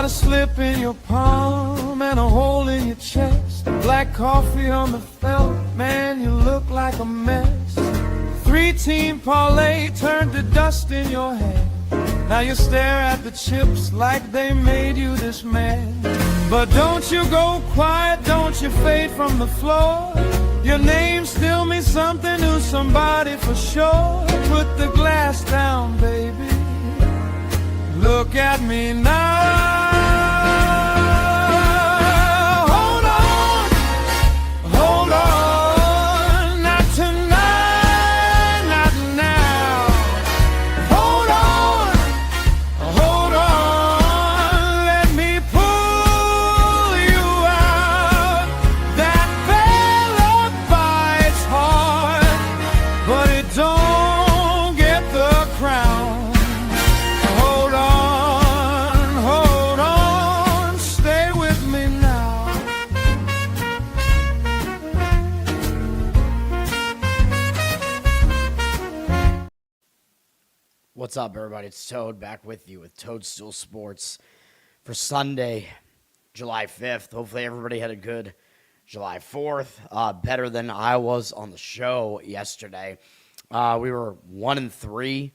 got a slip in your palm and a hole in your chest. Black coffee on the felt, man, you look like a mess. 3-team parlay turned to dust in your head. Now you stare at the chips like they made you this man. But don't you go quiet, don't you fade from the floor. Your name still means something to somebody for sure. Put the glass down, baby. Look at me now. Hold on, hold on. Not tonight, not now. Hold on, hold on. Let me pull you out. That fella bites hard, but it don't get the crown. What's up, everybody? It's Toad back with you with Toadstool Sports for Sunday, July 5th. Hopefully everybody had a good July 4th, better than I was on the show yesterday. We were 1-3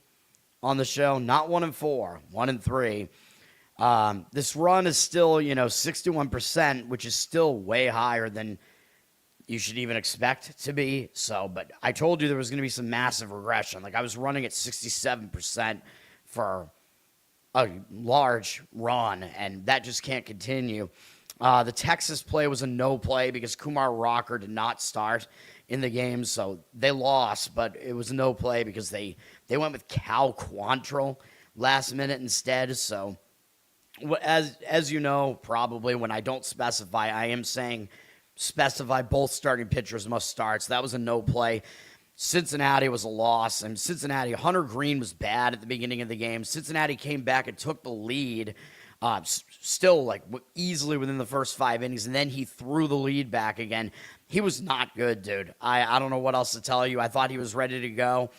on the show, not 1-4, 1-3. This run is still, 61%, which is still way higher than you should even expect to be. So, but I told you there was going to be some massive regression. Like I was running at 67% for a large run, and that just can't continue. The Texas play was a no play because Kumar Rocker did not start in the game, so they lost, but it was a no play because they went with Cal Quantrill last minute instead. So as you know, probably when I don't specify, I am saying specify both starting pitchers must start. So that was a no play. Cincinnati was a loss. And Cincinnati, Hunter Green was bad at the beginning of the game. Cincinnati came back and took the lead, still like easily within the first 5 innings. And then he threw the lead back again. He was not good, dude. I don't know what else to tell you. I thought he was ready to go.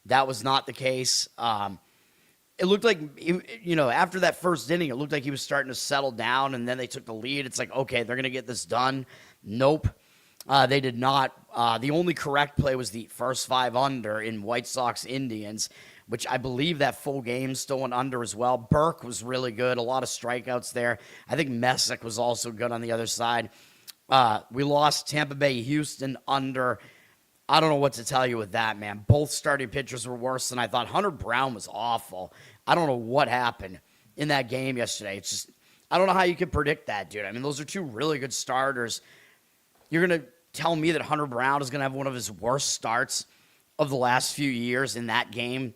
That was not the case. It looked like, after that first inning, it looked like he was starting to settle down, and then they took the lead. It's like, okay, they're going to get this done. Nope. They did not. The only correct play was the first 5 under in White Sox Indians, which I believe that full game still went under as well. Burke was really good. A lot of strikeouts there. I think Messick was also good on the other side. We lost Tampa Bay, Houston under. I don't know what to tell you with that, man. Both starting pitchers were worse than I thought. Hunter Brown was awful. I don't know what happened in that game yesterday. It's just, I don't know how you could predict that, dude. I mean, those are two really good starters. You're going to tell me that Hunter Brown is going to have one of his worst starts of the last few years in that game?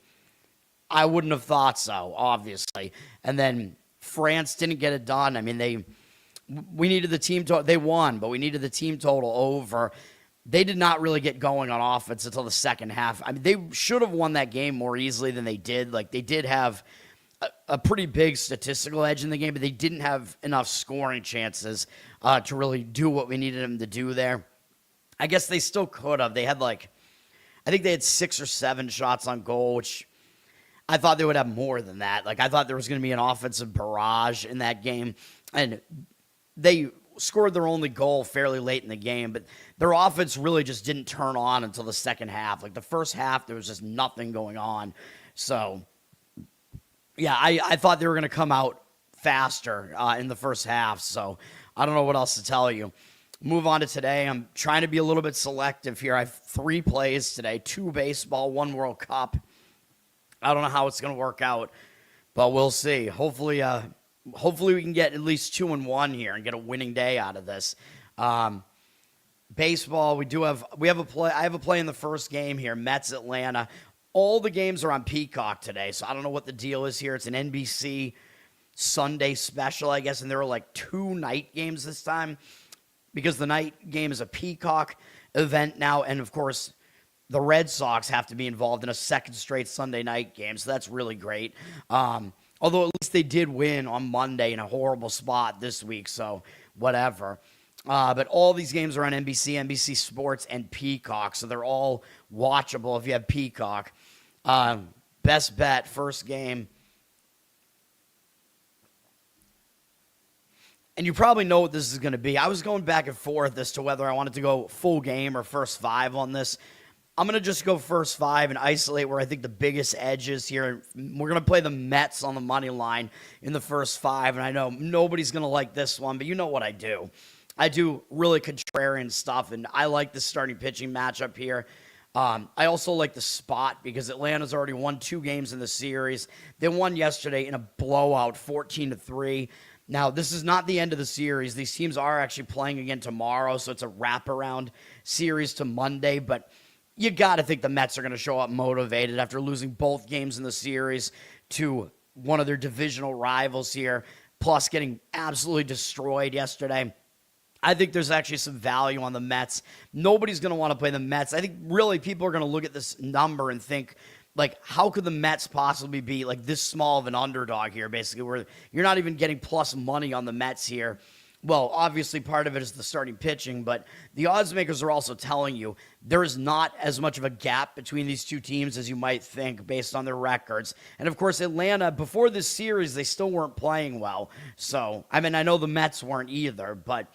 I wouldn't have thought so, obviously. And then France didn't get it done. I mean, we needed the team total. They won, but we needed the team total over. They did not really get going on offense until the second half. I mean, they should have won that game more easily than they did. Like, they did have a pretty big statistical edge in the game, but they didn't have enough scoring chances to really do what we needed them to do there. I guess they still could have. They had I think they had 6 or 7 shots on goal, which I thought they would have more than that. Like, I thought there was going to be an offensive barrage in that game, and they scored their only goal fairly late in the game, but their offense really just didn't turn on until the second half. Like, the first half, there was just nothing going on. So, yeah, I thought they were going to come out faster in the first half, so I don't know what else to tell you. Move on to today. I'm trying to be a little bit selective here. I have 3 plays today, 2 baseball, 1 World Cup. I don't know how it's going to work out, but we'll see. Hopefully we can get at least 2-1 here and get a winning day out of this. Baseball, we have a play. I have a play in the first game here, Mets Atlanta. All the games are on Peacock today, so I don't know what the deal is here. It's an NBC Sunday special, I guess, and there are 2 night games this time because the night game is a Peacock event now, and of course the Red Sox have to be involved in a second straight Sunday night game, so that's really great. Although at least they did win on Monday in a horrible spot this week, so whatever. But all these games are on NBC, NBC Sports, and Peacock, so they're all watchable if you have Peacock. Best bet, first game. And you probably know what this is going to be. I was going back and forth as to whether I wanted to go full game or first five on this. I'm going to just go first five and isolate where I think the biggest edge is here. We're going to play the Mets on the money line in the first five. And I know nobody's going to like this one, but you know what I do. I do really contrarian stuff, and I like the starting pitching matchup here. I also like the spot because Atlanta's already won 2 games in the series. They won yesterday in a blowout, 14-3. Now, this is not the end of the series. These teams are actually playing again tomorrow, so it's a wraparound series to Monday. But you got to think the Mets are going to show up motivated after losing both games in the series to one of their divisional rivals here, plus getting absolutely destroyed yesterday. I think there's actually some value on the Mets. Nobody's going to want to play the Mets. I think really people are going to look at this number and think, like, how could the Mets possibly be like this small of an underdog here, basically, where you're not even getting plus money on the Mets here? Well, obviously part of it is the starting pitching, but the odds makers are also telling you there is not as much of a gap between these two teams as you might think based on their records. And of course, Atlanta, before this series, they still weren't playing well. So, I mean, I know the Mets weren't either, but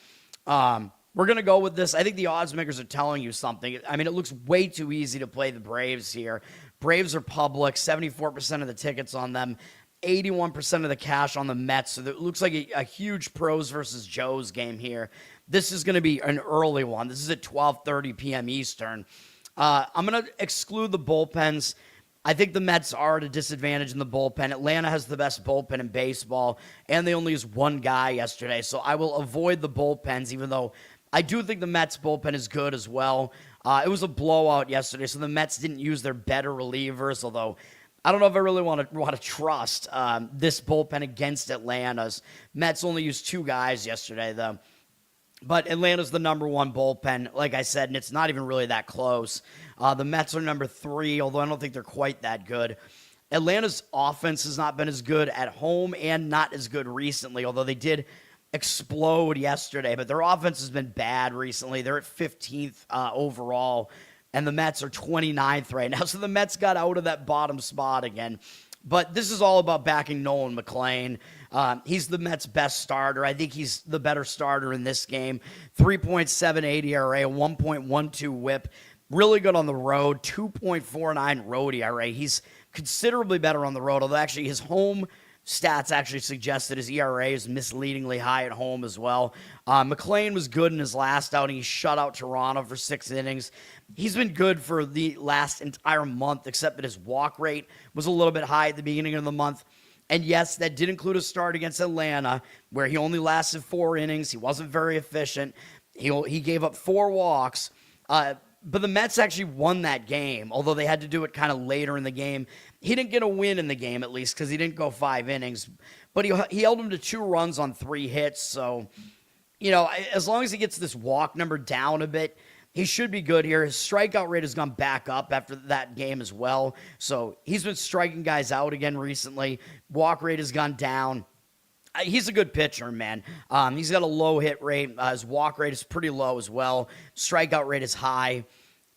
we're going to go with this. I think the odds makers are telling you something. I mean, it looks way too easy to play the Braves here. Braves are public, 74% of the tickets on them, 81% of the cash on the Mets. So it looks like a huge pros versus Joes game here. This is going to be an early one. This is at 12:30 p.m. Eastern. I'm going to exclude the bullpens. I think the Mets are at a disadvantage in the bullpen. Atlanta has the best bullpen in baseball, and they only used one guy yesterday. So I will avoid the bullpens, even though I do think the Mets bullpen is good as well. It was a blowout yesterday, so the Mets didn't use their better relievers, although I don't know if I really want to trust this bullpen against Atlanta's. Mets only used 2 guys yesterday, though. But Atlanta's the number 1 bullpen, like I said, and it's not even really that close. The Mets are number 3, although I don't think they're quite that good. Atlanta's offense has not been as good at home and not as good recently, although they did explode yesterday. But their offense has been bad recently. They're at 15th overall, and the Mets are 29th right now. So the Mets got out of that bottom spot again. But this is all about backing Nolan McLain. He's the Mets' best starter. I think he's the better starter in this game. 3.78 ERA, 1.12 whip. Really good on the road, 2.49 road ERA. He's considerably better on the road, although actually his home stats actually suggest that his ERA is misleadingly high at home as well. McLain was good in his last outing. He shut out Toronto for 6 innings. He's been good for the last entire month, except that his walk rate was a little bit high at the beginning of the month. And yes, that did include a start against Atlanta, where he only lasted 4 innings. He wasn't very efficient. He gave up 4 walks. But the Mets actually won that game, although they had to do it kind of later in the game. He didn't get a win in the game, at least, because he didn't go 5 innings. But he held him to 2 runs on 3 hits. So, you know, as long as he gets this walk number down a bit, he should be good here. His strikeout rate has gone back up after that game as well. So he's been striking guys out again recently. Walk rate has gone down. He's a good pitcher, man. He's got a low hit rate. His walk rate is pretty low as well. Strikeout rate is high.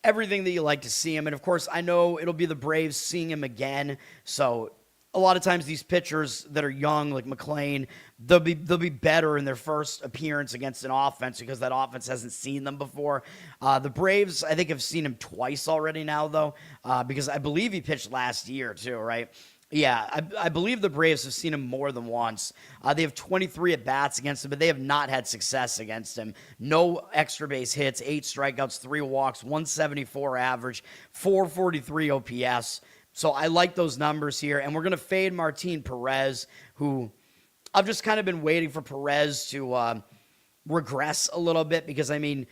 Everything that you like to see him. And, of course, I know it'll be the Braves seeing him again. So a lot of times these pitchers that are young, like McLain, they'll be better in their first appearance against an offense because that offense hasn't seen them before. The Braves, I think, have seen him twice already now, though, because I believe he pitched last year too, right? Yeah, I believe the Braves have seen him more than once. They have 23 at-bats against him, but they have not had success against him. No extra base hits, 8 strikeouts, 3 walks, 174 average, 443 OPS. So I like those numbers here, and we're going to fade Martín Pérez, who I've just kind of been waiting for Perez to regress a little bit because, I mean,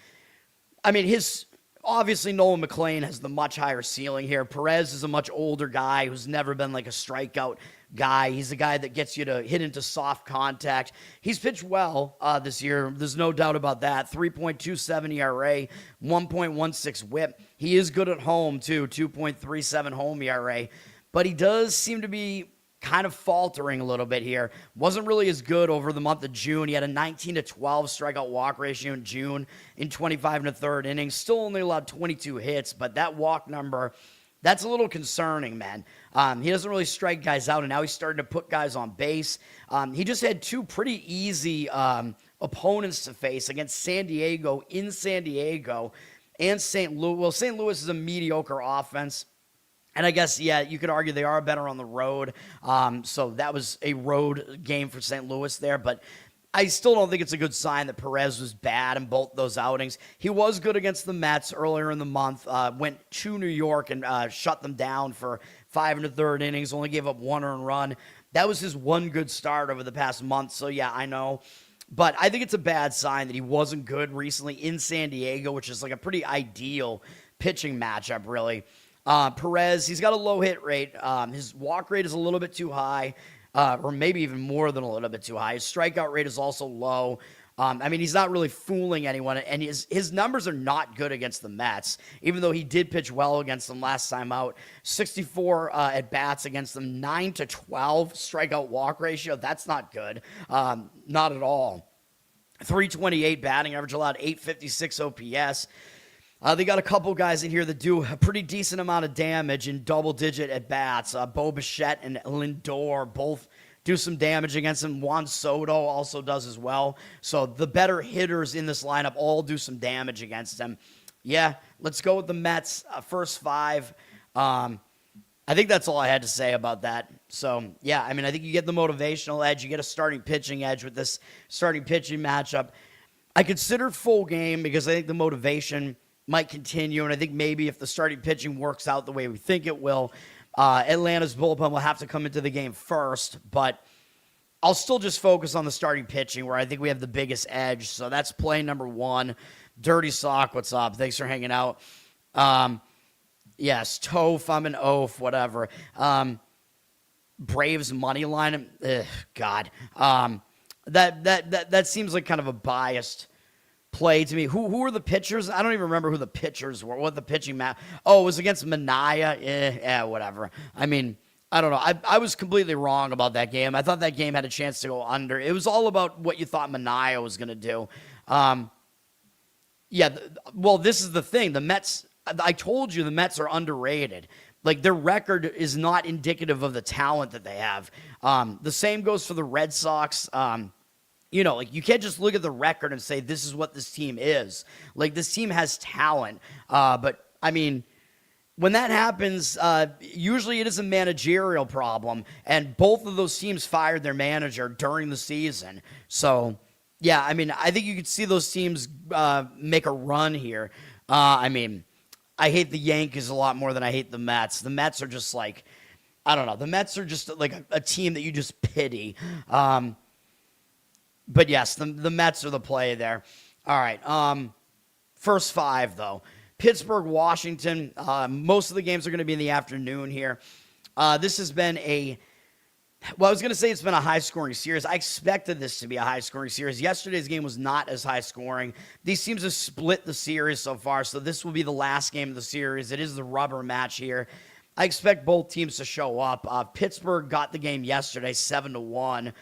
his... Obviously, Nolan McLain has the much higher ceiling here. Perez is a much older guy who's never been like a strikeout guy. He's a guy that gets you to hit into soft contact. He's pitched well this year. There's no doubt about that. 3.27 ERA, 1.16 whip. He is good at home, too. 2.37 home ERA. But he does seem to be kind of faltering a little bit here. Wasn't really as good over the month of June. He had a 19-12 strikeout walk ratio in June in 25 1/3 innings. Still only allowed 22 hits, but that walk number That's a little concerning, man. He doesn't really strike guys out, and now he's starting to put guys on base. He just had two pretty easy opponents to face against San Diego in San Diego and St. Louis. Well, St. Louis is a mediocre offense. And I guess, yeah, you could argue they are better on the road. So that was a road game for St. Louis there. But I still don't think it's a good sign that Perez was bad in both those outings. He was good against the Mets earlier in the month, went to New York and shut them down for 5 1/3 innings, only gave up 1 earned run. That was his one good start over the past month. So, yeah, I know. But I think it's a bad sign that he wasn't good recently in San Diego, which is like a pretty ideal pitching matchup, really. Perez, he's got a low hit rate. His walk rate is a little bit too high, or maybe even more than a little bit too high. His strikeout rate is also low. I mean, he's not really fooling anyone, and his numbers are not good against the Mets, even though he did pitch well against them last time out. 64 at-bats against them, 9-12 strikeout walk ratio. That's not good. Not at all. 328 batting average allowed, 856 OPS. They got a couple guys in here that do a pretty decent amount of damage in double-digit at-bats. Bo Bichette and Lindor both do some damage against him. Juan Soto also does as well. So the better hitters in this lineup all do some damage against him. Yeah, let's go with the Mets, first 5. I think that's all I had to say about that. So, yeah, I mean, I think you get the motivational edge. You get a starting pitching edge with this starting pitching matchup. I considered full game because I think the motivation might continue, and I think maybe if the starting pitching works out the way we think it will, Atlanta's bullpen will have to come into the game first, but I'll still just focus on the starting pitching where I think we have the biggest edge. So that's play number 1. Dirty Sock, what's up? Thanks for hanging out. Yes, Toph, I'm an oaf, whatever. Braves money line, God. That seems like kind of a biased play to me. Who were the pitchers? I don't even remember who the pitchers were. What the pitching map? Oh, it was against Manaea. Whatever. I mean, I don't know. I was completely wrong about that game. I thought that game had a chance to go under. It was all about what you thought Manaea was going to do. Well, this is the thing. The Mets, I told you the Mets are underrated. Like, their record is not indicative of the talent that they have. The same goes for the Red Sox. You know, like, you can't just look at the record and say this is what this team is. Like, this team has talent. But, I mean, when that happens, usually it is a managerial problem. And both of those teams fired their manager during the season. So, yeah, I mean, I think you could see those teams make a run here. I mean, I hate the Yankees a lot more than I hate the Mets. The Mets are just like, I don't know. The Mets are just like a team that you just pity. But yes, the Mets are the play there. All right. First 5, though. Pittsburgh, Washington. Most of the games are going to be in the afternoon here. This has been I was going to say it's been a high-scoring series. I expected this to be a high-scoring series. Yesterday's game was not as high-scoring. These teams have split the series so far, so this will be the last game of the series. It is the rubber match here. I expect both teams to show up. Pittsburgh got the game yesterday, 7-1,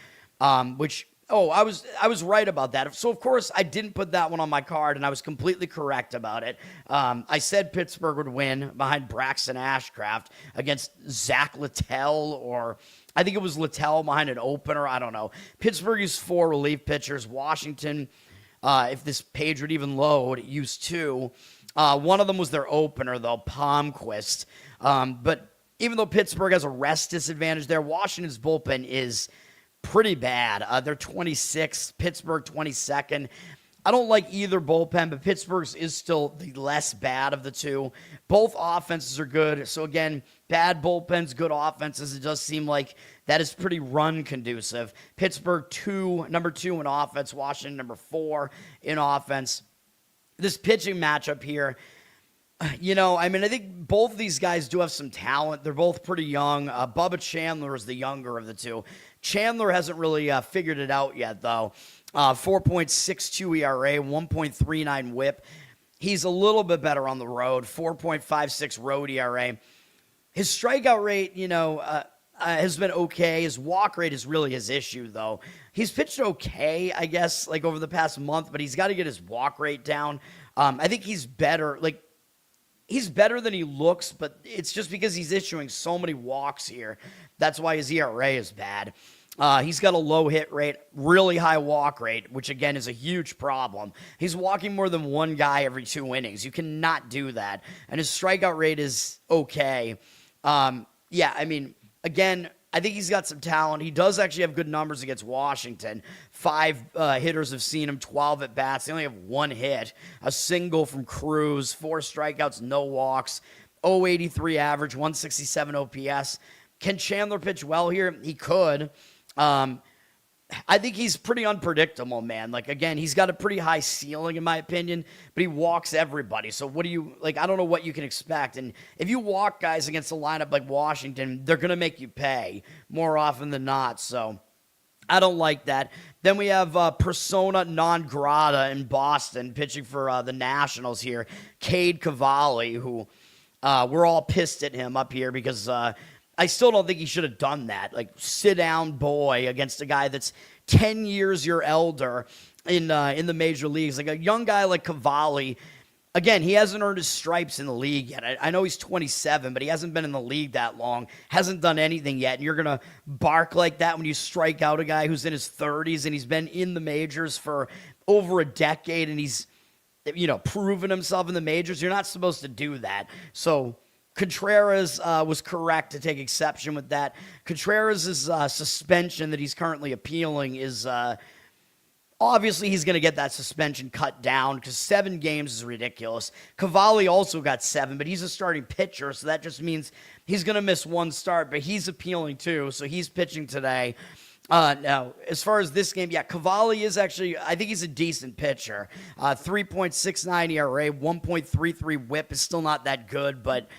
which... Oh, I was right about that. So, of course, I didn't put that one on my card, and I was completely correct about it. I said Pittsburgh would win behind Braxton Ashcraft against Zach Littell, or I think it was Littell behind an opener. I don't know. Pittsburgh used 4 relief pitchers. Washington, if this page would even load, used 2. One of them was their opener, though, Palmquist. But even though Pittsburgh has a rest disadvantage there, Washington's bullpen is pretty bad. They're 26th, Pittsburgh 22nd. I don't like either bullpen, but Pittsburgh's is still the less bad of the two. Both offenses are good. So again, bad bullpens, good offenses. It does seem like that is pretty run conducive. Pittsburgh number 2 in offense. Washington number 4 in offense. This pitching matchup here, you know, I mean, I think both of these guys do have some talent. They're both pretty young. Bubba Chandler is the younger of the two. Chandler hasn't really figured it out yet, though. 4.62 ERA, 1.39 whip. He's a little bit better on the road, 4.56 road ERA. His strikeout rate, you know, has been okay. His walk rate is really his issue, though. He's pitched okay, I guess, like over the past month, but he's got to get his walk rate down. I think he's better. Like, he's better than he looks, but it's just because he's issuing so many walks here. That's why his ERA is bad. He's got a low hit rate, really high walk rate, which again is a huge problem. He's walking more than one guy every 2 innings. You cannot do that. And his strikeout rate is okay. Yeah, I mean, again, I think he's got some talent. He does actually have good numbers against Washington. 5 hitters have seen him, 12 at bats. They only have 1 hit, a single from Cruz, 4 strikeouts, no walks, 0.83 average, 167 OPS. Can Chandler pitch well here? He could. I think he's pretty unpredictable, man. Like, again, he's got a pretty high ceiling, in my opinion, but he walks everybody. So what do you, like, I don't know what you can expect. And if you walk guys against a lineup like Washington, they're going to make you pay more often than not. So I don't like that. Then we have persona non grata in Boston pitching for the Nationals here, Cade Cavalli, who we're all pissed at him up here because I still don't think he should have done that. Like, sit down boy against a guy that's 10 years your elder in the major leagues. Like, a young guy like Cavalli, again, he hasn't earned his stripes in the league yet. I know he's 27, but he hasn't been in the league that long, hasn't done anything yet. And you're going to bark like that when you strike out a guy who's in his 30s and he's been in the majors for over a decade and he's, proven himself in the majors. You're not supposed to do that. So Contreras was correct to take exception with that. Contreras' suspension that he's currently appealing is obviously he's going to get that suspension cut down because 7 games is ridiculous. Cavalli also got 7, but he's a starting pitcher, so that just means he's going to miss 1 start, but he's appealing too, so he's pitching today. Now, as far as this game, yeah, Cavalli is actually, I think he's a decent pitcher. 3.69 ERA, 1.33 whip is still not that good, but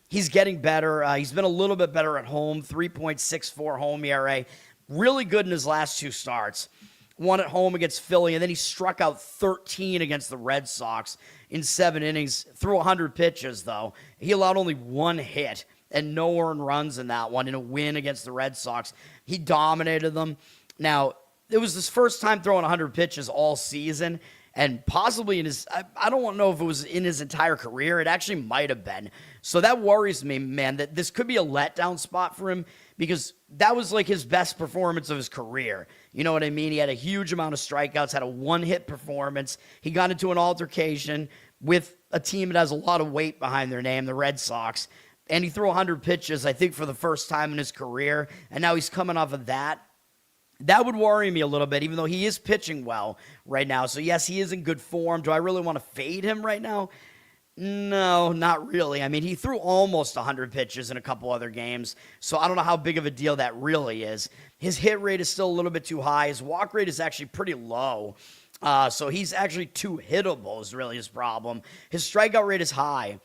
he's getting better. He's been a little bit better at home, 3.64 home ERA. Really good in his last 2 starts. 1 at home against Philly, and then he struck out 13 against the Red Sox in 7 innings. Threw 100 pitches, though. He allowed only 1 hit and no earned runs in that one in a win against the Red Sox. He dominated them. Now, it was his first time throwing 100 pitches all season, and possibly in his, I don't know if it was in his entire career. It actually might have been. So that worries me, man, that this could be a letdown spot for him because that was like his best performance of his career. You know what I mean? He had a huge amount of strikeouts, had a 1-hit performance. He got into an altercation with a team that has a lot of weight behind their name, the Red Sox, and he threw 100 pitches, I think, for the first time in his career, and now he's coming off of that. That would worry me a little bit, even though he is pitching well right now. So, yes, he is in good form. Do I really want to fade him right now? No, not really. I mean, he threw almost 100 pitches in a couple other games, so I don't know how big of a deal that really is. His hit rate is still a little bit too high. His walk rate is actually pretty low, so he's actually too hittable is really his problem. His strikeout rate is high.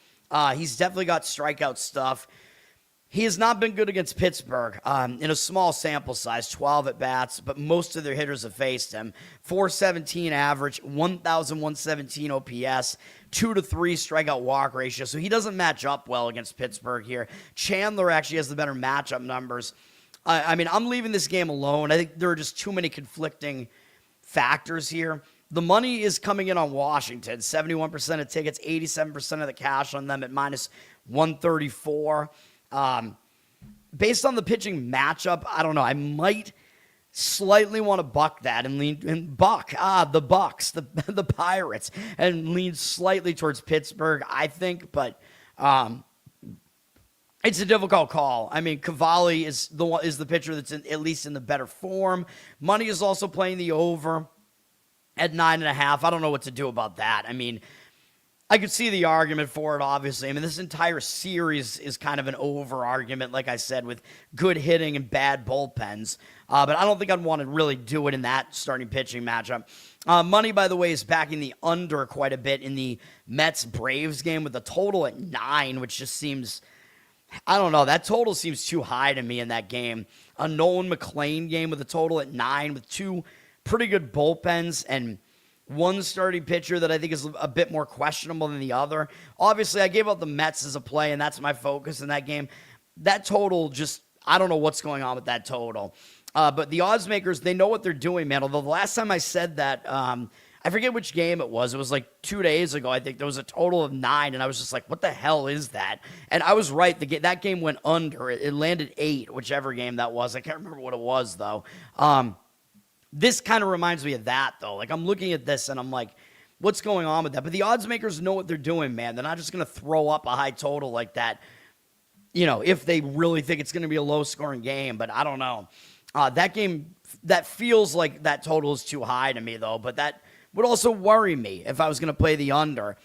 He's definitely got strikeout stuff. He has not been good against Pittsburgh in a small sample size, 12 at-bats, but most of their hitters have faced him. 417 average, 1,117 OPS, 2-3 strikeout walk ratio, so he doesn't match up well against Pittsburgh here. Chandler actually has the better matchup numbers. I mean, I'm leaving this game alone. I think there are just too many conflicting factors here. The money is coming in on Washington, 71% of tickets, 87% of the cash on them at minus 134. Based on the pitching matchup, I don't know. I might slightly want to buck that and lean and buck the Bucks, the Pirates, and lean slightly towards Pittsburgh, I think, but it's a difficult call. I mean, Cavalli is the pitcher that's at least in the better form. Money is also playing the over at 9.5. I don't know what to do about that. I mean, I could see the argument for it, obviously. I mean, this entire series is kind of an over argument, like I said, with good hitting and bad bullpens. But I don't think I'd want to really do it in that starting pitching matchup. Money, by the way, is backing the under quite a bit in the Mets-Braves game with a total at 9, which just seems, I don't know, that total seems too high to me in that game. A Nolan McLain game with a total at 9 with 2 pretty good bullpens and one starting pitcher that I think is a bit more questionable than the other. Obviously, I gave out the Mets as a play, and that's my focus in that game. That total just, I don't know what's going on with that total. But the odds makers, they know what they're doing, man. Although the last time I said that, I I forget which game it was. It was like 2 days ago. I think there was a total of 9, and I was just like, what the hell is that? And I was right. That game went under. It landed 8, whichever game that was. I can't remember what it was, though. This kind of reminds me of that, though. Like, I'm looking at this, and I'm like, what's going on with that? But the odds makers know what they're doing, man. They're not just going to throw up a high total like that, if they really think it's going to be a low-scoring game. But I don't know. That game, that feels like that total is too high to me, though. But that would also worry me if I was going to play the under.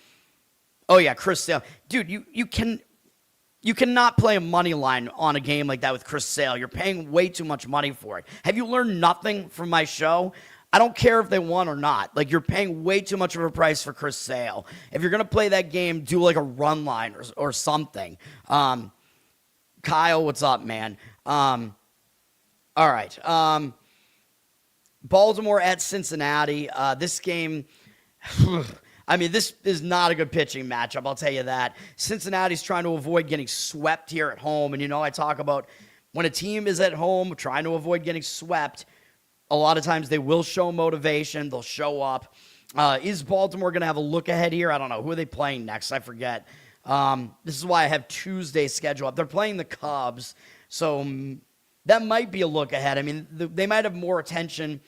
Oh, yeah, Chris Sale. Dude, you cannot play a money line on a game like that with Chris Sale. You're paying way too much money for it. Have you learned nothing from my show? I don't care if they won or not. Like, you're paying way too much of a price for Chris Sale. If you're going to play that game, do like a run line or something. Kyle, what's up, man? All right. Baltimore at Cincinnati. This game, I mean, this is not a good pitching matchup, I'll tell you that. Cincinnati's trying to avoid getting swept here at home. And, I talk about when a team is at home trying to avoid getting swept, a lot of times they will show motivation. They'll show up. Is Baltimore going to have a look ahead here? I don't know. Who are they playing next? I forget. This is why I have Tuesday scheduled up. They're playing the Cubs, so that might be a look ahead. I mean, they might have more attention,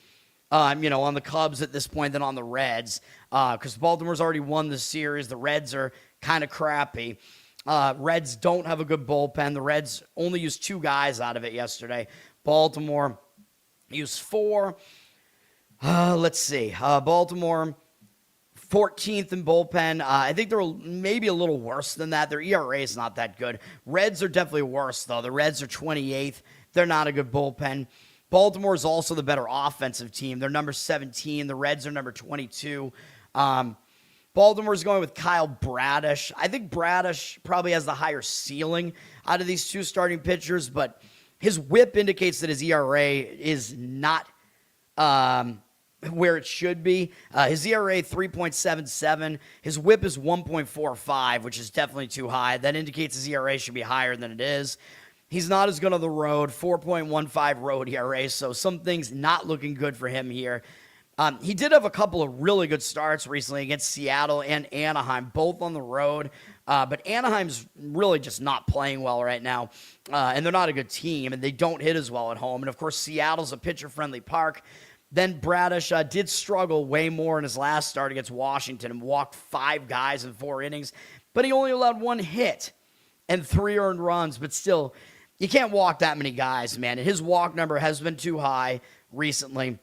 on the Cubs at this point than on the Reds, because Baltimore's already won the series. The Reds are kind of crappy. Reds don't have a good bullpen. The Reds only used 2 guys out of it yesterday. Baltimore used 4. Let's see. Baltimore, 14th in bullpen. I think they're maybe a little worse than that. Their ERA is not that good. Reds are definitely worse, though. The Reds are 28th. They're not a good bullpen. Baltimore is also the better offensive team. They're number 17. The Reds are number 22. Baltimore's going with Kyle Bradish. I think Bradish probably has the higher ceiling out of these 2 starting pitchers, but his whip indicates that his ERA is not where it should be. His ERA 3.77. His whip is 1.45, which is definitely too high. That indicates his ERA should be higher than it is. He's not as good on the road, 4.15 road ERA, so some things not looking good for him here. He did have a couple of really good starts recently against Seattle and Anaheim, both on the road. But Anaheim's really just not playing well right now. And they're not a good team, and they don't hit as well at home. And, of course, Seattle's a pitcher-friendly park. Then Bradish did struggle way more in his last start against Washington and walked 5 guys in 4 innings. But he only allowed 1 hit and 3 earned runs. But still, you can't walk that many guys, man. And his walk number has been too high recently.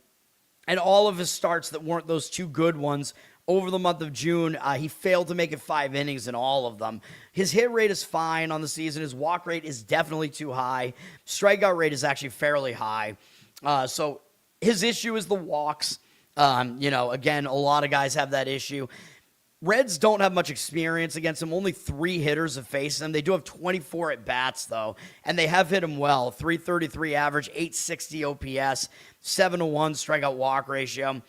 And all of his starts that weren't those 2 good ones over the month of June, he failed to make it 5 innings in all of them. His hit rate is fine on the season. His walk rate is definitely too high. Strikeout rate is actually fairly high. So his issue is the walks. Again, a lot of guys have that issue. Reds don't have much experience against him. Only 3 hitters have faced him. They do have 24 at-bats, though, and they have hit him well. 333 average, 860 OPS, 7-1 strikeout-walk ratio.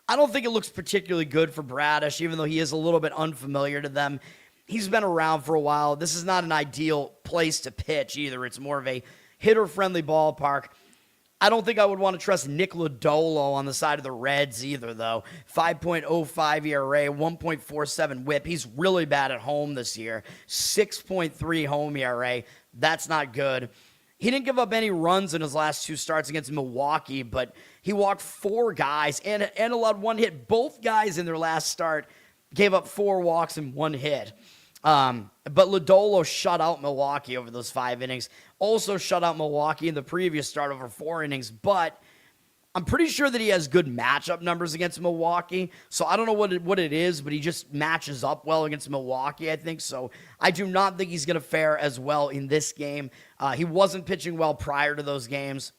I don't think it looks particularly good for Bradish, even though he is a little bit unfamiliar to them. He's been around for a while. This is not an ideal place to pitch either. It's more of a hitter-friendly ballpark. I don't think I would want to trust Nick Lodolo on the side of the Reds either, though. 5.05 ERA, 1.47 whip. He's really bad at home this year. 6.3 home ERA. That's not good. He didn't give up any runs in his last 2 starts against Milwaukee, but he walked 4 guys and allowed 1 hit. Both guys in their last start gave up 4 walks and 1 hit. But Lodolo shut out Milwaukee over those 5 innings. Also shut out Milwaukee in the previous start over 4 innings. But I'm pretty sure that he has good matchup numbers against Milwaukee. So I don't know what it is, but he just matches up well against Milwaukee, I think. So I do not think he's going to fare as well in this game. He wasn't pitching well prior to those games.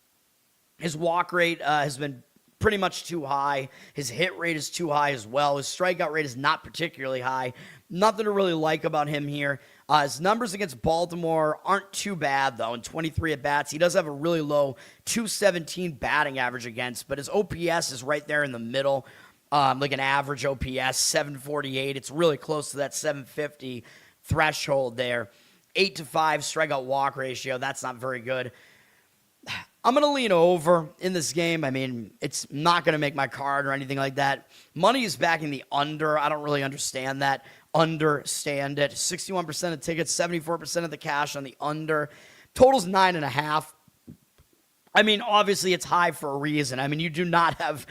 His walk rate has been pretty much too high. His hit rate is too high as well. His strikeout rate is not particularly high. Nothing to really like about him here. His numbers against Baltimore aren't too bad, though. In 23 at-bats, he does have a really low 217 batting average against, but his OPS is right there in the middle, like an average OPS, 748. It's really close to that 750 threshold there. 8-5 strikeout walk ratio. That's not very good. I'm going to lean over in this game. I mean, it's not going to make my card or anything like that. Money is backing the under. I don't really understand that. Understand it. 61% of tickets, 74% of the cash on the under. Total's 9.5. I mean, obviously, it's high for a reason. I mean, you do not have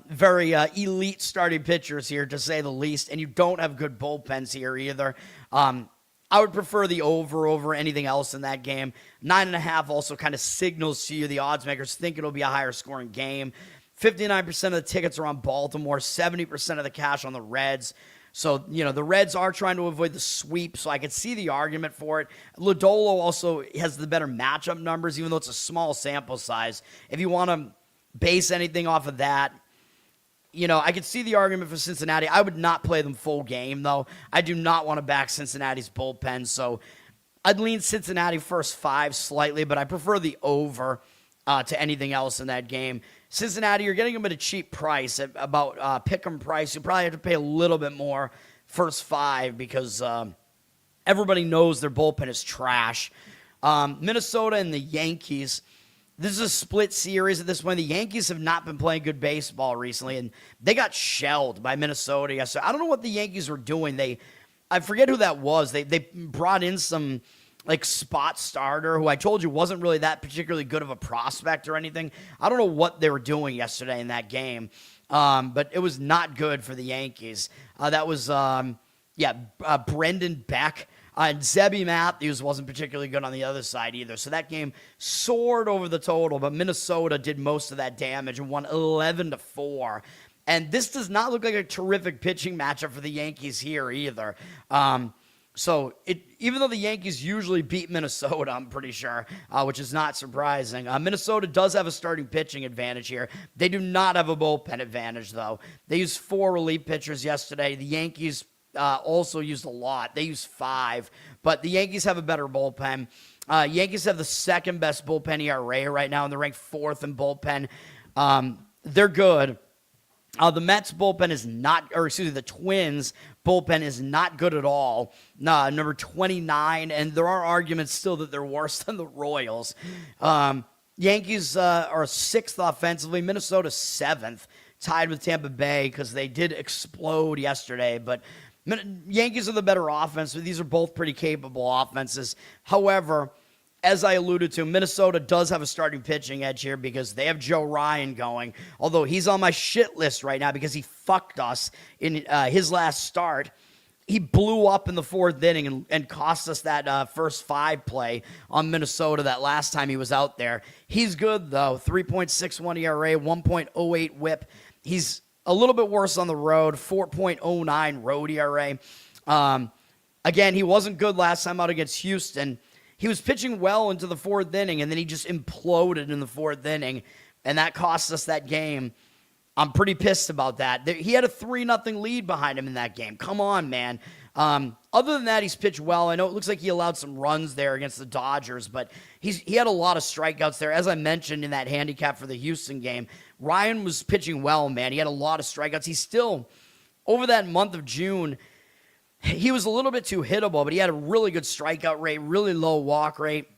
very elite starting pitchers here, to say the least, and you don't have good bullpens here either. I would prefer the over anything else in that game. 9.5 also kind of signals to you the odds makers think it'll be a higher scoring game. 59% of the tickets are on Baltimore, 70% of the cash on the Reds. So, you know, the Reds are trying to avoid the sweep, so I could see the argument for it. Lodolo also has the better matchup numbers, even though it's a small sample size. If you want to base anything off of that, you know, I could see the argument for Cincinnati. I would not play them full game, though. I do not want to back Cincinnati's bullpen, so I'd lean Cincinnati first 5 slightly, but I prefer the over to anything else in that game. Cincinnati, you're getting them at a cheap price, at about pick-em price. You probably have to pay a little bit more first 5 because everybody knows their bullpen is trash. Minnesota and the Yankees. This is a split series at this point. The Yankees have not been playing good baseball recently, and they got shelled by Minnesota yesterday. I don't know what the Yankees were doing. I forget who that was. They brought in some like spot starter who I told you wasn't really that particularly good of a prospect or anything. I don't know what they were doing yesterday in that game, but it was not good for the Yankees. That was, Brendan Beck. And Zebby Matthews wasn't particularly good on the other side either. So that game soared over the total, but Minnesota did most of that damage and won 11-4. And this does not look like a terrific pitching matchup for the Yankees here either. So even though the Yankees usually beat Minnesota, I'm pretty sure, which is not surprising. Minnesota does have a starting pitching advantage here. They do not have a bullpen advantage, though. They used 4 relief pitchers yesterday. The Yankees also used a lot. They used 5, but the Yankees have a better bullpen. Yankees have the second best bullpen ERA right now, and they're ranked 4th in bullpen. They're good. The Mets bullpen is not, the Twins bullpen is not good at all. Number 29, and there are arguments still that they're worse than the Royals. Yankees are 6th offensively. Minnesota 7th, tied with Tampa Bay because they did explode yesterday, but Yankees are the better offense. These are both pretty capable offenses. However, as I alluded to, Minnesota does have a starting pitching edge here because they have Joe Ryan going, although he's on my shit list right now because he fucked us in his last start. He blew up in the 4th inning and cost us that first 5 play on Minnesota that last time he was out there. He's good, though. 3.61 ERA, 1.08 whip. He's a little bit worse on the road, 4.09 road ERA. Again, he wasn't good last time out against Houston. He was pitching well into the 4th inning, and then he just imploded in the 4th inning, and that cost us that game. I'm pretty pissed about that. He had a 3-0 lead behind him in that game. Come on, man. Other than that, he's pitched well. I know it looks like he allowed some runs there against the Dodgers, but he had a lot of strikeouts there. As I mentioned in that handicap for the Houston game, Ryan was pitching well, man. He had a lot of strikeouts. He's still, over that month of June, he was a little bit too hittable, but he had a really good strikeout rate, really low walk rate.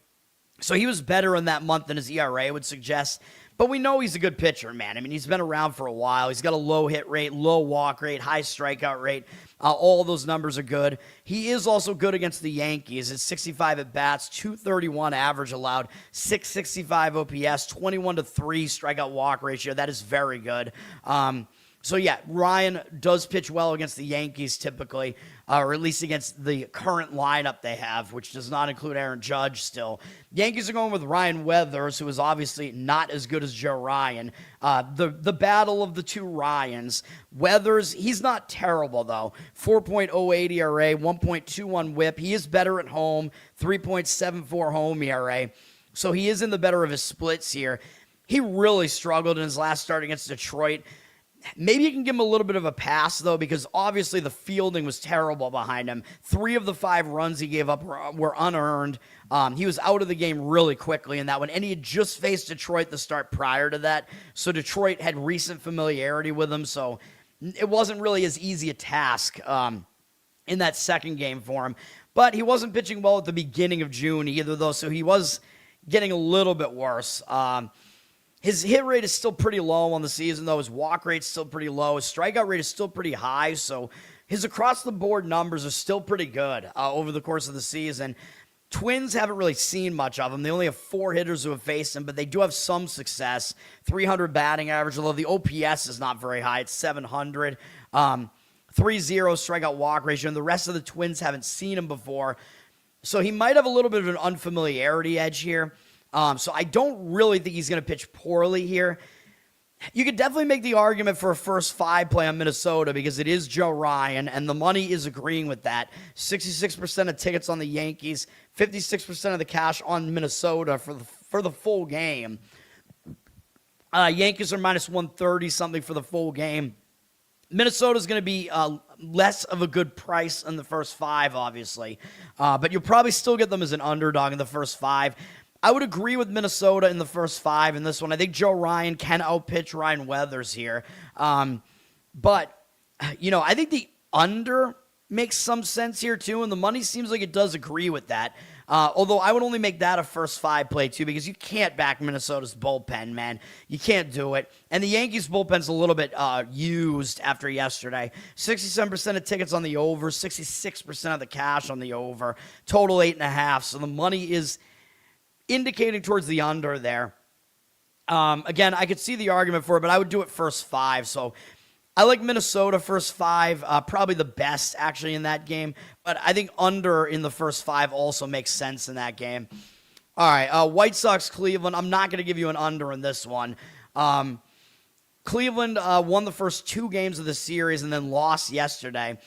So he was better in that month than his ERA would suggest. But we know he's a good pitcher, man. I mean, he's been around for a while. He's got a low hit rate, low walk rate, high strikeout rate. All those numbers are good. He is also good against the Yankees. It's 65 at bats, 231 average allowed, 665 OPS, 21-3 strikeout walk ratio. That is very good. So, yeah, Ryan does pitch well against the Yankees typically, or at least against the current lineup they have, which does not include Aaron Judge still. Yankees are going with Ryan Weathers, who is obviously not as good as Joe Ryan. The battle of the two Ryans. Weathers, he's not terrible, though. 4.08 ERA, 1.21 whip. He is better at home, 3.74 home ERA. So he is in the better of his splits here. He really struggled in his last start against Detroit. Maybe you can give him a little bit of a pass, though, because obviously the fielding was terrible behind him. 3 of the 5 runs he gave up were unearned. He was out of the game really quickly in that one, and he had just faced Detroit the start prior to that, so Detroit had recent familiarity with him, so it wasn't really as easy a task in that second game for him. But he wasn't pitching well at the beginning of June either, though, so he was getting a little bit worse. His hit rate is still pretty low on the season, though. His walk rate's still pretty low. His strikeout rate is still pretty high, so his across-the-board numbers are still pretty good over the course of the season. Twins haven't really seen much of him. They only have 4 hitters who have faced him, but they do have some success. 300 batting average, although the OPS is not very high. It's 700. 3-0 strikeout walk ratio, and the rest of the Twins haven't seen him before. So he might have a little bit of an unfamiliarity edge here. So I don't really think he's going to pitch poorly here. You could definitely make the argument for a first 5 play on Minnesota because it is Joe Ryan, and the money is agreeing with that. 66% of tickets on the Yankees, 56% of the cash on Minnesota for the full game. Yankees are minus 130 something for the full game. Minnesota's going to be less of a good price in the first 5, obviously, but you'll probably still get them as an underdog in the first 5. I would agree with Minnesota in the first 5 in this one. I think Joe Ryan can outpitch Ryan Weathers here. But, I think the under makes some sense here too, and the money seems like it does agree with that. Although I would only make that a first 5 play too, because you can't back Minnesota's bullpen, man. You can't do it. And the Yankees bullpen's a little bit used after yesterday. 67% of tickets on the over, 66% of the cash on the over, total 8.5. So the money is indicating towards the under there. Again, I could see the argument for it, but I would do it first 5. So I like Minnesota first 5, probably the best actually in that game. But I think under in the first 5 also makes sense in that game. All right, White Sox, Cleveland. I'm not going to give you an under in this one. Cleveland won the first 2 games of the series and then lost yesterday.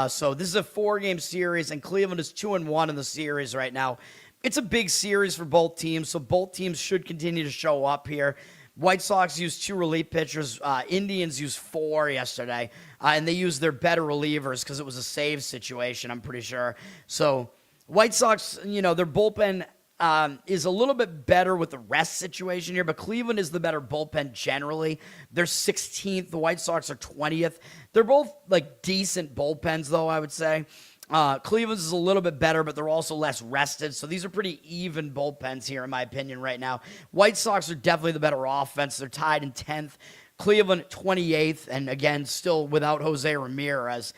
So this is a 4-game series, and Cleveland is 2-1 in the series right now. It's a big series for both teams, so both teams should continue to show up here. White Sox used 2 relief pitchers. Indians used 4 yesterday, and they used their better relievers because it was a save situation, I'm pretty sure. So White Sox, their bullpen is a little bit better with the rest situation here, but Cleveland is the better bullpen generally. They're 16th. The White Sox are 20th. They're both decent bullpens, though, I would say. Cleveland's is a little bit better, but they're also less rested. So these are pretty even bullpens here, in my opinion, right now. White Sox are definitely the better offense. They're tied in 10th. Cleveland 28th, and again, still without Jose Ramirez.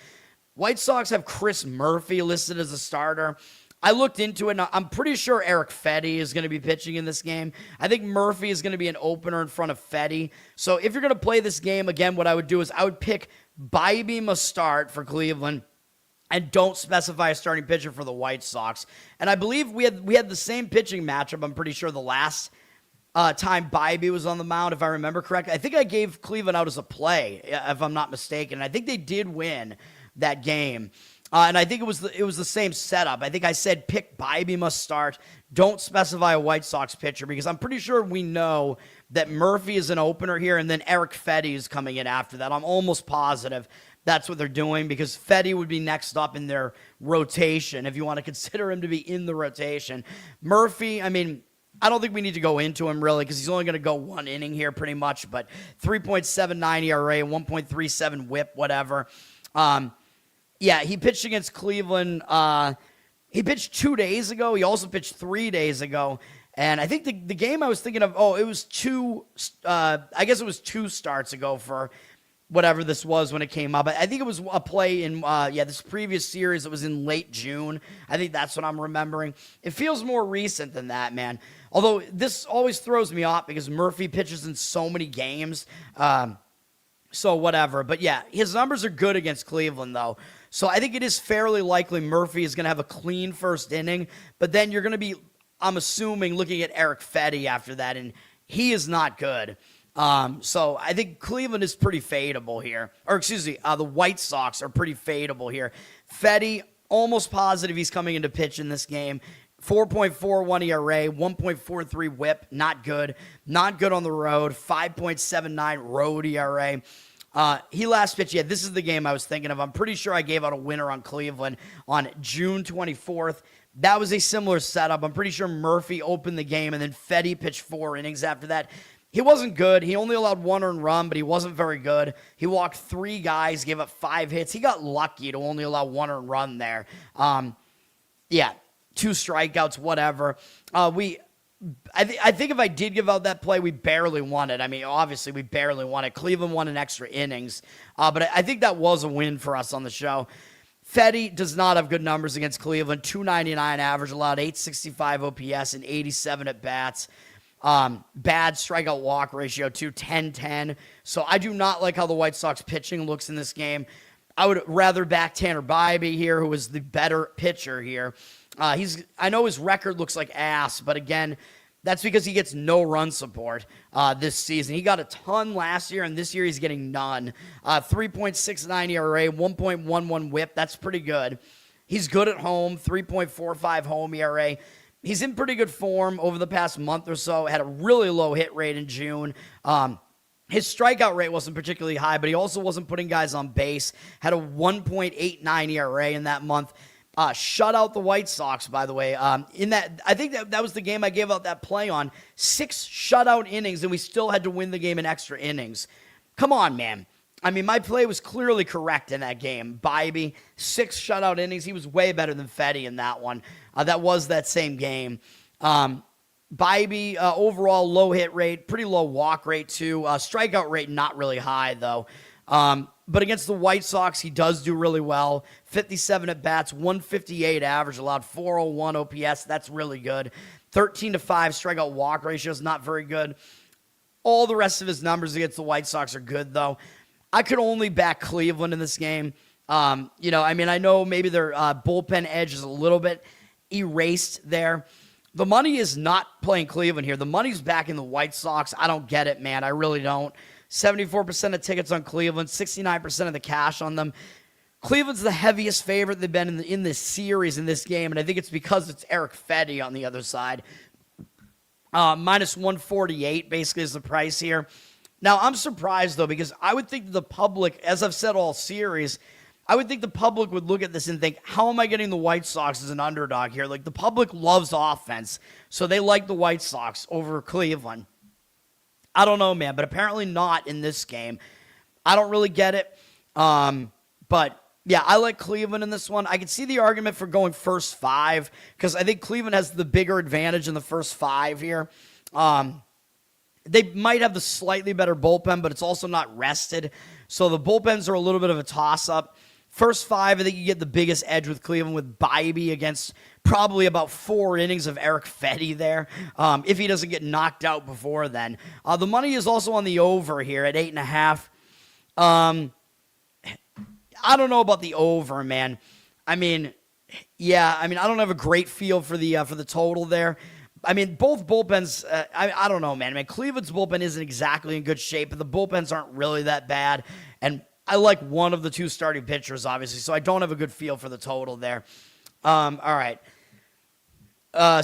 White Sox have Chris Murphy listed as a starter. I looked into it, and I'm pretty sure Eric Fedde is going to be pitching in this game. I think Murphy is going to be an opener in front of Fedde. So if you're going to play this game, again, what I would do is I would pick Bybee must start for Cleveland, and don't specify a starting pitcher for the White Sox. And I believe we had the same pitching matchup, I'm pretty sure, the last time Bybee was on the mound, if I remember correctly. I think I gave Cleveland out as a play, if I'm not mistaken. I think they did win that game. And I think it was the same setup. I think I said pick Bybee must start. Don't specify a White Sox pitcher, because I'm pretty sure we know that Murphy is an opener here, and then Eric Fedde is coming in after that. I'm almost positive that's what they're doing, because Fedde would be next up in their rotation, if you want to consider him to be in the rotation. Murphy, I don't think we need to go into him, really, because he's only going to go 1 inning here, pretty much, but 3.79 ERA, 1.37 whip, whatever. He pitched against Cleveland. He pitched 2 days ago. He also pitched 3 days ago. And I think the game I was thinking of, it was 2 starts ago for whatever this was when it came up. I think it was a play in, this previous series. It was in late June. I think that's what I'm remembering. It feels more recent than that, man. Although this always throws me off because Murphy pitches in so many games. So whatever. But yeah, his numbers are good against Cleveland, though. So I think it is fairly likely Murphy is going to have a clean first inning. But then you're going to be, I'm assuming, looking at Eric Fedde after that, and he is not good. So I think Cleveland is pretty fadeable here. Or excuse me, the White Sox are pretty fadeable here. Fedde, almost positive he's coming into pitch in this game. 4.41 ERA, 1.43 whip, not good. Not good on the road, 5.79 road ERA. He last pitched, this is the game I was thinking of. I'm pretty sure I gave out a winner on Cleveland on June 24th. That was a similar setup. I'm pretty sure Murphy opened the game, and then Fedde pitched 4 innings after that. He wasn't good. He only allowed 1 earned run, but he wasn't very good. He walked 3 guys, gave up 5 hits. He got lucky to only allow 1 earned run there. 2 strikeouts, whatever. We I think if I did give out that play, we barely won it. I mean, obviously, we barely won it. Cleveland won in extra innings. But I think that was a win for us on the show. Fetty does not have good numbers against Cleveland. 299 average allowed, 865 OPS, and 87 at bats. Bad strikeout walk ratio, too, 10-10. So I do not like how the White Sox pitching looks in this game. I would rather back Tanner Bybee here, who is the better pitcher here. I know his record looks like ass, but again, that's because he gets no run support this season. He got a ton last year, and this year he's getting none. 3.69 ERA, 1.11 whip. That's pretty good. He's good at home, 3.45 home ERA. He's in pretty good form over the past month or so. Had a really low hit rate in June. His strikeout rate wasn't particularly high, but he also wasn't putting guys on base. Had a 1.89 ERA in that month. Shut out the White Sox, by the way. In that, I think that was the game I gave out that play on. 6 shutout innings, and we still had to win the game in extra innings. Come on, man. I mean, my play was clearly correct in that game. Bybee, 6 shutout innings. He was way better than Fetty in that one. That was that same game. Bybee, overall low hit rate, pretty low walk rate too. Strikeout rate not really high though. But against the White Sox, he does do really well. 57 at bats, 158 average, allowed 401 OPS. That's really good. 13-5 strikeout walk ratio is not very good. All the rest of his numbers against the White Sox are good though. I could only back Cleveland in this game. I mean, I know maybe their bullpen edge is a little bit erased there. The money is not playing Cleveland here. The money's backing the White Sox. I don't get it, man. I really don't. 74% of tickets on Cleveland, 69% of the cash on them. Cleveland's the heaviest favorite they've been in this series, in this game, and I think it's because it's Eric Fetty on the other side. Minus 148 basically is the price here. Now, I'm surprised, though, because I would think the public, as I've said all series, I would think the public would look at this and think, how am I getting the White Sox as an underdog here? Like, the public loves offense, so they like the White Sox over Cleveland. I don't know, man, but apparently not in this game. I don't really get it. But, yeah, I like Cleveland in this one. I can see the argument for going first 5 because I think Cleveland has the bigger advantage in the first 5 here. They might have the slightly better bullpen, but it's also not rested. So the bullpens are a little bit of a toss-up. First 5, I think you get the biggest edge with Cleveland with Bybee against probably about 4 innings of Eric Fetty there, if he doesn't get knocked out before then. The money is also on the over here at 8.5. I don't know about the over, man. I mean, I don't have a great feel for the total there. I mean, both bullpens, I don't know, man. I mean, Cleveland's bullpen isn't exactly in good shape, but the bullpens aren't really that bad. And I like one of the 2 starting pitchers, obviously, so I don't have a good feel for the total there. All right.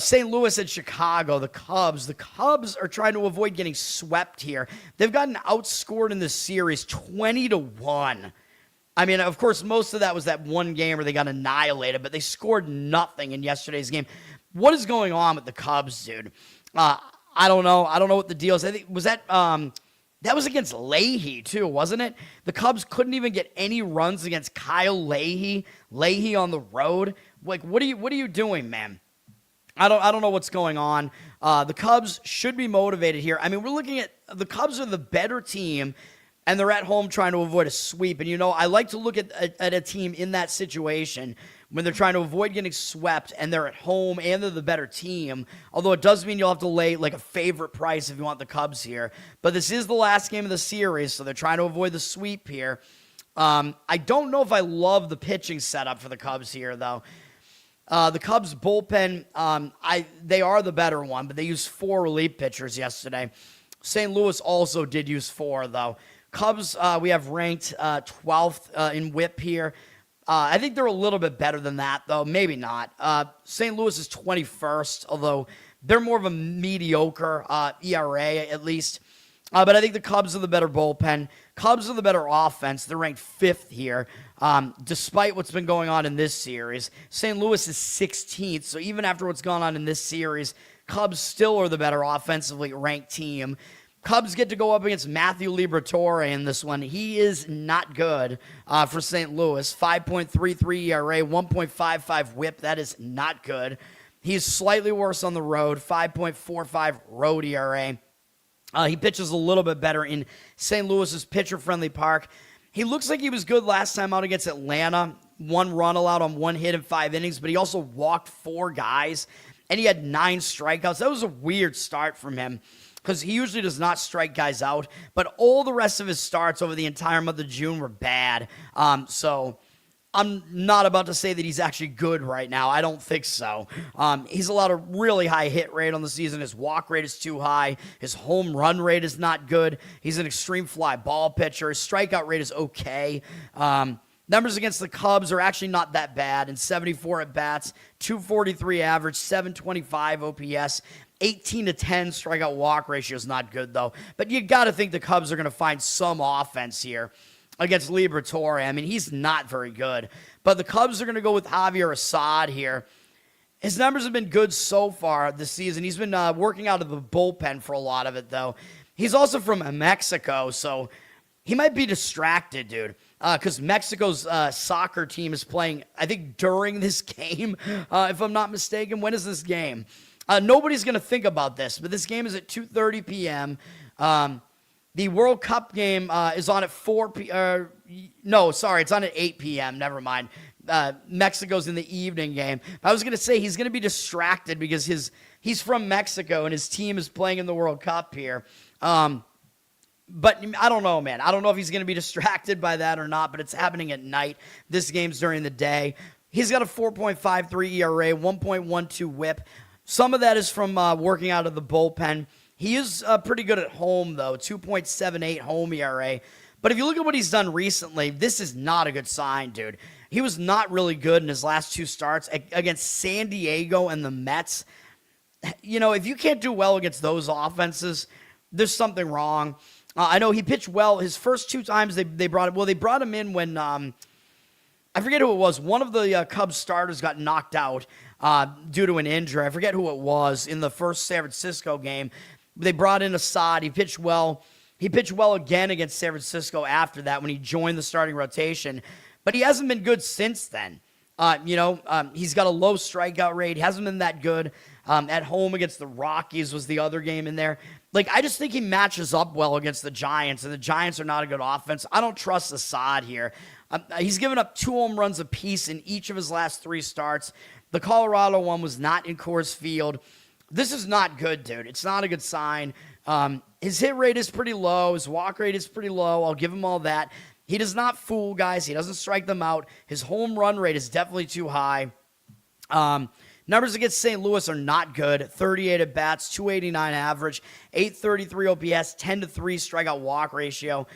St. Louis and Chicago, the Cubs. The Cubs are trying to avoid getting swept here. They've gotten outscored in this series 20-1. I mean, of course, most of that was that one game where they got annihilated, but they scored nothing in yesterday's game. What is going on with the Cubs, dude? I don't know. I don't know what the deal is. I think was that was against Leahy too, wasn't it? The Cubs couldn't even get any runs against Kyle Leahy. Leahy on the road. Like, what are you doing, man? I don't know what's going on. The Cubs should be motivated here. I mean, we're looking at the Cubs are the better team, and they're at home trying to avoid a sweep. And, I like to look at a team in that situation when they're trying to avoid getting swept and they're at home and they're the better team. Although it does mean you'll have to lay like a favorite price if you want the Cubs here. But this is the last game of the series, so they're trying to avoid the sweep here. I don't know if I love the pitching setup for the Cubs here, though. The Cubs bullpen, they are the better one, but they used 4 relief pitchers yesterday. St. Louis also did use 4, though. Cubs, we have ranked 12th in whip here. I think they're a little bit better than that, though. Maybe not. St. Louis is 21st, although they're more of a mediocre ERA, at least. But I think the Cubs are the better bullpen. Cubs are the better offense. They're ranked 5th here, despite what's been going on in this series. St. Louis is 16th, so even after what's gone on in this series, Cubs still are the better offensively ranked team. Cubs get to go up against Matthew Liberatore in this one. He is not good for St. Louis. 5.33 ERA, 1.55 whip. That is not good. He is slightly worse on the road, 5.45 road ERA. He pitches a little bit better in St. Louis's pitcher-friendly park. He looks like he was good last time out against Atlanta. 1 run allowed on 1 hit in 5 innings, but he also walked 4 guys, and he had 9 strikeouts. That was a weird start from him because he usually does not strike guys out, but all the rest of his starts over the entire month of June were bad. So I'm not about to say that he's actually good right now. I don't think so. He's allowed a really high hit rate on the season. His walk rate is too high. His home run rate is not good. He's an extreme fly ball pitcher. His strikeout rate is okay. Numbers against the Cubs are actually not that bad. In 74 at-bats, 243 average, 725 OPS, 18-10 strikeout walk ratio is not good, though. But you got to think the Cubs are going to find some offense here against Liberatore. I mean, he's not very good. But the Cubs are going to go with Javier Assad here. His numbers have been good so far this season. He's been working out of the bullpen for a lot of it, though. He's also from Mexico, so he might be distracted, dude. Because Mexico's soccer team is playing, I think, during this game, if I'm not mistaken. When is this game? Nobody's going to think about this, but this game is at 2:30 p.m. The World Cup game is on at 4 p.m. No, sorry, it's on at 8 p.m. Never mind. Mexico's in the evening game. I was going to say he's going to be distracted because he's from Mexico and his team is playing in the World Cup here. But I don't know, man. I don't know if he's going to be distracted by that or not, but it's happening at night. This game's during the day. He's got a 4.53 ERA, 1.12 whip. Some of that is from working out of the bullpen. He is pretty good at home, though, 2.78 home ERA. But if you look at what he's done recently, this is not a good sign, dude. He was not really good in his last 2 starts against San Diego and the Mets. You know, if you can't do well against those offenses, there's something wrong. I know he pitched well his first 2 times they brought him in when I forget who it was. One of the Cubs starters got knocked out due to an injury. I forget who it was in the first San Francisco game. They brought in Assad. He pitched well. He pitched well again against San Francisco after that when he joined the starting rotation. But he hasn't been good since then. He's got a low strikeout rate. He hasn't been that good. At home against the Rockies was the other game in there. Like, I just think he matches up well against the Giants, and the Giants are not a good offense. I don't trust Assad here. He's given up 2 home runs apiece in each of his last 3 starts. The Colorado one was not in Coors Field. This is not good, dude. It's not a good sign. His hit rate is pretty low. His walk rate is pretty low. I'll give him all that. He does not fool guys. He doesn't strike them out. His home run rate is definitely too high. Numbers against St. Louis are not good. 38 at-bats, 289 average, 833 OPS, 10-3 strikeout walk ratio.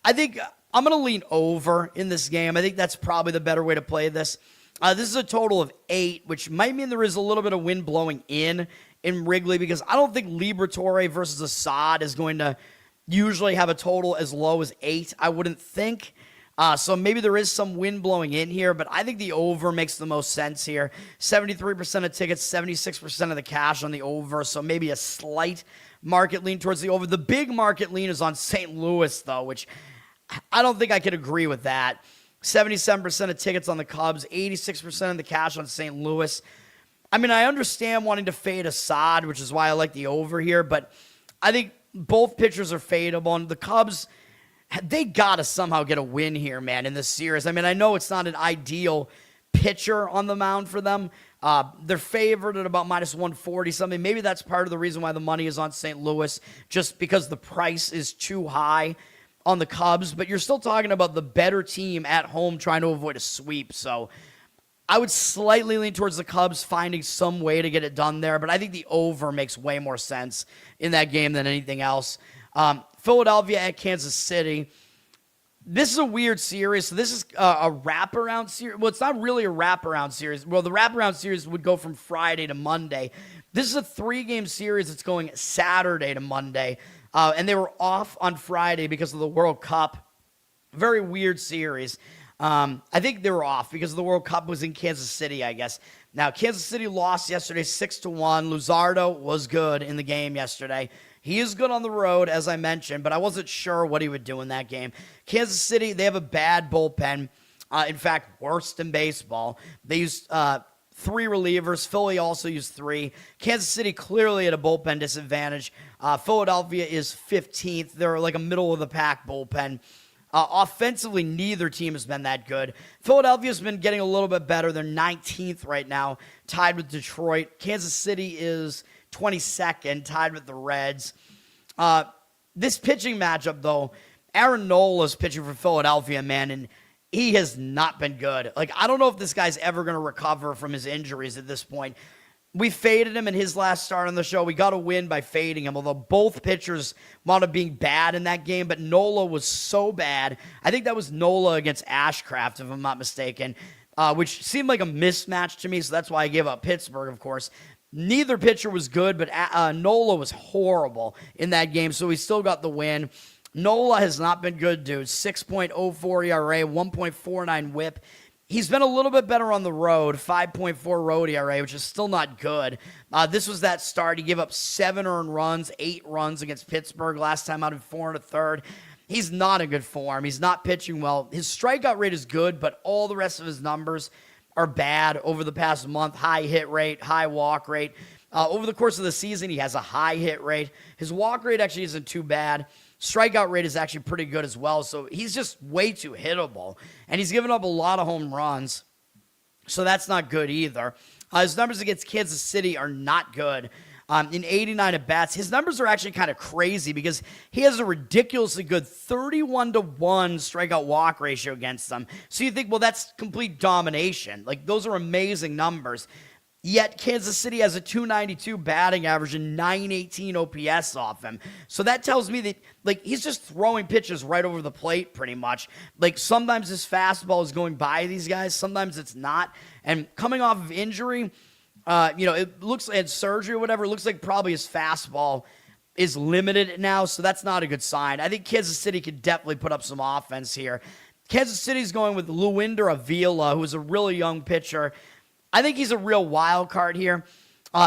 I think I'm going to lean over in this game. I think that's probably the better way to play this. This is a total of 8, which might mean there is a little bit of wind blowing in Wrigley because I don't think Liberatore versus Assad is going to usually have a total as low as 8, I wouldn't think. So maybe there is some wind blowing in here, but I think the over makes the most sense here. 73% of tickets, 76% of the cash on the over, so maybe a slight market lean towards the over. The big market lean is on St. Louis, though, which I don't think I could agree with that. 77% of tickets on the Cubs, 86% of the cash on St. Louis. I mean, I understand wanting to fade Assad, which is why I like the over here, but I think both pitchers are fadeable, and the Cubs, they got to somehow get a win here, man, in this series. I mean, I know it's not an ideal pitcher on the mound for them. They're favored at about minus 140 something. Maybe that's part of the reason why the money is on St. Louis, just because the price is too high on the Cubs. But you're still talking about the better team at home trying to avoid a sweep. So I would slightly lean towards the Cubs finding some way to get it done there. But I think the over makes way more sense in that game than anything else. Philadelphia at Kansas City. This is a weird series. So this is a wraparound series. Well, it's not really a wraparound series. Well, the wraparound series would go from Friday to Monday. This is a 3-game series that's going Saturday to Monday. And they were off on Friday because of the World Cup. Very weird series. I think they were off because the World Cup was in Kansas City, I guess. Now, Kansas City lost yesterday 6-1. Luzardo was good in the game yesterday. He is good on the road, as I mentioned, but I wasn't sure what he would do in that game. Kansas City, they have a bad bullpen. In fact, worse than baseball. They used 3 relievers. Philly also used 3. Kansas City clearly at a bullpen disadvantage. Philadelphia is 15th. They're like a middle-of-the-pack bullpen. Offensively, neither team has been that good. Philadelphia's been getting a little bit better. They're 19th right now, tied with Detroit. Kansas City is 22nd, tied with the Reds. This pitching matchup, though, Aaron Nola is pitching for Philadelphia, man, and he has not been good. Like, I don't know if this guy's ever going to recover from his injuries at this point. We faded him in his last start on the show. We got a win by fading him, although both pitchers wound up being bad in that game, but Nola was so bad. I think that was Nola against Ashcraft, if I'm not mistaken, which seemed like a mismatch to me, so that's why I gave up Pittsburgh, of course. Neither pitcher was good, but Nola was horrible in that game, so we still got the win. Nola has not been good, dude. 6.04 ERA, 1.49 whip. He's been a little bit better on the road, 5.4 road ERA, which is still not good. This was that start. He gave up 7 earned runs, 8 runs against Pittsburgh last time out in 4 1/3. He's not in good form. He's not pitching well. His strikeout rate is good, but all the rest of his numbers are bad over the past month. High hit rate, high walk rate. Over the course of the season, he has a high hit rate. His walk rate actually isn't too bad. Strikeout rate is actually pretty good as well, so he's just way too hittable. And he's given up a lot of home runs, so that's not good either. His numbers against Kansas City are not good. In 89 at-bats, his numbers are actually kind of crazy because he has a ridiculously good 31-1 strikeout walk ratio against them. So you think, well, that's complete domination. Like, those are amazing numbers. Yet Kansas City has a 292 batting average and 918 OPS off him. So that tells me that, like, he's just throwing pitches right over the plate pretty much. Like, sometimes his fastball is going by these guys, sometimes it's not. And coming off of injury, it looks like surgery or whatever, it looks like probably his fastball is limited now, so that's not a good sign. I think Kansas City could definitely put up some offense here. Kansas City's going with Luinder Avila, who's a really young pitcher. I think he's a real wild card here.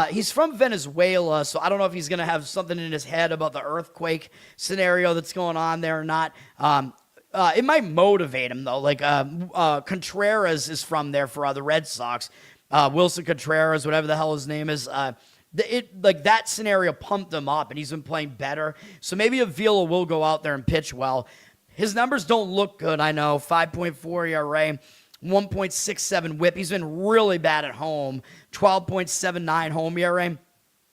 He's from Venezuela, so I don't know if he's going to have something in his head about the earthquake scenario that's going on there or not. It might motivate him, though. Like, Contreras is from there for the Red Sox. Wilson Contreras, whatever the hell his name is. That scenario pumped him up, and he's been playing better. So maybe Avila will go out there and pitch well. His numbers don't look good, I know. 5.4 ERA. 1.67 whip. He's been really bad at home. 12.79 home ERA.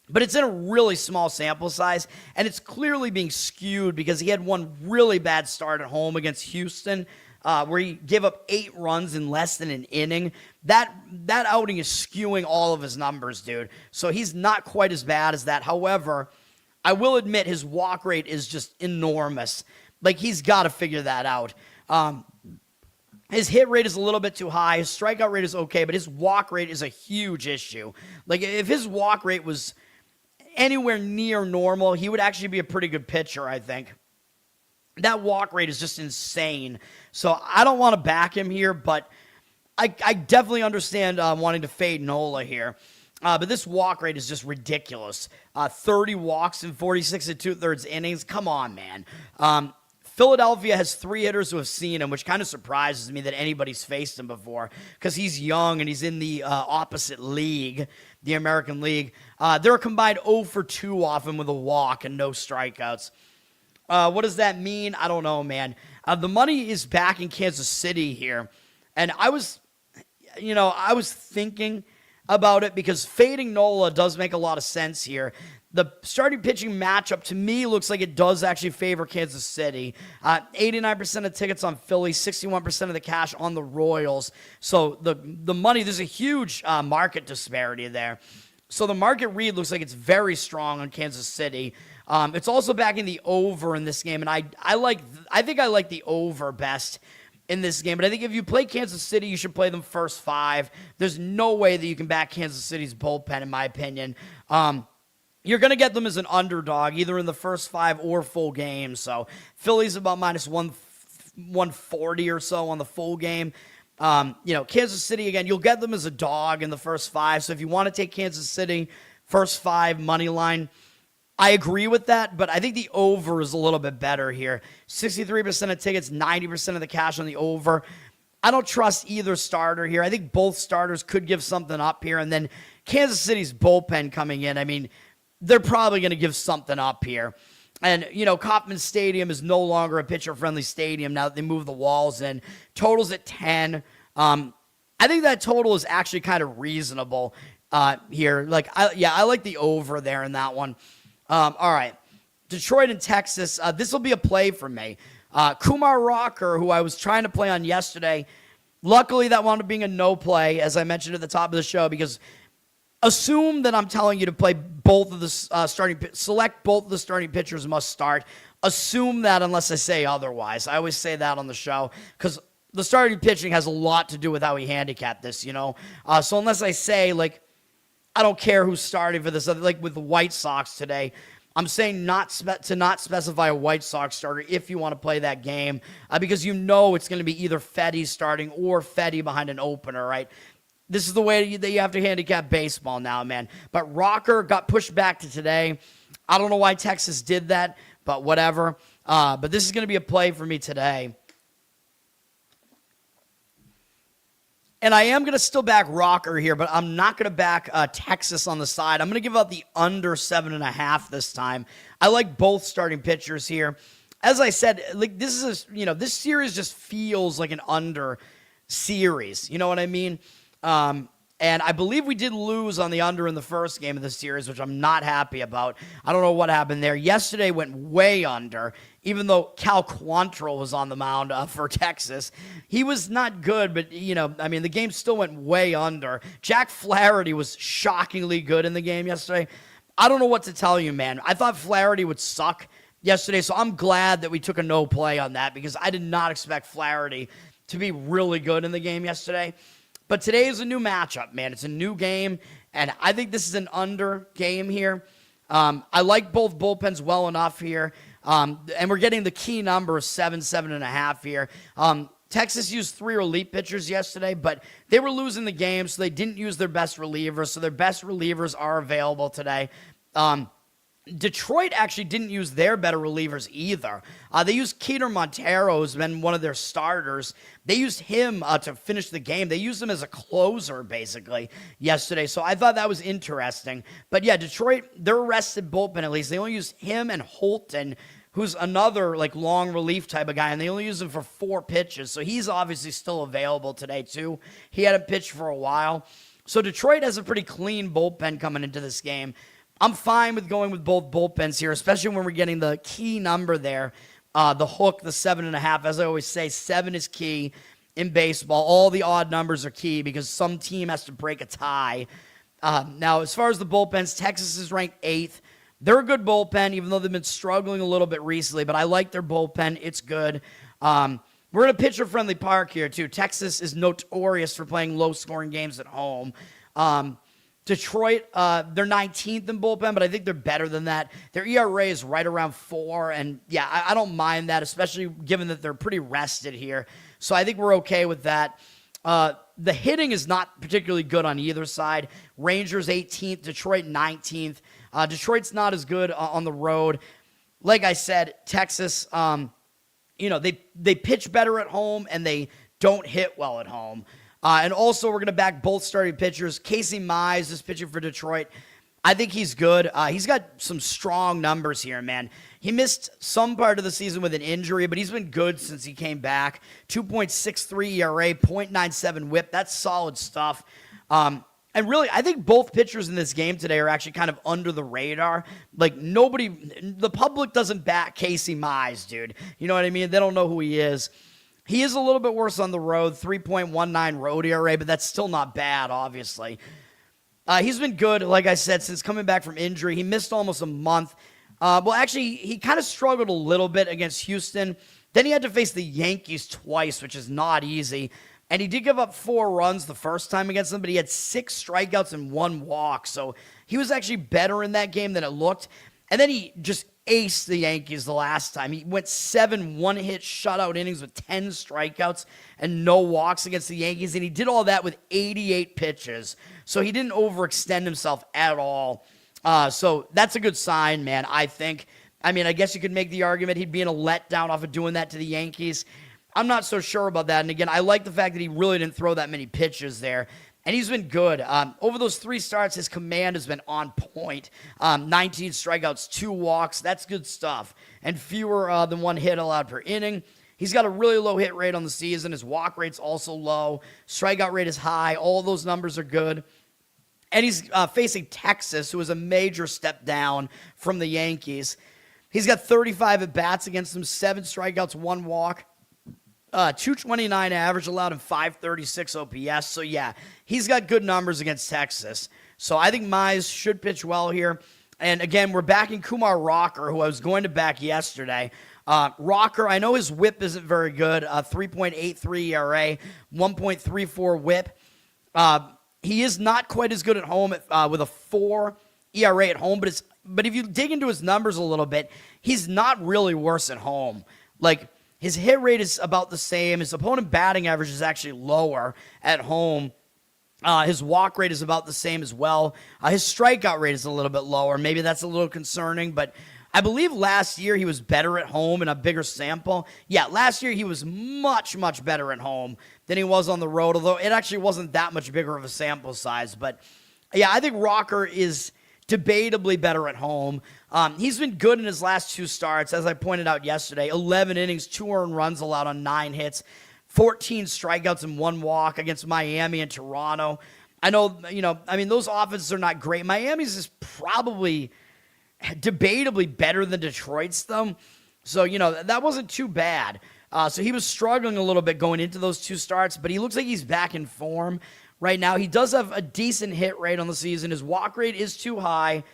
But it's in a really small sample size, and it's clearly being skewed because he had one really bad start at home against Houston, where he gave up 8 runs in less than an inning. That outing is skewing all of his numbers, dude. So he's not quite as bad as that. However, I will admit his walk rate is just enormous. Like, he's got to figure that out. His hit rate is a little bit too high. His strikeout rate is okay, but his walk rate is a huge issue. Like, if his walk rate was anywhere near normal, he would actually be a pretty good pitcher, I think. That walk rate is just insane. So I don't want to back him here, but I definitely understand wanting to fade Nola here. But this walk rate is just ridiculous. 30 walks in 46 2/3 innings. Come on, man. Philadelphia has 3 hitters who have seen him, which kind of surprises me that anybody's faced him before because he's young and he's in the opposite league, the American League. They're a combined 0 for 2 off him with a walk and no strikeouts. What does that mean? I don't know, man. The money is back in Kansas City here. And I was thinking about it because fading Nola does make a lot of sense here. The starting pitching matchup, to me, looks like it does actually favor Kansas City. 89% of tickets on Philly, 61% of the cash on the Royals. So the money, there's a huge market disparity there. So the market read looks like it's very strong on Kansas City. It's also backing the over in this game, and I think I like the over best in this game. But I think if you play Kansas City, you should play them first 5. There's no way that you can back Kansas City's bullpen, in my opinion. You're going to get them as an underdog, either in the first 5 or full game. So Philly's about minus 140 or so on the full game. Kansas City, again, you'll get them as a dog in the first 5. So if you want to take Kansas City, first 5, money line, I agree with that, but I think the over is a little bit better here. 63% of tickets, 90% of the cash on the over. I don't trust either starter here. I think both starters could give something up here. And then Kansas City's bullpen coming in, I mean, they're probably going to give something up here. And, Kauffman Stadium is no longer a pitcher-friendly stadium now that they move the walls in. Total's at 10. I think that total is actually kind of reasonable here. I like the over there in that one. All right. Detroit and Texas. This will be a play for me. Kumar Rocker, who I was trying to play on yesterday, luckily that wound up being a no play, as I mentioned at the top of the show, because assume that I'm telling you to play both of the select both of the starting pitchers must start. Assume that unless I say otherwise. I always say that on the show because the starting pitching has a lot to do with how we handicap this, So unless I say, I don't care who's starting for this, like with the White Sox today, I'm saying not specify a White Sox starter if you want to play that game because it's going to be either Fedde starting or Fedde behind an opener, right? This is the way that you have to handicap baseball now, man. But Rocker got pushed back to today. I don't know why Texas did that, but whatever. But this is going to be a play for me today. And I am going to still back Rocker here, but I'm not going to back Texas on the side. I'm going to give out the under 7.5 this time. I like both starting pitchers here. As I said, this series just feels like an under series. You know what I mean? And I believe we did lose on the under in the first game of the series, which I'm not happy about. I don't know what happened there. Yesterday went way under, even though Cal Quantrill was on the mound for Texas. He was not good, but, the game still went way under. Jack Flaherty was shockingly good in the game yesterday. I don't know what to tell you, man. I thought Flaherty would suck yesterday, so I'm glad that we took a no play on that because I did not expect Flaherty to be really good in the game yesterday. But today is a new matchup, man. It's a new game, and I think this is an under game here. I like both bullpens well enough here, and we're getting the key number of 7.5 here. Texas used 3 relief pitchers yesterday, but they were losing the game, so they didn't use their best relievers, so their best relievers are available today. Detroit actually didn't use their better relievers either. They used Keter Montero, who's been one of their starters. They used him to finish the game. They used him as a closer, basically, yesterday. So I thought that was interesting. But yeah, Detroit, they're rested bullpen at least. They only used him and Holton, who's another long relief type of guy, and they only use him for 4 pitches. So he's obviously still available today, too. He hadn't pitched for a while. So Detroit has a pretty clean bullpen coming into this game. I'm fine with going with both bullpens here, especially when we're getting the key number there, the hook, the 7.5. As I always say, 7 is key in baseball. All the odd numbers are key because some team has to break a tie. Now, as far as the bullpens, Texas is ranked 8th. They're a good bullpen, even though they've been struggling a little bit recently, but I like their bullpen. It's good. We're in a pitcher-friendly park here, too. Texas is notorious for playing low-scoring games at home. Detroit, they're 19th in bullpen, but I think they're better than that. Their ERA is right around 4, and yeah, I don't mind that, especially given that they're pretty rested here. So I think we're okay with that. The hitting is not particularly good on either side. Rangers 18th, Detroit 19th. Detroit's not as good on the road. Like I said, Texas, they pitch better at home, and they don't hit well at home. And also, we're going to back both starting pitchers. Casey Mize is pitching for Detroit. I think he's good. He's got some strong numbers here, man. He missed some part of the season with an injury, but he's been good since he came back. 2.63 ERA, 0.97 whip. That's solid stuff. And really, I think both pitchers in this game today are actually kind of under the radar. The public doesn't back Casey Mize, dude. You know what I mean? They don't know who he is. He is a little bit worse on the road, 3.19 road ERA, but that's still not bad, obviously. He's been good, like I said, since coming back from injury. He missed almost a month. He kind of struggled a little bit against Houston. Then he had to face the Yankees twice, which is not easy. And he did give up 4 runs the first time against them, but he had 6 strikeouts and 1 walk. So he was actually better in that game than it looked. And then he just aced the Yankees the last time. He went 7 one-hit shutout innings with 10 strikeouts and no walks against the Yankees, and he did all that with 88 pitches. So he didn't overextend himself at all. So that's a good sign, man, I think. I mean, I guess you could make the argument he'd be in a letdown off of doing that to the Yankees. I'm not so sure about that. And again, I like the fact that he really didn't throw that many pitches there. And he's been good. Over those 3 starts, his command has been on point. 19 strikeouts, 2 walks. That's good stuff. And fewer than 1 hit allowed per inning. He's got a really low hit rate on the season. His walk rate's also low. Strikeout rate is high. All of those numbers are good. And he's facing Texas, who is a major step down from the Yankees. He's got 35 at-bats against them, 7 strikeouts, 1 walk. 229 average, allowed him 536 OPS. So, yeah, he's got good numbers against Texas. So, I think Mize should pitch well here. And, again, we're backing Kumar Rocker, who I was going to back yesterday. Rocker, I know his whip isn't very good. 3.83 ERA, 1.34 whip. He is not quite as good at home with a 4 ERA at home. But if you dig into his numbers a little bit, he's not really worse at home. Like, his hit rate is about the same. His opponent batting average is actually lower at home. His walk rate is about the same as well. His strikeout rate is a little bit lower. Maybe that's a little concerning, but I believe last year he was better at home in a bigger sample. Yeah, last year he was much, much better at home than he was on the road, although it actually wasn't that much bigger of a sample size. But, yeah, I think Rocker is debatably better at home. He's been good in his last 2 starts, as I pointed out yesterday. 11 innings, 2 earned runs allowed on 9 hits, 14 strikeouts and 1 walk against Miami and Toronto. I know, those offenses are not great. Miami's is probably debatably better than Detroit's, though. So, that wasn't too bad. So he was struggling a little bit going into those 2 starts, but he looks like he's back in form right now. He does have a decent hit rate on the season. His walk rate is too high,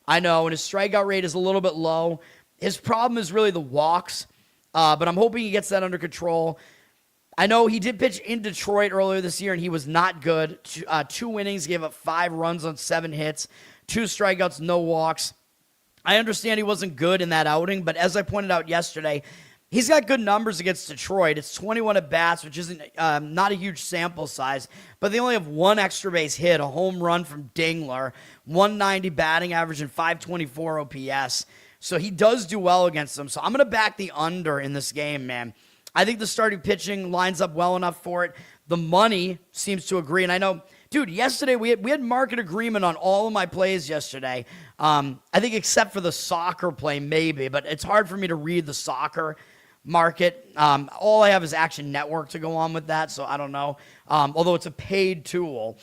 I know, and his strikeout rate is a little bit low. His problem is really the walks, but I'm hoping he gets that under control. I know he did pitch in Detroit earlier this year, and he was not good. 2 innings, gave up 5 runs on 7 hits, 2 strikeouts, no walks. I understand he wasn't good in that outing, but as I pointed out yesterday, he's got good numbers against Detroit. It's 21 at-bats, which isn't not a huge sample size, but they only have 1 extra base hit, a home run from Dingler, 190 batting average, and 524 OPS. So he does do well against them. So I'm going to back the under in this game, man. I think the starting pitching lines up well enough for it. The money seems to agree, and I know, dude, yesterday we had market agreement on all of my plays yesterday. I think except for the soccer play, maybe, but it's hard for me to read the soccer market. All I have is Action Network to go on with that, so I don't know. Although it's a paid tool.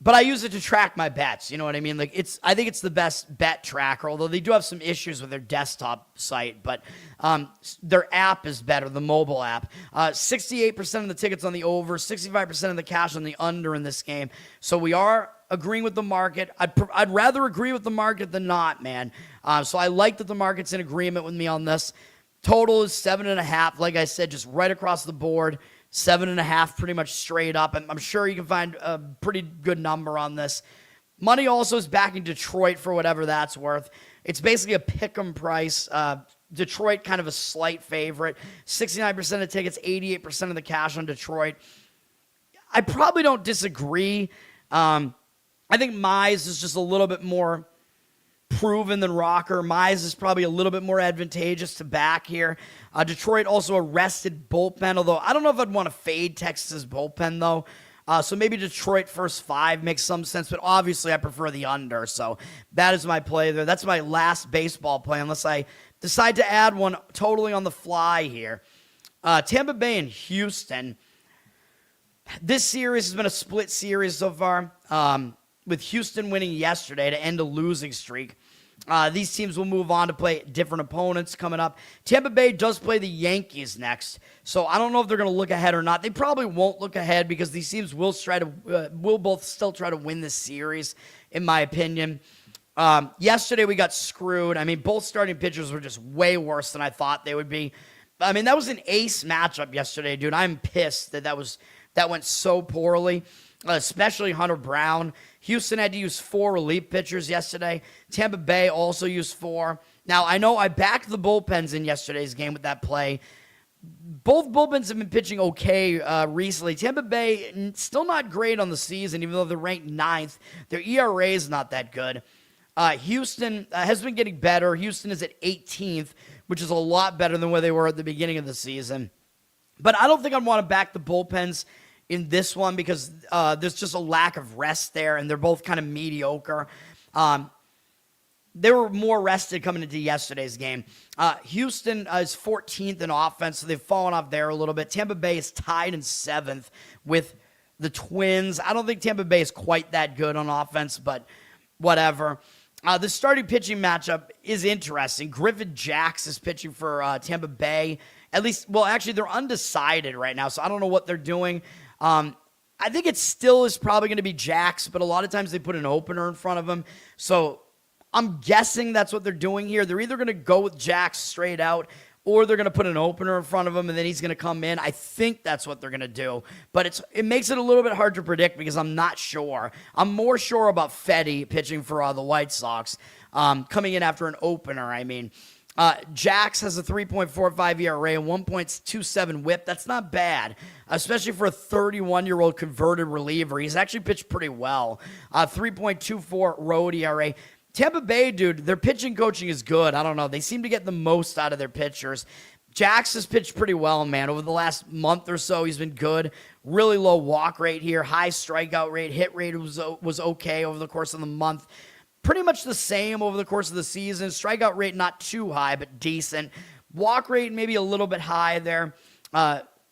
But I use it to track my bets, you know what I mean? Like I think it's the best bet tracker, although they do have some issues with their desktop site, but their app is better, the mobile app. 68% of the tickets on the over, 65% of the cash on the under in this game. So we are agreeing with the market. I'd rather agree with the market than not, man. So I like that the market's in agreement with me on this. Total is 7.5, like I said, just right across the board. 7.5 pretty much straight up. I'm sure you can find a pretty good number on this. Money also is backing Detroit for whatever that's worth. It's basically a pick'em price. Detroit kind of a slight favorite. 69% of tickets, 88% of the cash on Detroit. I probably don't disagree. I think Mize is just a little bit more proven than Rocker. Mize is probably a little bit more advantageous to back here. Detroit also a rested bullpen, although I don't know if I'd want to fade Texas' bullpen, though. So maybe Detroit first 5 makes some sense, but obviously I prefer the under. So that is my play there. That's my last baseball play, unless I decide to add one totally on the fly here. Tampa Bay and Houston. This series has been a split series so far, with Houston winning yesterday to end a losing streak. These teams will move on to play different opponents coming up. Tampa Bay does play the Yankees next, so I don't know if they're going to look ahead or not. They probably won't look ahead because these teams will both still try to win this series, in my opinion. Yesterday we got screwed. I mean, both starting pitchers were just way worse than I thought they would be. I mean, that was an ace matchup yesterday, dude. I'm pissed that went so poorly, especially Hunter Brown. Houston had to use 4 relief pitchers yesterday. Tampa Bay also used 4. Now, I know I backed the bullpens in yesterday's game with that play. Both bullpens have been pitching okay recently. Tampa Bay, still not great on the season, even though they're ranked 9th. Their ERA is not that good. Houston has been getting better. Houston is at 18th which is a lot better than where they were at the beginning of the season. But I don't think I'd want to back the bullpens in this one because there's just a lack of rest there, and they're both kind of mediocre. They were more rested coming into yesterday's game. Houston is 14th in offense, so they've fallen off there a little bit. Tampa Bay is tied in 7th with the Twins. I don't think Tampa Bay is quite that good on offense, but whatever. The starting pitching matchup is interesting. Griffin Jax is pitching for Tampa Bay. At least, well, actually, they're undecided right now, so I don't know what they're doing. I think it still is probably going to be Jax, but a lot of times they put an opener in front of him. So I'm guessing that's what they're doing here. They're either going to go with Jax straight out, or they're going to put an opener in front of him, and then he's going to come in. I think that's what they're going to do. But it makes it a little bit hard to predict because I'm not sure. I'm more sure about Fedde pitching for the White Sox, coming in after an opener, I mean. Jax has a 3.45 ERA and 1.27 whip. That's not bad, especially for a 31-year-old converted reliever. He's actually pitched pretty well. 3.24 road ERA. Tampa Bay, dude, their pitching coaching is good. I don't know. They seem to get the most out of their pitchers. Jax has pitched pretty well, man. Over the last month or so, he's been good. Really low walk rate here. High strikeout rate. Hit rate was okay over the course of the month. Pretty much the same over the course of the season. Strikeout rate not too high, but decent. Walk rate maybe a little bit high there.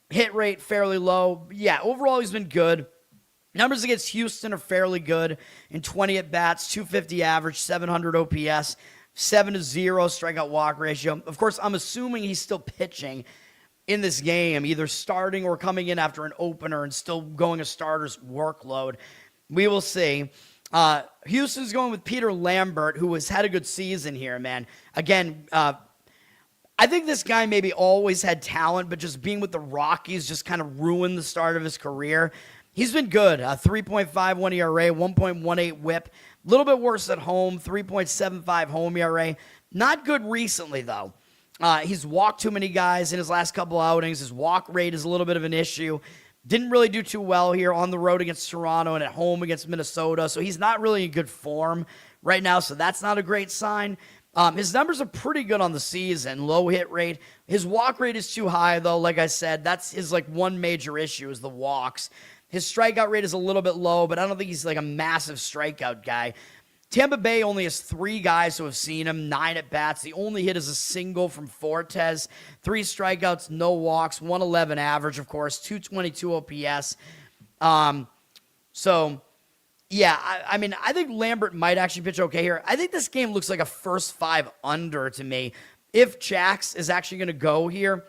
Hit rate fairly low. Yeah, overall he's been good. Numbers against Houston are fairly good. In 20 at-bats, 250 average, 700 OPS, 7-0 strikeout walk ratio. Of course, I'm assuming he's still pitching in this game, either starting or coming in after an opener and still going a starter's workload. We will see. Houston's going with Peter Lambert, who has had a good season here, man. Again, I think this guy maybe always had talent, but just being with the Rockies just kind of ruined the start of his career. He's been good. 3.51 ERA, 1.18 whip. A little bit worse at home, 3.75 home ERA. Not good recently, though. He's walked too many guys in his last couple outings. His walk rate is a little bit of an issue. Didn't really do too well here on the road against Toronto and at home against Minnesota. So he's not really in good form right now, so that's not a great sign. His numbers are pretty good on the season. Low hit rate. His walk rate is too high, though. Like I said, that's his one major issue is the walks. His strikeout rate is a little bit low, but I don't think he's a massive strikeout guy. Tampa Bay only has 3 guys who have seen him, 9 at-bats. The only hit is a single from Fortes. 3 strikeouts, no walks, 111 average, of course, 222 OPS. So, yeah, I mean, I think Lambert might actually pitch okay here. I think this game looks like a first 5 under to me. If Jax is actually going to go here,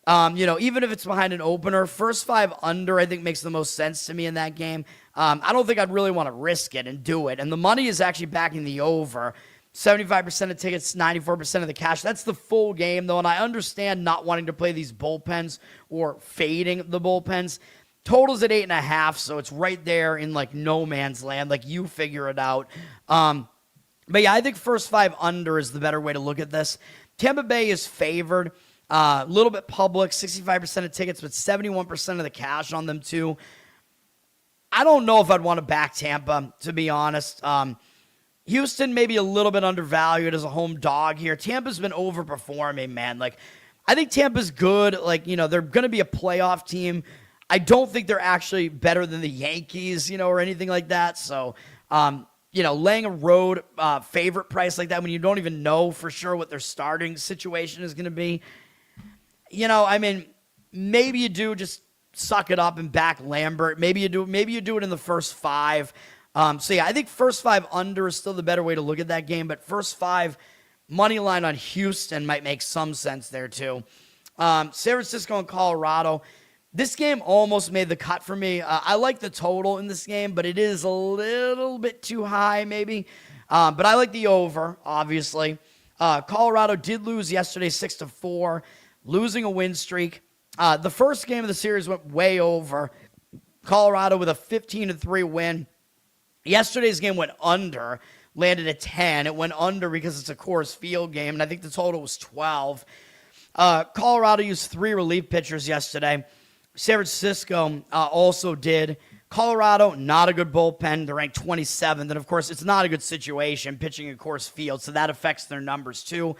even if it's behind an opener, first 5 under, I think makes the most sense to me in that game. I don't think I'd really want to risk it and do it. And the money is actually backing the over. 75% of tickets, 94% of the cash. That's the full game, though, and I understand not wanting to play these bullpens or fading the bullpens. Total's at 8.5, so it's right there in, no man's land. You figure it out. But, yeah, I think first 5 under is the better way to look at this. Tampa Bay is favored. A little bit public, 65% of tickets, but 71% of the cash on them, too. I don't know if I'd want to back Tampa, to be honest. Houston maybe a little bit undervalued as a home dog here. Tampa's been overperforming, man. I think Tampa's good. They're going to be a playoff team. I don't think they're actually better than the Yankees, or anything like that. So, laying a road favorite price like that when you don't even know for sure what their starting situation is going to be, maybe you do just suck it up and back Lambert. Maybe you do it in the first 5. So yeah, I think first 5 under is still the better way to look at that game, but first 5 money line on Houston might make some sense there too. San Francisco and Colorado. This game almost made the cut for me. I like the total in this game, but it is a little bit too high maybe. But I like the over, obviously. Colorado did lose yesterday 6-4. Losing a win streak. The first game of the series went way over. Colorado with a 15-3 win. Yesterday's game went under, landed at 10. It went under because it's a Coors Field game, and I think the total was 12. Colorado used 3 relief pitchers yesterday. San Francisco also did. Colorado, not a good bullpen. They're ranked 27th, and of course, it's not a good situation pitching at Coors Field, so that affects their numbers too.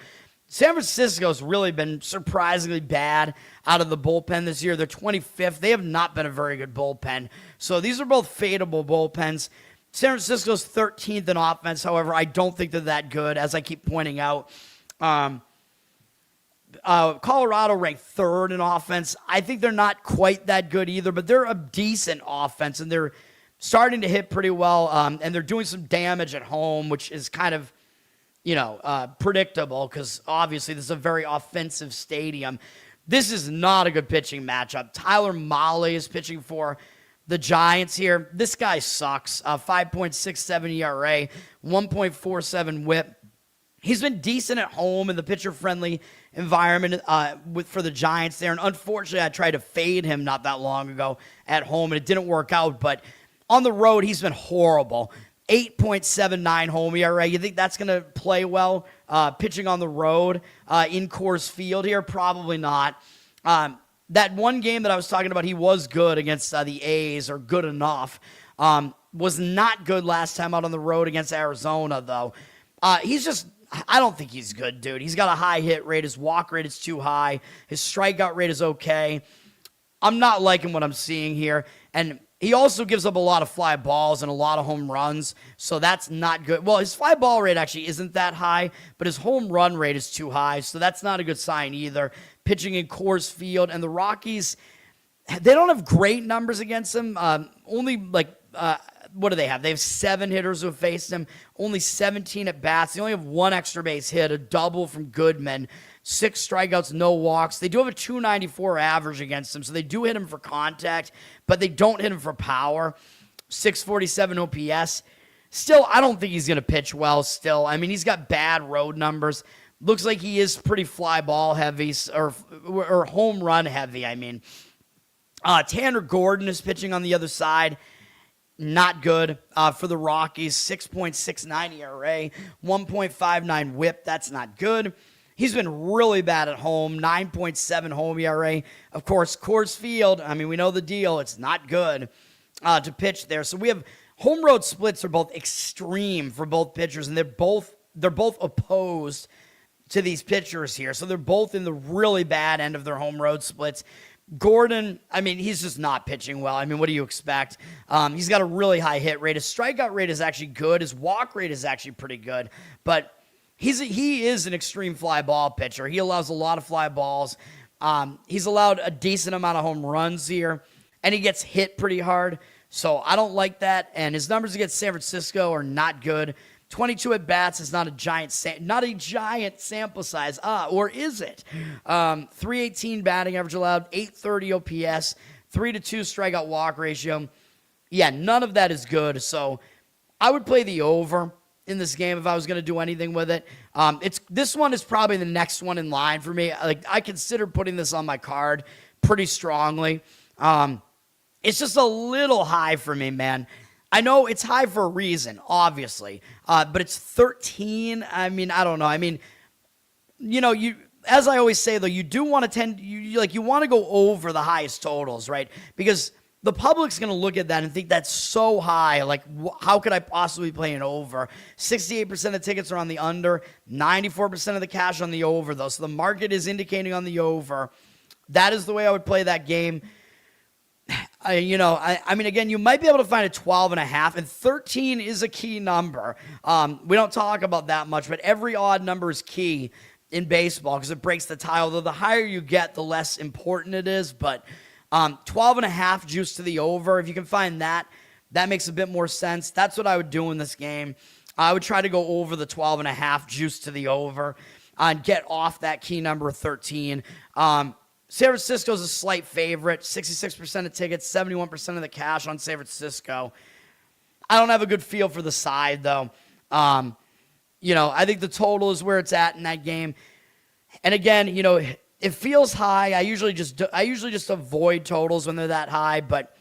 San Francisco's really been surprisingly bad out of the bullpen this year. They're 25th. They have not been a very good bullpen. So these are both fadeable bullpens. San Francisco's 13th in offense. However, I don't think they're that good, as I keep pointing out. Colorado ranked third in offense. I think they're not quite that good either, but they're a decent offense, and they're starting to hit pretty well, and they're doing some damage at home, which is kind of, predictable because obviously this is a very offensive stadium. This is not a good pitching matchup. Tyler Mahle is pitching for the Giants here. This guy sucks. 5.67 ERA, 1.47 WHIP. He's been decent at home in the pitcher-friendly environment for the Giants there. And unfortunately, I tried to fade him not that long ago at home, and it didn't work out. But on the road, he's been horrible. 8.79 home ERA. You think that's going to play well pitching on the road in Coors Field here? Probably not. That one game that I was talking about, he was good against the A's, or good enough. Was not good last time out on the road against Arizona, though. I don't think he's good, dude. He's got a high hit rate. His walk rate is too high. His strikeout rate is okay. I'm not liking what I'm seeing here. And he also gives up a lot of fly balls and a lot of home runs, so that's not good. Well, his fly ball rate actually isn't that high, but his home run rate is too high, so that's not a good sign either. Pitching in Coors Field, and the Rockies, they don't have great numbers against him. What do they have? They have 7 hitters who have faced him, only 17 at bats. They only have 1 extra base hit, a double from Goodman, 6 strikeouts, no walks. They do have a 294 average against him, so they do hit him for contact, but they don't hit him for power. 647 OPS. Still, I don't think he's going to pitch well still. I mean, he's got bad road numbers. Looks like he is pretty fly ball heavy, or home run heavy, I mean. Tanner Gordon is pitching on the other side. Not good for the Rockies. 6.69 ERA, 1.59 WHIP. That's not good. He's been really bad at home. 9.7 home ERA. Of course, Coors Field, I mean, we know the deal. It's not good to pitch there. So we have home road splits are both extreme for both pitchers, and they're both opposed to these pitchers here. So they're both in the really bad end of their home road splits. Gordon, I mean, he's just not pitching well. I mean, what do you expect? He's got a really high hit rate. His strikeout rate is actually good. His walk rate is actually pretty good. But he is an extreme fly ball pitcher. He allows a lot of fly balls. He's allowed a decent amount of home runs here, and he gets hit pretty hard. So I don't like that. And his numbers against San Francisco are not good. 22 at bats is not a giant sample size. Or is it? 318 batting average allowed, 830 OPS, 3-2 strikeout walk ratio. Yeah, none of that is good. So I would play the over in this game if I was going to do anything with it. This one is probably the next one in line for me. I consider putting this on my card pretty strongly. It's just a little high for me, man. I know it's high for a reason, obviously, but it's 13. I mean, I don't know. I mean, as I always say though, you do want to you want to go over the highest totals, right? Because the public's going to look at that and think that's so high. Like, how could I possibly play an over? 68% of tickets are on the under, 94% of the cash on the over, though. So the market is indicating on the over. That is the way I would play that game. I mean, again, you might be able to find a 12.5, and 13 is a key number. We don't talk about that much, but every odd number is key in baseball because it breaks the tie. Although the higher you get, the less important it is. But 12.5 juice to the over, if you can find that, that makes a bit more sense. That's what I would do in this game. I would try to go over the 12.5 juice to the over and get off that key number of 13. San Francisco's a slight favorite, 66% of tickets, 71% of the cash on San Francisco. I don't have a good feel for the side, though. I think the total is where it's at in that game. And again, it feels high. I usually just avoid totals when they're that high, but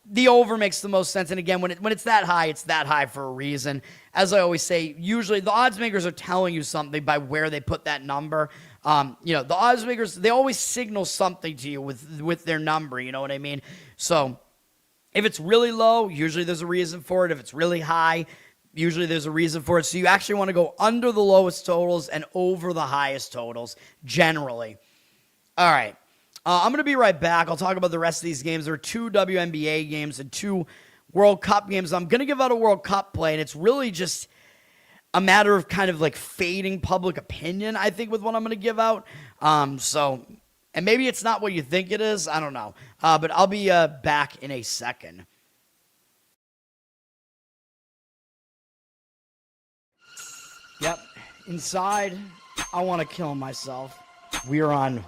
the over makes the most sense. And again, when it's that high for a reason. As I always say, usually the odds makers are telling you something by where they put that number. The odds makers, they always signal something to you with their number, you know what I mean? So if it's really low, usually there's a reason for it. If it's really high, Usually there's a reason for it. So you actually want to go under the lowest totals and over the highest totals, generally. All right. I'm going to be right back. I'll talk about the rest of these games. There are 2 WNBA games and 2 World Cup games. I'm going to give out a World Cup play, and it's really just a matter of kind of like fading public opinion, I think, with what I'm going to give out. And maybe it's not what you think it is. I don't know. But I'll be back in a second. Yep. Inside, I want to kill myself. We are on an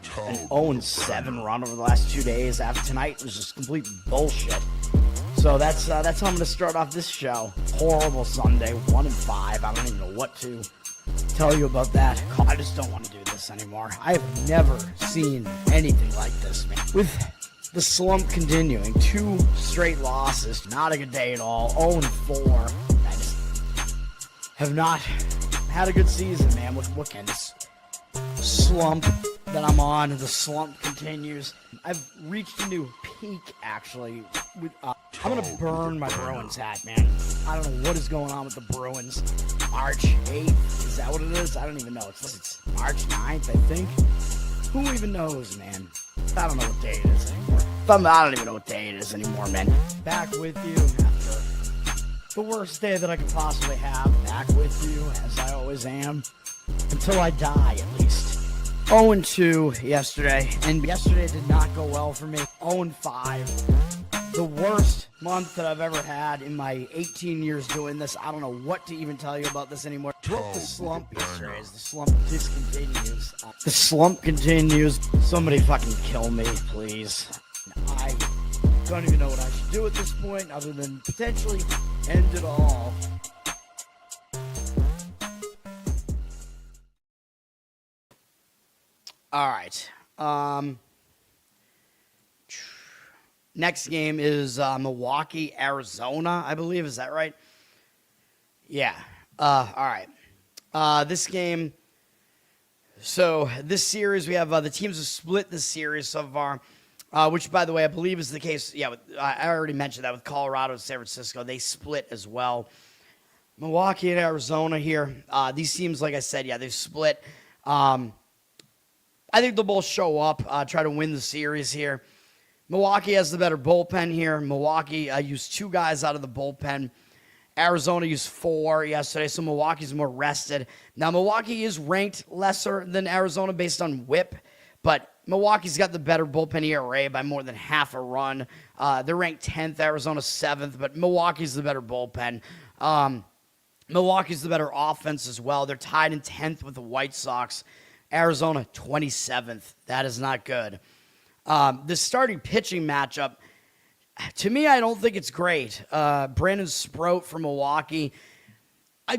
0-7 run over the last 2 days. After tonight, it was just complete bullshit. So that's how I'm going to start off this show. Horrible Sunday, 1-5. I don't even know what to tell you about that. I just don't want to do this anymore. I have never seen anything like this, man. With the slump continuing, 2 straight losses, not a good day at all. 0-4. I just have not had a good season, man. What can this slump that I'm on? The slump continues. I've reached a new peak, actually. I'm going to burn my Bruins hat, man. I don't know what is going on with the Bruins. March 8th, is that what it is? I don't even know. It's March 9th, I think. Who even knows, man? I don't know what day it is anymore. I don't even know what day it is anymore, man. Back with you after the worst day that I could possibly have. Back with you, as I always am. Until I die, at least. 0-2 yesterday, and yesterday did not go well for me. 0-5. The worst month that I've ever had in my 18 years doing this. I don't know what to even tell you about this anymore. Broke the slump yesterday as the slump discontinues. The slump continues. Somebody fucking kill me, please. I don't even know what I should do at this point other than potentially end it all. All right. Next game is Milwaukee, Arizona, I believe. Is that right? Yeah. All right. This game. So this series, we have the teams have split this series so far, which, by the way, I believe is the case. Yeah, I already mentioned that with Colorado and San Francisco. They split as well. Milwaukee and Arizona here. These teams, like I said, yeah, they've split. I think they'll both show up, try to win the series here. Milwaukee has the better bullpen here. Milwaukee used 2 guys out of the bullpen. Arizona used 4 yesterday, so Milwaukee's more rested. Now, Milwaukee is ranked lesser than Arizona based on whip, but Milwaukee's got the better bullpen ERA by more than half a run. They're ranked 10th, Arizona 7th, but Milwaukee's the better bullpen. Milwaukee's the better offense as well. They're tied in 10th with the White Sox. Arizona 27th. That is not good. The starting pitching matchup, to me, I don't think it's great. Brandon Sproat from Milwaukee.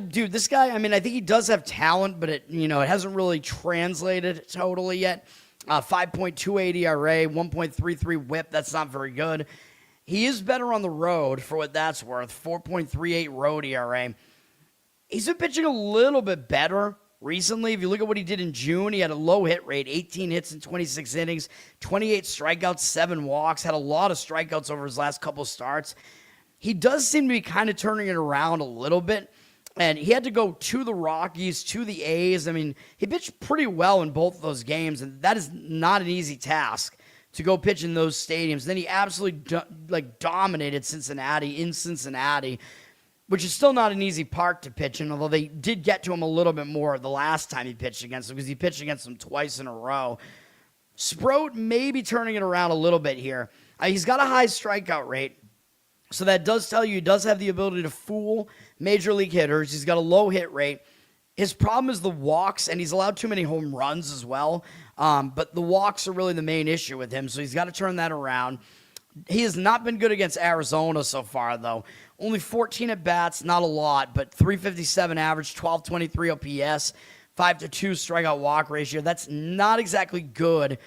Dude, this guy, I mean, I think he does have talent, but it hasn't really translated totally yet. 5.28 ERA, 1.33 whip. That's not very good. He is better on the road for what that's worth. 4.38 road ERA. He's been pitching a little bit better recently. If you look at what he did in June, he had a low hit rate, 18 hits in 26 innings, 28 strikeouts, 7 walks, had a lot of strikeouts over his last couple of starts. He does seem to be kind of turning it around a little bit, and he had to go to the Rockies, to the A's. I mean, he pitched pretty well in both of those games, and that is not an easy task to go pitch in those stadiums. Then he absolutely dominated Cincinnati in Cincinnati, which is still not an easy park to pitch in, although they did get to him a little bit more the last time he pitched against them because he pitched against them twice in a row. Sproat may be turning it around a little bit here. He's got a high strikeout rate, so that does tell you he does have the ability to fool major league hitters. He's got a low hit rate. His problem is the walks, and he's allowed too many home runs as well. But the walks are really the main issue with him, so he's got to turn that around. He has not been good against Arizona so far, though. Only 14 at-bats, not a lot, but 357 average, 1223 OPS, 5-2 strikeout walk ratio. That's not exactly good.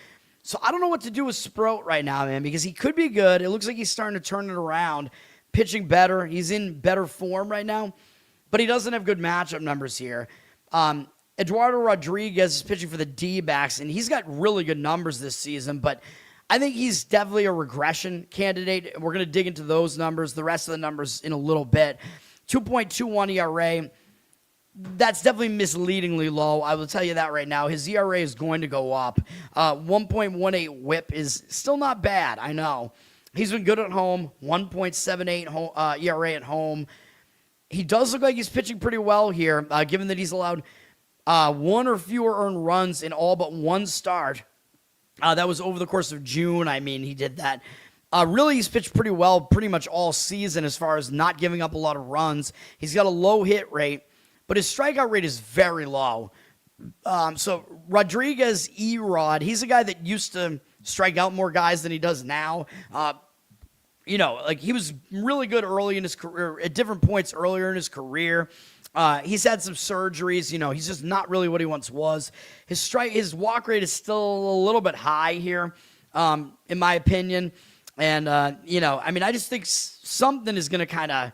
So I don't know what to do with Sproat right now, man, because he could be good. It looks like he's starting to turn it around, pitching better. He's in better form right now, but he doesn't have good matchup numbers here. Eduardo Rodriguez is pitching for the Dbacks, and he's got really good numbers this season, but I think he's definitely a regression candidate. We're going to dig into those numbers, the rest of the numbers in a little bit. 2.21 ERA. That's definitely misleadingly low. I will tell you that right now. His ERA is going to go up. 1.18 whip is still not bad, I know. He's been good at home, 1.78 ERA at home. He does look like he's pitching pretty well here, given that he's allowed one or fewer earned runs in all but one start. That was over the course of June. I mean, he did that. Really, he's pitched pretty well pretty much all season as far as not giving up a lot of runs. He's got a low hit rate, but his strikeout rate is very low. So Rodriguez E-Rod, he's a guy that used to strike out more guys than he does now. Like he was really good early in his career, at different points earlier in his career. He's had some surgeries. He's just not really what he once was. His walk rate is still a little bit high here, in my opinion. And, I just think something is going to kind of,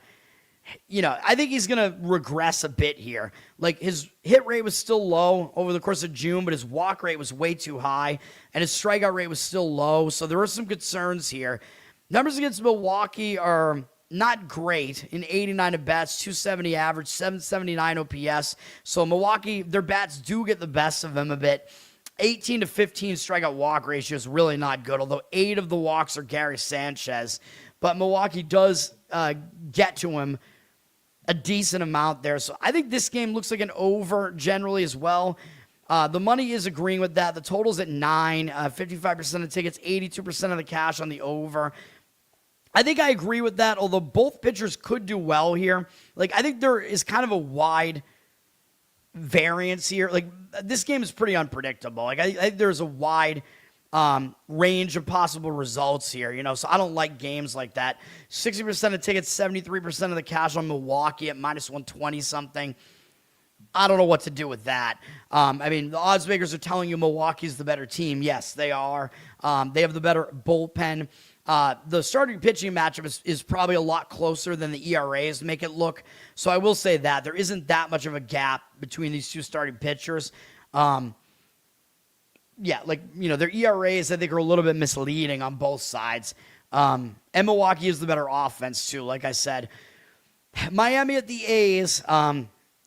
I think he's going to regress a bit here. Like his hit rate was still low over the course of June, but his walk rate was way too high, and his strikeout rate was still low. So there were some concerns here. Numbers against Milwaukee are not great. In 89 at bats, 270 average, 779 OPS. So Milwaukee, their bats do get the best of them a bit. 18 to 15 strikeout walk ratio is really not good, although 8 of the walks are Gary Sanchez. But Milwaukee does get to him a decent amount there. So I think this game looks like an over generally as well. The money is agreeing with that. The total's at 9, 55% of tickets, 82% of the cash on the over. I think I agree with that, although both pitchers could do well here. Like, I think there is kind of a wide variance here. Like, this game is pretty unpredictable. Like, I think there's a wide range of possible results here, so I don't like games like that. 60% of tickets, 73% of the cash on Milwaukee at minus 120 something. I don't know what to do with that. The odds makers are telling you Milwaukee's the better team. Yes, they are. They have the better bullpen. The starting pitching matchup is probably a lot closer than the ERAs make it look. So I will say that there isn't that much of a gap between these two starting pitchers. Their ERAs, I think, are a little bit misleading on both sides. And Milwaukee is the better offense, too, like I said. Miami at the A's.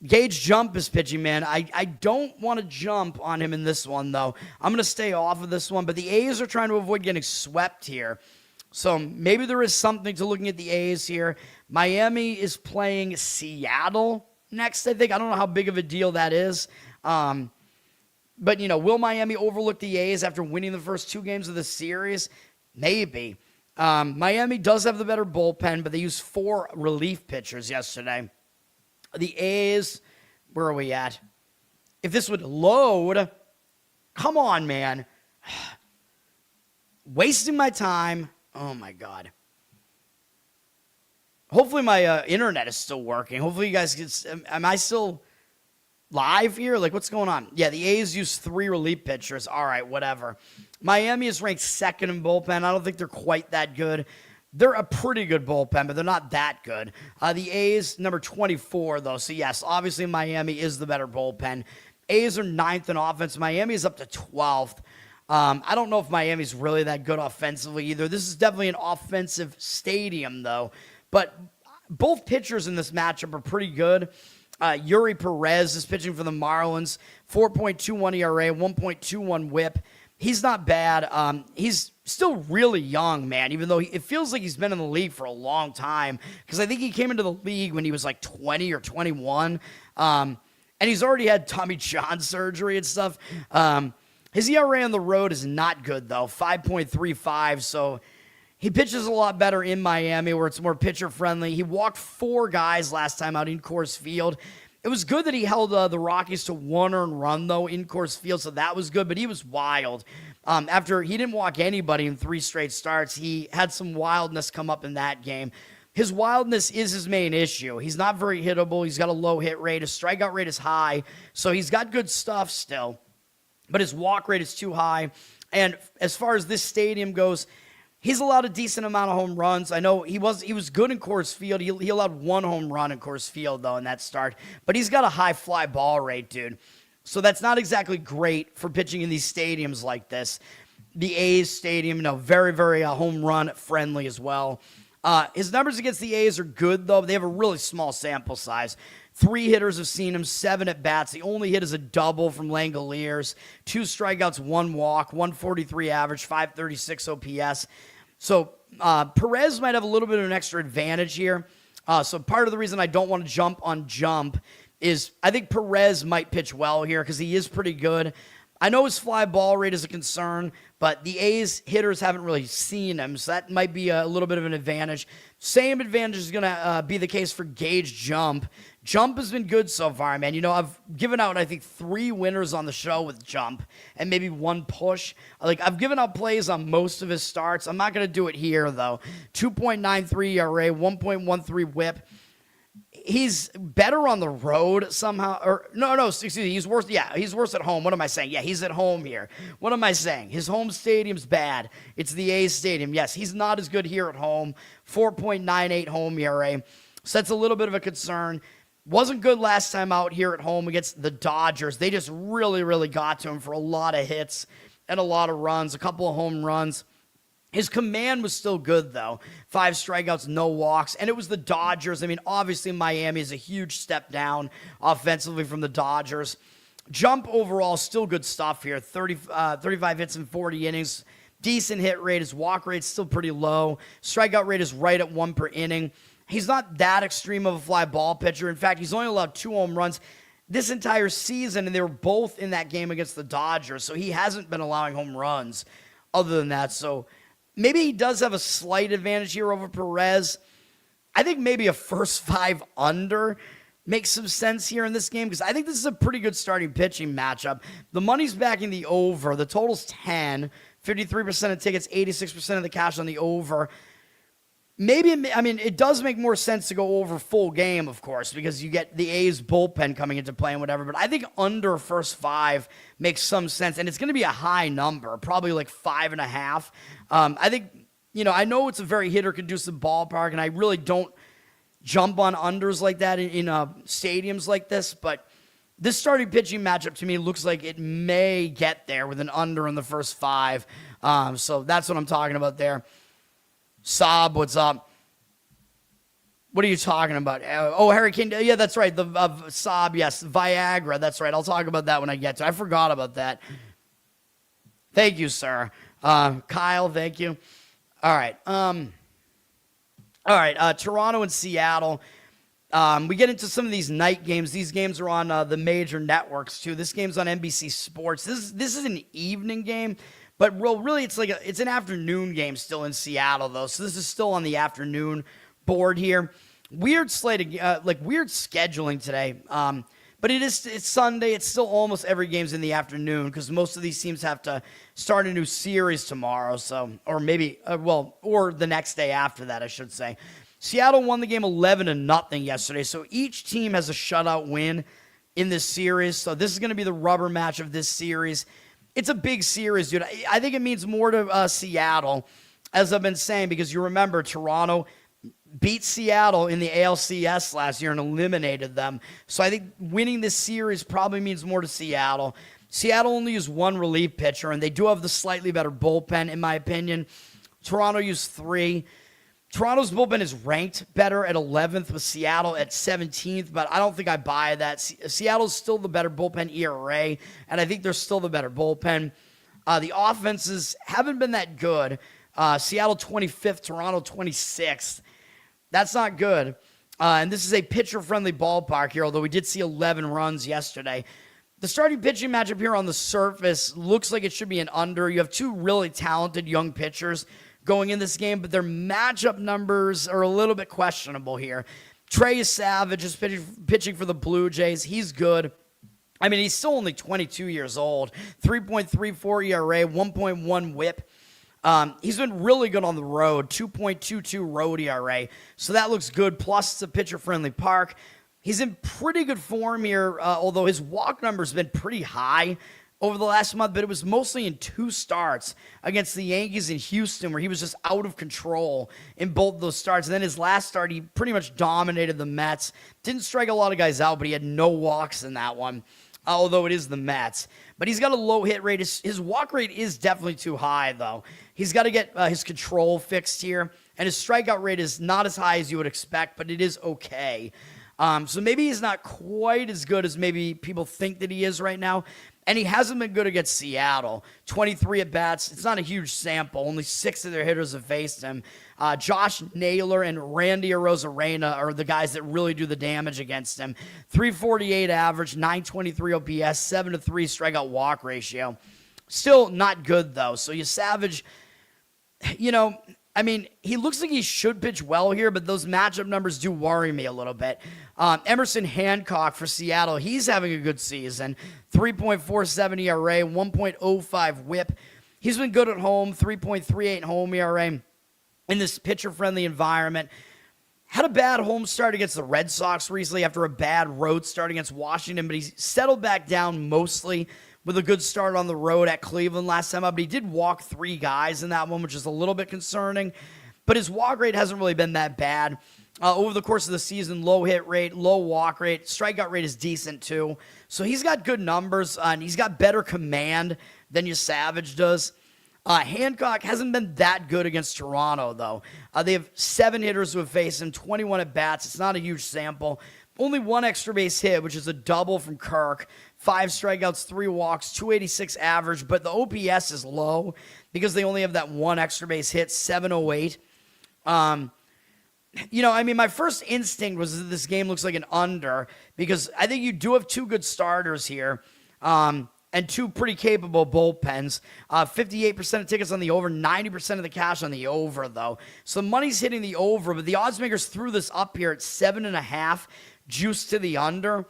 Gage Jump is pitching, man. I don't want to jump on him in this one, though. I'm going to stay off of this one, but the A's are trying to avoid getting swept here. So maybe there is something to looking at the A's here. Miami is playing Seattle next, I think. I don't know how big of a deal that is. But, will Miami overlook the A's after winning the first 2 games of the series? Maybe. Miami does have the better bullpen, but they used 4 relief pitchers yesterday. The A's, where are we at? If this would load, come on, man. Wasting my time. Oh, my God. Hopefully my internet is still working. Hopefully you guys can... Am I still live here? Like, what's going on? Yeah, the A's use 3 relief pitchers. All right, whatever. Miami is ranked 2nd in bullpen. I don't think they're quite that good. They're a pretty good bullpen, but they're not that good. The A's, number 24, though. So, yes, obviously Miami is the better bullpen. A's are 9th in offense. Miami is up to 12th. I don't know if Miami's really that good offensively either. This is definitely an offensive stadium, though. But both pitchers in this matchup are pretty good. Yuri Perez is pitching for the Marlins. 4.21 ERA, 1.21 whip. He's not bad. He's still really young, man, even though it feels like he's been in the league for a long time. Because I think he came into the league when he was like 20 or 21. And he's already had Tommy John surgery and stuff. His ERA on the road is not good, though, 5.35. So he pitches a lot better in Miami where it's more pitcher-friendly. He walked 4 guys last time out in Coors Field. It was good that he held the Rockies to 1 earned run, though, in Coors Field, so that was good, but he was wild. After he didn't walk anybody in 3 straight starts, he had some wildness come up in that game. His wildness is his main issue. He's not very hittable. He's got a low hit rate. His strikeout rate is high, so he's got good stuff still, but his walk rate is too high. And as far as this stadium goes, he's allowed a decent amount of home runs. I know he was good in Coors Field. He allowed 1 home run in Coors Field, though, in that start. But he's got a high fly ball rate, dude. So that's not exactly great for pitching in these stadiums like this. The A's stadium, very, very home run friendly as well. His numbers against the A's are good, though. They have a really small sample size. 3 hitters have seen him, 7 at bats. The only hit is a double from Langoliers. 2 strikeouts, 1 walk, 143 average, 536 OPS. So Perez might have a little bit of an extra advantage here. So part of the reason I don't want to jump on Jump is I think Perez might pitch well here because he is pretty good. I know his fly ball rate is a concern, but the A's hitters haven't really seen him, so that might be a little bit of an advantage. Same advantage is going to be the case for Gage Jump. Jump has been good so far, man. You know, I've given out, I think, 3 winners on the show with Jump and maybe 1 push. Like, I've given out plays on most of his starts. I'm not going to do it here, though. 2.93 ERA, 1.13 whip. He's better on the road somehow. Or no, excuse me. He's worse. Yeah, he's worse at home. What am I saying? Yeah, he's at home here. What am I saying? His home stadium's bad. It's the A's stadium. Yes, he's not as good here at home. 4.98 home ERA. So that's a little bit of a concern. Wasn't good last time out here at home against the Dodgers. They just really got to him for a lot of hits and a lot of runs, a couple of home runs. His command was still good, though. 5 strikeouts, no walks, and it was the Dodgers. I mean, obviously Miami is a huge step down offensively from the Dodgers. Jump overall, still good stuff here. 35 hits in 40 innings. Decent hit rate. His walk rate's still pretty low. Strikeout rate is right at 1 per inning. He's not that extreme of a fly ball pitcher. In fact, he's only allowed 2 home runs this entire season, and they were both in that game against the Dodgers, so he hasn't been allowing home runs other than that. So maybe he does have a slight advantage here over Perez. I think maybe a first 5 under makes some sense here in this game because I think this is a pretty good starting pitching matchup. The money's backing the over. The total's 10. 53% of tickets, 86% of the cash on the over. Maybe, I mean, it does make more sense to go over full game, of course, because you get the A's bullpen coming into play and whatever, but I think under first 5 makes some sense, and it's going to be a high number, probably like 5.5. I think, you know, I know it's a very hitter-conducive ballpark, and I really don't jump on unders like that in stadiums like this, but this starting pitching matchup to me looks like it may get there with an under in the first 5. So that's what I'm talking about there. Saab, what's up? What are you talking about? Hurricane. Yeah, that's right. The Saab, yes. Viagra, that's right. I'll talk about that when I get to it. I forgot about that. Thank you, sir. Kyle, thank you. All right. Toronto and Seattle. We get into some of these night games. These games are on the major networks, too. This game's on NBC Sports. This is an evening game. But really, it's it's an afternoon game still in Seattle, though. So this is still on the afternoon board here. Weird slate, weird scheduling today. But it's Sunday. It's still almost every game's in the afternoon because most of these teams have to start a new series tomorrow. So, or maybe, or the next day after that, I should say. Seattle won the game 11-0 yesterday. So each team has a shutout win in this series. So this is going to be the rubber match of this series. It's a big series, dude. I think it means more to Seattle, as I've been saying, because you remember Toronto beat Seattle in the ALCS last year and eliminated them. So I think winning this series probably means more to Seattle. Seattle only used 1 relief pitcher, and they do have the slightly better bullpen, in my opinion. Toronto used 3. Toronto's bullpen is ranked better at 11th with Seattle at 17th, but I don't think I buy that. Seattle's still the better bullpen ERA, and I think they're still the better bullpen. The offenses haven't been that good. Seattle 25th, Toronto 26th. That's not good. And this is a pitcher-friendly ballpark here, although we did see 11 runs yesterday. The starting pitching matchup here on the surface looks like it should be an under. You have 2 really talented young pitchers going in this game, but their matchup numbers are a little bit questionable here. Trey Savage is pitching for the Blue Jays. He's good. I mean, he's still only 22 years old. 3.34 ERA, 1.1 whip. He's been really good on the road, 2.22 road ERA. So that looks good. Plus, it's a pitcher-friendly park. He's in pretty good form here, although his walk number's been pretty high over the last month, but it was mostly in 2 starts against the Yankees in Houston where he was just out of control in both those starts. And then his last start, he pretty much dominated the Mets. Didn't strike a lot of guys out, but he had no walks in that one. although it is the Mets. But he's got a low hit rate. His walk rate is definitely too high, though. He's got to get his control fixed here, and his strikeout rate is not as high as you would expect, but it is okay. So maybe he's not quite as good as maybe people think that he is right now. And he hasn't been good against Seattle. 23 at-bats. It's not a huge sample. Only 6 of their hitters have faced him. Josh Naylor and Randy Arozarena are the guys that really do the damage against him. 348 average, 923 OPS, 7-3 strikeout walk ratio. Still not good, though. So you Savage, he looks like he should pitch well here, but those matchup numbers do worry me a little bit. Emerson Hancock for Seattle, he's having a good season. 3.47 ERA, 1.05 whip. He's been good at home, 3.38 home ERA in this pitcher-friendly environment. Had a bad home start against the Red Sox recently after a bad road start against Washington, but he's settled back down mostly with a good start on the road at Cleveland last time up. But he did walk 3 guys in that one, which is a little bit concerning. But his walk rate hasn't really been that bad. Over the course of the season, low hit rate, low walk rate, strikeout rate is decent too. So he's got good numbers, and he's got better command than your Savage does. Hancock hasn't been that good against Toronto, though. They have 7 hitters who have faced him, 21 at-bats. It's not a huge sample. Only 1 extra base hit, which is a double from Kirk. 5 strikeouts, 3 walks, 286 average, but the OPS is low because they only have that 1 extra base hit, 708. My first instinct was that this game looks like an under because I think you do have 2 good starters here. And 2 pretty capable bullpens. 58% of tickets on the over, 90% of the cash on the over, though. So the money's hitting the over, but the odds makers threw this up here at 7.5, juice to the under.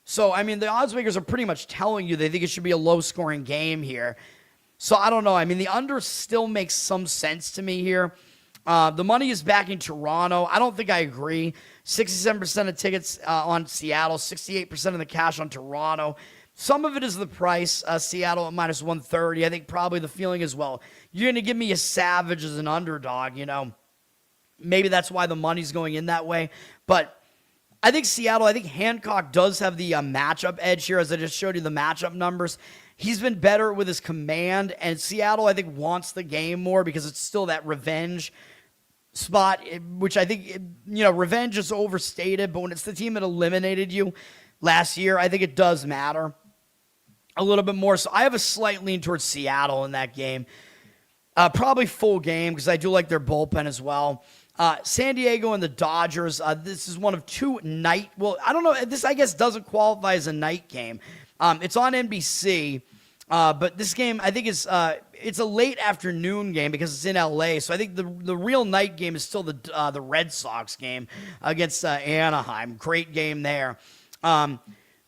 So, the odds makers are pretty much telling you they think it should be a low-scoring game here. So, I don't know. The under still makes some sense to me here. The money is backing Toronto. I don't think I agree. 67% of tickets on Seattle, 68% of the cash on Toronto. Some of it is the price. Seattle at minus 130. I think probably the feeling is, well, you're going to give me a Savage as an underdog, Maybe that's why the money's going in that way. But I think Hancock does have the matchup edge here, as I just showed you the matchup numbers. He's been better with his command, and Seattle, I think, wants the game more because it's still that revenge spot, which I think, revenge is overstated, but when it's the team that eliminated you last year, I think it does matter a little bit more. So I have a slight lean towards Seattle in that game. Probably full game because I do like their bullpen as well. San Diego and the Dodgers. This is one of 2 night. Well, I don't know. This, I guess, doesn't qualify as a night game. It's on NBC. But this game, I think, it's a late afternoon game because it's in LA. So I think the real night game is still the Red Sox game against Anaheim. Great game there.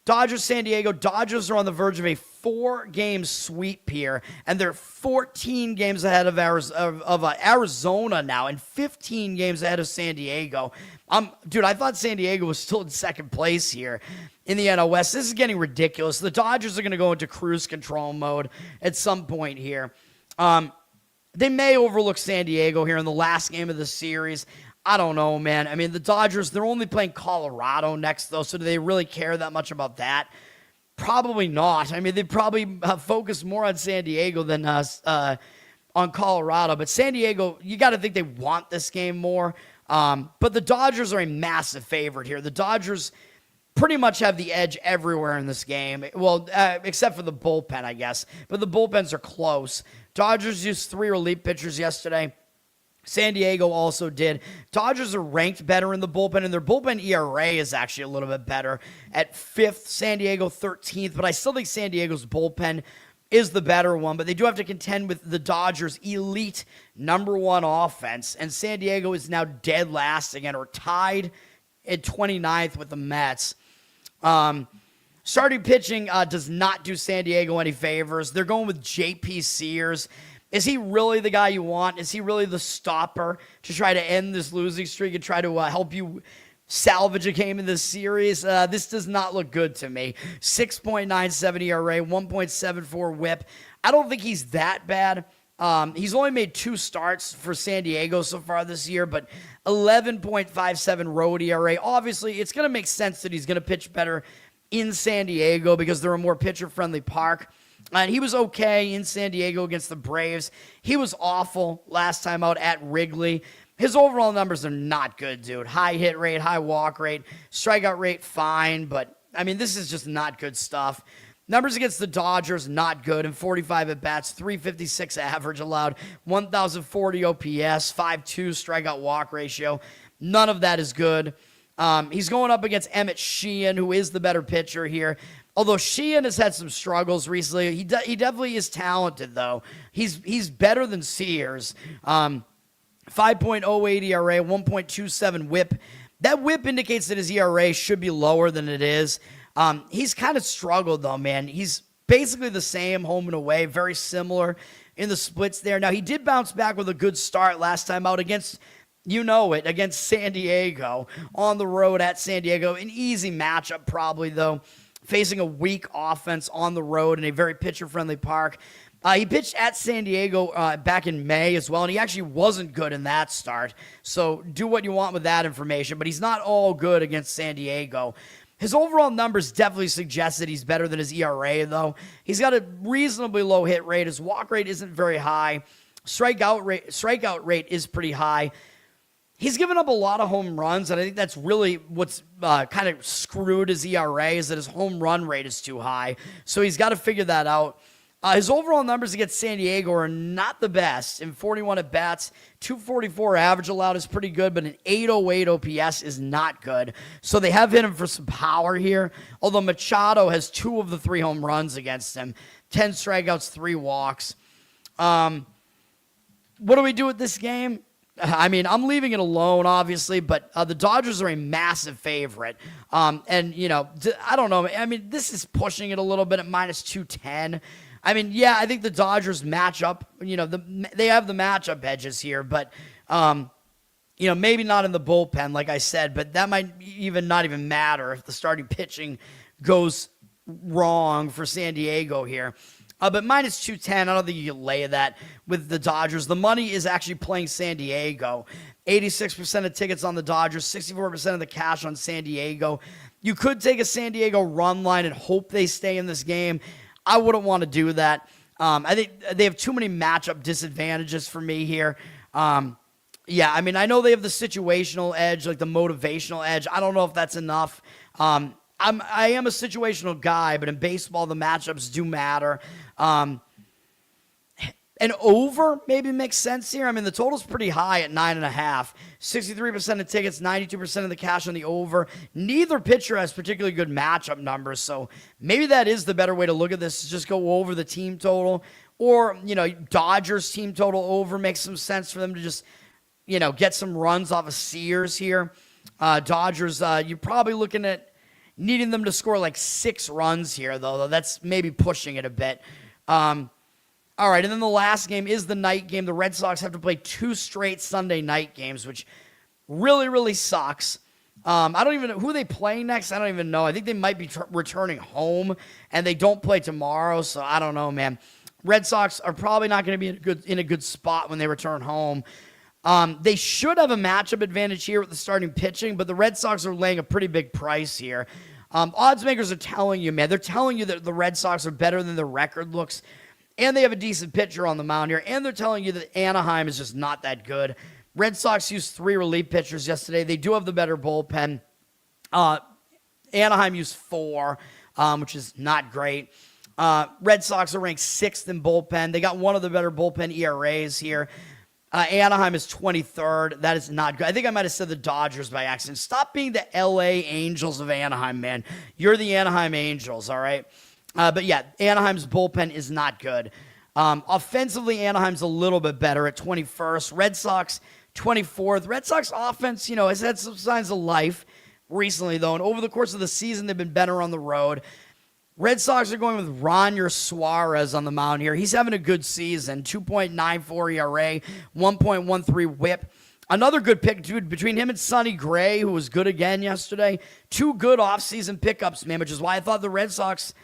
Dodgers, San Diego. Dodgers are on the verge of a 4-game sweep here, and they're 14 games ahead of Arizona now, and 15 games ahead of San Diego. Dude, I thought San Diego was still in second place here in the NL West. This is getting ridiculous. The Dodgers are going to go into cruise control mode at some point here. They may overlook San Diego here in the last game of the series. I don't know, man. The Dodgers, they're only playing Colorado next, though, so do they really care that much about that? Probably not. They probably focus more on San Diego than on Colorado. But San Diego, you got to think they want this game more. But the Dodgers are a massive favorite here. The Dodgers pretty much have the edge everywhere in this game. Well, except for the bullpen, I guess. But the bullpens are close. Dodgers used 3 relief pitchers yesterday. San Diego also did. Dodgers are ranked better in the bullpen, and their bullpen ERA is actually a little bit better at 5th, San Diego 13th, but I still think San Diego's bullpen is the better one, but they do have to contend with the Dodgers' elite number 1 offense, and San Diego is now dead last again, or tied at 29th with the Mets. Starting pitching does not do San Diego any favors. They're going with J.P. Sears. Is he really the guy you want? Is he really the stopper to try to end this losing streak and try to help you salvage a game in this series? This does not look good to me. 6.97 ERA, 1.74 whip. I don't think he's that bad. He's only made 2 starts for San Diego so far this year, but 11.57 road ERA. Obviously, it's going to make sense that he's going to pitch better in San Diego because they're a more pitcher-friendly park. And he was okay in San Diego against the Braves. He was awful last time out at Wrigley. His overall numbers are not good, dude. High hit rate, high walk rate, strikeout rate, fine. But, I mean, this is just not good stuff. Numbers against the Dodgers, not good. In 45 at-bats, 356 average allowed, 1,040 OPS, 5.2 strikeout-walk ratio. None of that is good. He's going up against Emmett Sheehan, who is the better pitcher here. Although Sheehan has had some struggles recently, he definitely is talented, though. He's better than Sears. 5.08 ERA, 1.27 whip. That whip indicates that his ERA should be lower than it is. He's kind of struggled, though, man. He's basically the same home and away, very similar in the splits there. Now, he did bounce back with a good start last time out against, against San Diego, on the road at San Diego. An easy matchup probably, though, facing a weak offense on the road in a very pitcher-friendly park. He pitched at San Diego back in May as well, and he actually wasn't good in that start. So do what you want with that information, but he's not all good against San Diego. His overall numbers definitely suggest that he's better than his ERA, though. He's got a reasonably low hit rate. His walk rate isn't very high. Strikeout rate is pretty high. He's given up a lot of home runs, and I think that's really what's kind of screwed his ERA, is that his home run rate is too high. So he's got to figure that out. His overall numbers against San Diego are not the best. In 41 at-bats, 244 average allowed is pretty good, but an 808 OPS is not good. So they have hit him for some power here, although Machado has 2 of the 3 home runs against him, 10 strikeouts, 3 walks. What do we do with this game? I mean, I'm leaving it alone, obviously, but the Dodgers are a massive favorite. And, I don't know. I mean, this is pushing it a little bit at minus 210. I mean, yeah, I think the Dodgers match up. They have the matchup edges here, but, maybe not in the bullpen, like I said, but that might not even matter if the starting pitching goes wrong for San Diego here. But minus 210, I don't think you can lay that with the Dodgers. The money is actually playing San Diego. 86% of tickets on the Dodgers, 64% of the cash on San Diego. You could take a San Diego run line and hope they stay in this game. I wouldn't want to do that. I think they have too many matchup disadvantages for me here. I mean, I know they have the situational edge, like the motivational edge. I don't know if that's enough. I am a situational guy, but in baseball, the matchups do matter. An over maybe makes sense here. I mean, the total's pretty high at 9.5. 63% of tickets, 92% of the cash on the over. Neither pitcher has particularly good matchup numbers, so maybe that is the better way to look at this, is just go over the team total. Or, Dodgers team total over makes some sense for them to just, get some runs off of Sears here. Dodgers, you're probably looking at needing them to score like 6 runs here, though. That's maybe pushing it a bit. All right, and then the last game is the night game. The Red Sox have to play 2 straight Sunday night games, which really, really sucks. I don't even know who they play next. I don't even know. I think they might be returning home, and they don't play tomorrow, so I don't know, man. Red Sox are probably not going to be in a good spot when they return home. They should have a matchup advantage here with the starting pitching, but the Red Sox are laying a pretty big price here. Odds makers are telling you, man. They're telling you that the Red Sox are better than their record looks, and they have a decent pitcher on the mound here, and they're telling you that Anaheim is just not that good. Red Sox used 3 relief pitchers yesterday. They do have the better bullpen. Anaheim used 4, which is not great. Red Sox are ranked 6th in bullpen. They got one of the better bullpen ERAs here. Anaheim is 23rd. That is not good. I think I might have said the Dodgers by accident. Stop being the L.A. Angels of Anaheim, man. You're the Anaheim Angels, all right? But yeah, Anaheim's bullpen is not good. Offensively, Anaheim's a little bit better at 21st. Red Sox, 24th. Red Sox offense, has had some signs of life recently, though. And over the course of the season, they've been better on the road. Red Sox are going with Ronyer Suarez on the mound here. He's having a good season. 2.94 ERA, 1.13 whip. Another good pick, dude, between him and Sonny Gray, who was good again yesterday. 2 good offseason pickups, man, which is why I thought the Red Sox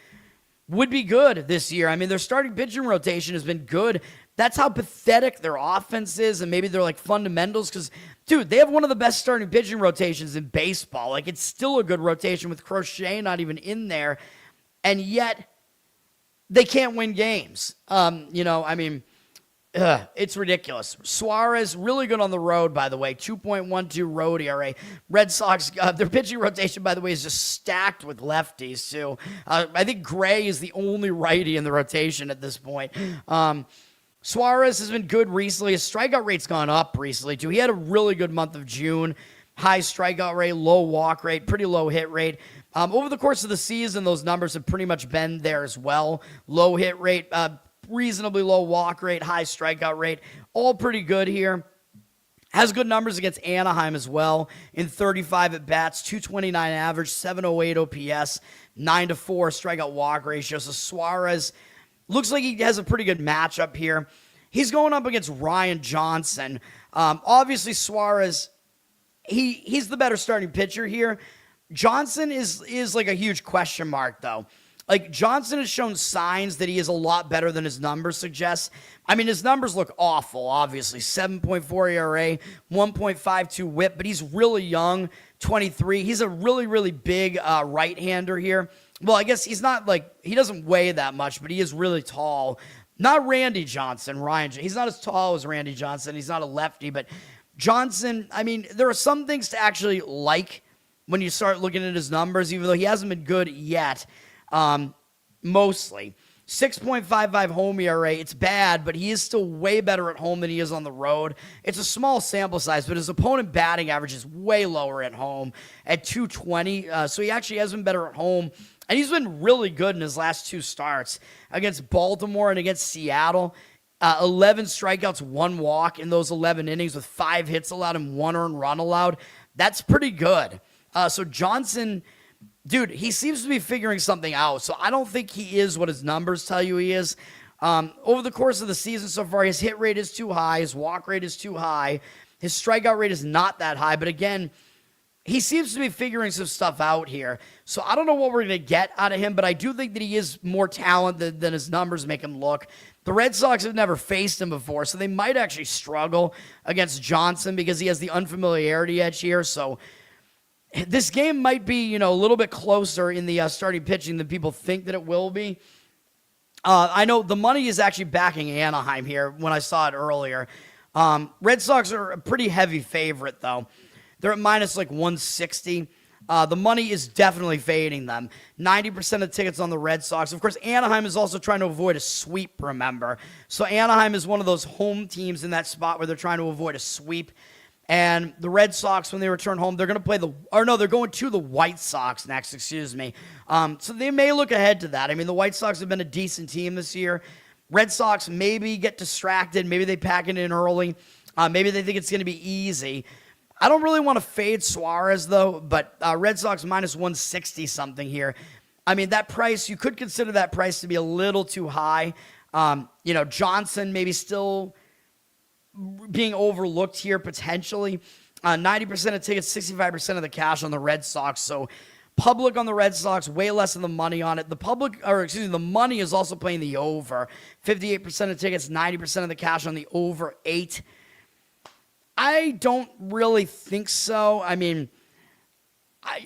would be good this year. I mean, their starting pitching rotation has been good. That's how pathetic their offense is, and maybe they're like fundamentals. Because, dude, they have one of the best starting pitching rotations in baseball. Like, it's still a good rotation with Crochet not even in there, and yet they can't win games. It's ridiculous. Suarez, really good on the road, by the way. 2.12 road ERA. Red Sox, their pitching rotation, by the way, is just stacked with lefties, too. I think Gray is the only righty in the rotation at this point. Suarez has been good recently. His strikeout rate's gone up recently, too. He had a really good month of June. High strikeout rate, low walk rate, pretty low hit rate. Over the course of the season, those numbers have pretty much been there as well. Low hit rate, reasonably low walk rate, high strikeout rate. All pretty good here. Has good numbers against Anaheim as well. In 35 at-bats, 229 average, 708 OPS, 9-4 strikeout walk ratio. So Suarez looks like he has a pretty good matchup here. He's going up against Ryan Johnson. Obviously, Suarez, he's the better starting pitcher here. Johnson is like a huge question mark, though. Like, Johnson has shown signs that he is a lot better than his numbers suggest. I mean, his numbers look awful, obviously. 7.4 ERA, 1.52 whip, but he's really young, 23. He's a really, really big right-hander here. Well, I guess he's not like, he doesn't weigh that much, but he is really tall. Not Randy Johnson, he's not as tall as Randy Johnson. He's not a lefty, but Johnson, I mean, there are some things to actually like when you start looking at his numbers, even though he hasn't been good yet, mostly. 6.55 home ERA. It's bad, but he is still way better at home than he is on the road. It's a small sample size, but his opponent batting average is way lower at home at 220. So he actually has been better at home. And he's been really good in his last two starts against Baltimore and against Seattle. 11 strikeouts, 1 walk in those 11 innings with 5 hits allowed and 1 earned run allowed. That's pretty good. So Johnson, dude, he seems to be figuring something out. So I don't think he is what his numbers tell you he is. Over the course of the season so far, his hit rate is too high. His walk rate is too high. His strikeout rate is not that high. But again, he seems to be figuring some stuff out here. So I don't know what we're going to get out of him, but I do think that he is more talented than his numbers make him look. The Red Sox have never faced him before, so they might actually struggle against Johnson because he has the unfamiliarity edge here. So this game might be, a little bit closer in the starting pitching than people think that it will be. I know the money is actually backing Anaheim here when I saw it earlier. Red Sox are a pretty heavy favorite, though. They're at minus like 160. The money is definitely fading them. 90% of tickets on the Red Sox. Of course, Anaheim is also trying to avoid a sweep, remember. So Anaheim is one of those home teams in that spot where they're trying to avoid a sweep. And the Red Sox, when they return home, they're going to play they're going to the White Sox next, excuse me. So they may look ahead to that. I mean, the White Sox have been a decent team this year. Red Sox maybe get distracted. Maybe they pack it in early. Maybe they think it's going to be easy. I don't really want to fade Suarez, though, but Red Sox minus 160 something here. I mean, that price, you could consider that price to be a little too high. Johnson maybe still being overlooked here potentially. 90% of tickets, 65% of the cash on the Red Sox. So public on the Red Sox, way less of the money on it. The money is also playing the over. 58% of tickets, 90% of the cash on the over 8. I don't really think so. I mean,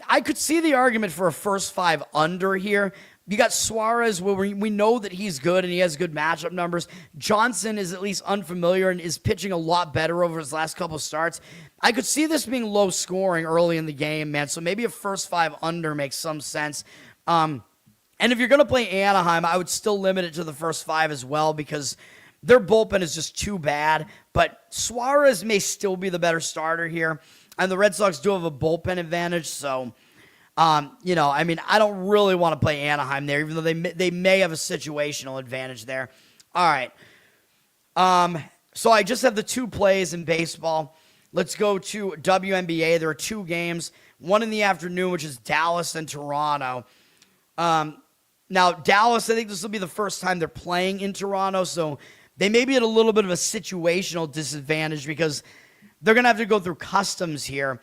I could see the argument for a first 5 under here. You got Suarez, where we know that he's good and he has good matchup numbers. Johnson is at least unfamiliar and is pitching a lot better over his last couple of starts. I could see this being low scoring early in the game, man. So maybe a first 5 under makes some sense. And if you're going to play Anaheim, I would still limit it to the first 5 as well because their bullpen is just too bad. But Suarez may still be the better starter here. And the Red Sox do have a bullpen advantage. So, I don't really want to play Anaheim there, even though they may have a situational advantage there. All right. So I just have the 2 plays in baseball. Let's go to WNBA. There are 2 games. One in the afternoon, which is Dallas and Toronto. Now, Dallas, I think this will be the first time they're playing in Toronto. So they may be at a little bit of a situational disadvantage because they're going to have to go through customs here.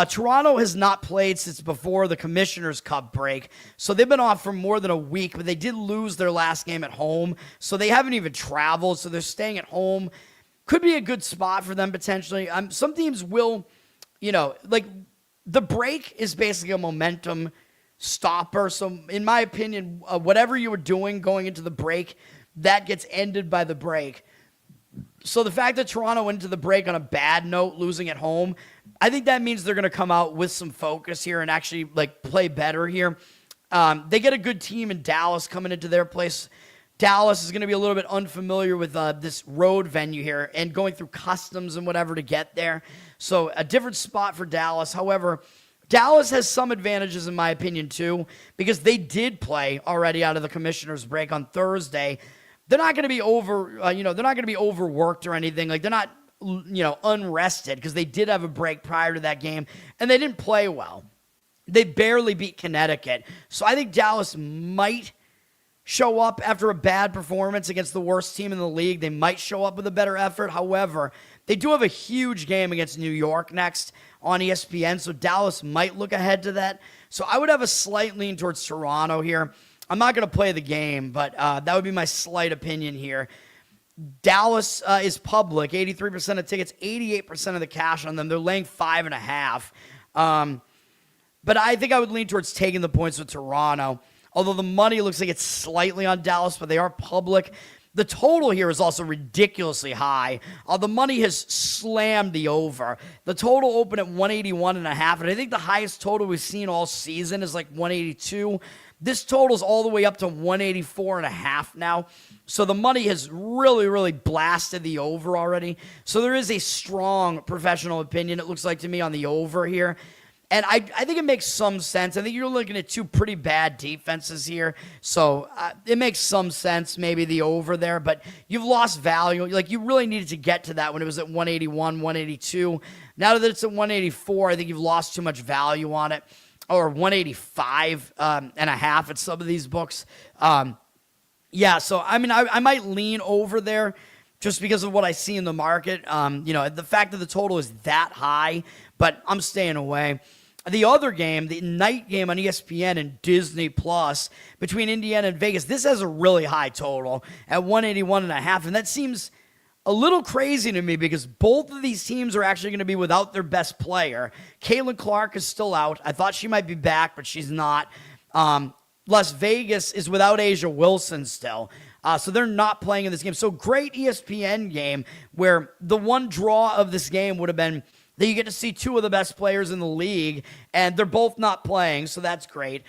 Toronto has not played since before the Commissioner's Cup break, so they've been off for more than a week, but they did lose their last game at home, so they haven't even traveled, so they're staying at home. Could be a good spot for them potentially. Some teams will, like the break is basically a momentum stopper, so in my opinion, whatever you were doing going into the break, that gets ended by the break. So the fact that Toronto went into the break on a bad note, losing at home, I think that means they're going to come out with some focus here and actually play better here. They get a good team in Dallas coming into their place. Dallas is going to be a little bit unfamiliar with this road venue here and going through customs and whatever to get there. So a different spot for Dallas. However, Dallas has some advantages in my opinion too, because they did play already out of the Commissioner's break on Thursday. They're not going to be they're not going to be overworked or anything. They're not, unrested because they did have a break prior to that game and they didn't play well. They barely beat Connecticut. So I think Dallas might show up after a bad performance against the worst team in the league. They might show up with a better effort. However, they do have a huge game against New York next on ESPN, so Dallas might look ahead to that. So I would have a slight lean towards Toronto here. I'm not going to play the game, but that would be my slight opinion here. Dallas is public, 83% of tickets, 88% of the cash on them. They're laying 5.5. But I think I would lean towards taking the points with Toronto. Although the money looks like it's slightly on Dallas, but they are public. The total here is also ridiculously high. The money has slammed the over. The total opened at 181.5, and I think the highest total we've seen all season is 182. This total's all the way up to 184.5 now. So the money has really, really blasted the over already. So there is a strong professional opinion, it looks like to me, on the over here. And I think it makes some sense. I think you're looking at two pretty bad defenses here. So it makes some sense, maybe the over there. But you've lost value. You really needed to get to that when it was at 181, 182. Now that it's at 184, I think you've lost too much value on it. Or 185 and a half at some of these books. Yeah, so I mean, I might lean over there just because of what I see in the market. The fact that the total is that high, but I'm staying away. The other game, the night game on ESPN and Disney Plus between Indiana and Vegas, this has a really high total at 181.5, and that seems a little crazy to me because both of these teams are actually going to be without their best player. Caitlin Clark is still out. I thought she might be back, but she's not. Las Vegas is without Asia Wilson still. So they're not playing in this game. So great ESPN game where the one draw of this game would have been that you get to see two of the best players in the league, and they're both not playing, so that's great.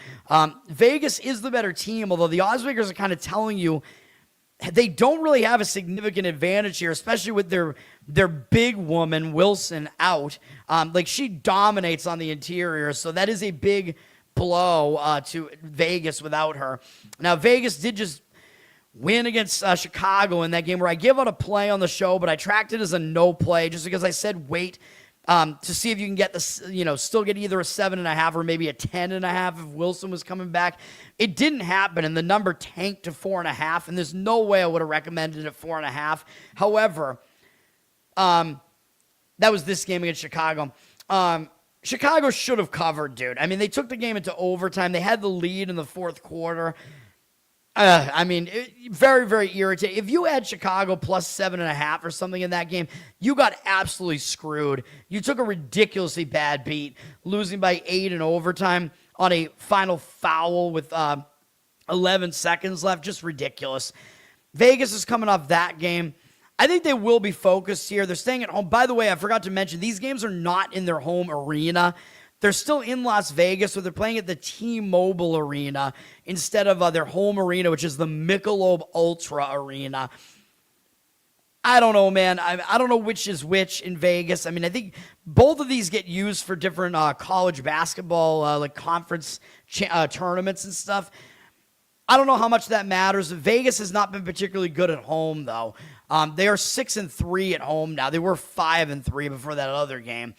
Vegas is the better team, although the odds makers are kind of telling you they don't really have a significant advantage here, especially with their big woman, Wilson, out. She dominates on the interior, so that is a big blow to Vegas without her. Now, Vegas did just win against Chicago in that game where I give out a play on the show, but I tracked it as a no play just because I said wait to see if you can get this, still get either a 7.5 or maybe a 10.5 if Wilson was coming back. It didn't happen, and the number tanked to 4.5, and there's no way I would have recommended it 4.5. However, that was this game against Chicago. Chicago should have covered, dude. I mean, they took the game into overtime. They had the lead in the fourth quarter. Very, very irritating. If you had Chicago plus 7.5 or something in that game, you got absolutely screwed. You took a ridiculously bad beat, losing by 8 in overtime on a final foul with 11 seconds left. Just ridiculous. Vegas is coming off that game. I think they will be focused here. They're staying at home. By the way, I forgot to mention, these games are not in their home arena. They're still in Las Vegas, so they're playing at the T-Mobile Arena instead of their home arena, which is the Michelob Ultra Arena. I don't know, man. I don't know which is which in Vegas. I mean, I think both of these get used for different college basketball, conference tournaments and stuff. I don't know how much that matters. Vegas has not been particularly good at home, though. They are 6-3 at home now. They were 5-3 before that other game.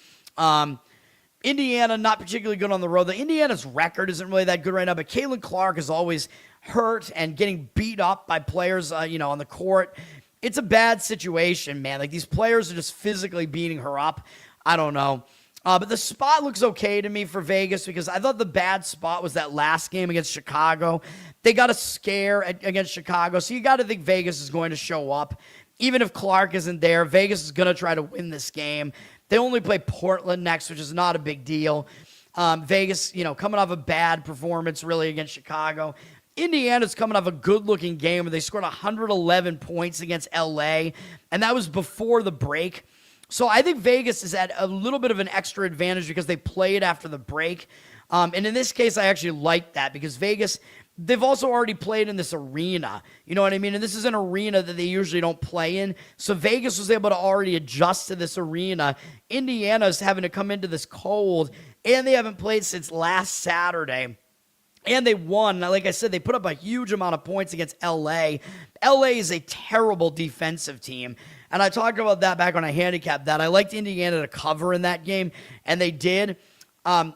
Indiana, not particularly good on the road. Indiana's record isn't really that good right now, but Caitlin Clark is always hurt and getting beat up by players, on the court. It's a bad situation, man. These players are just physically beating her up. I don't know. But the spot looks okay to me for Vegas because I thought the bad spot was that last game against Chicago. They got a scare against Chicago, so you got to think Vegas is going to show up. Even if Clark isn't there, Vegas is going to try to win this game. They only play Portland next, which is not a big deal. Vegas, coming off a bad performance really against Chicago. Indiana's coming off a good-looking game where they scored 111 points against LA, and that was before the break. So I think Vegas is at a little bit of an extra advantage because they played after the break. And in this case, I actually like that because Vegas, they've also already played in this arena. You know what I mean? And this is an arena that they usually don't play in. So Vegas was able to already adjust to this arena. Indiana's having to come into this cold, and they haven't played since last Saturday. And they won. Like I said, they put up a huge amount of points against LA. LA is a terrible defensive team. And I talked about that back when I handicapped that. I liked Indiana to cover in that game, and they did.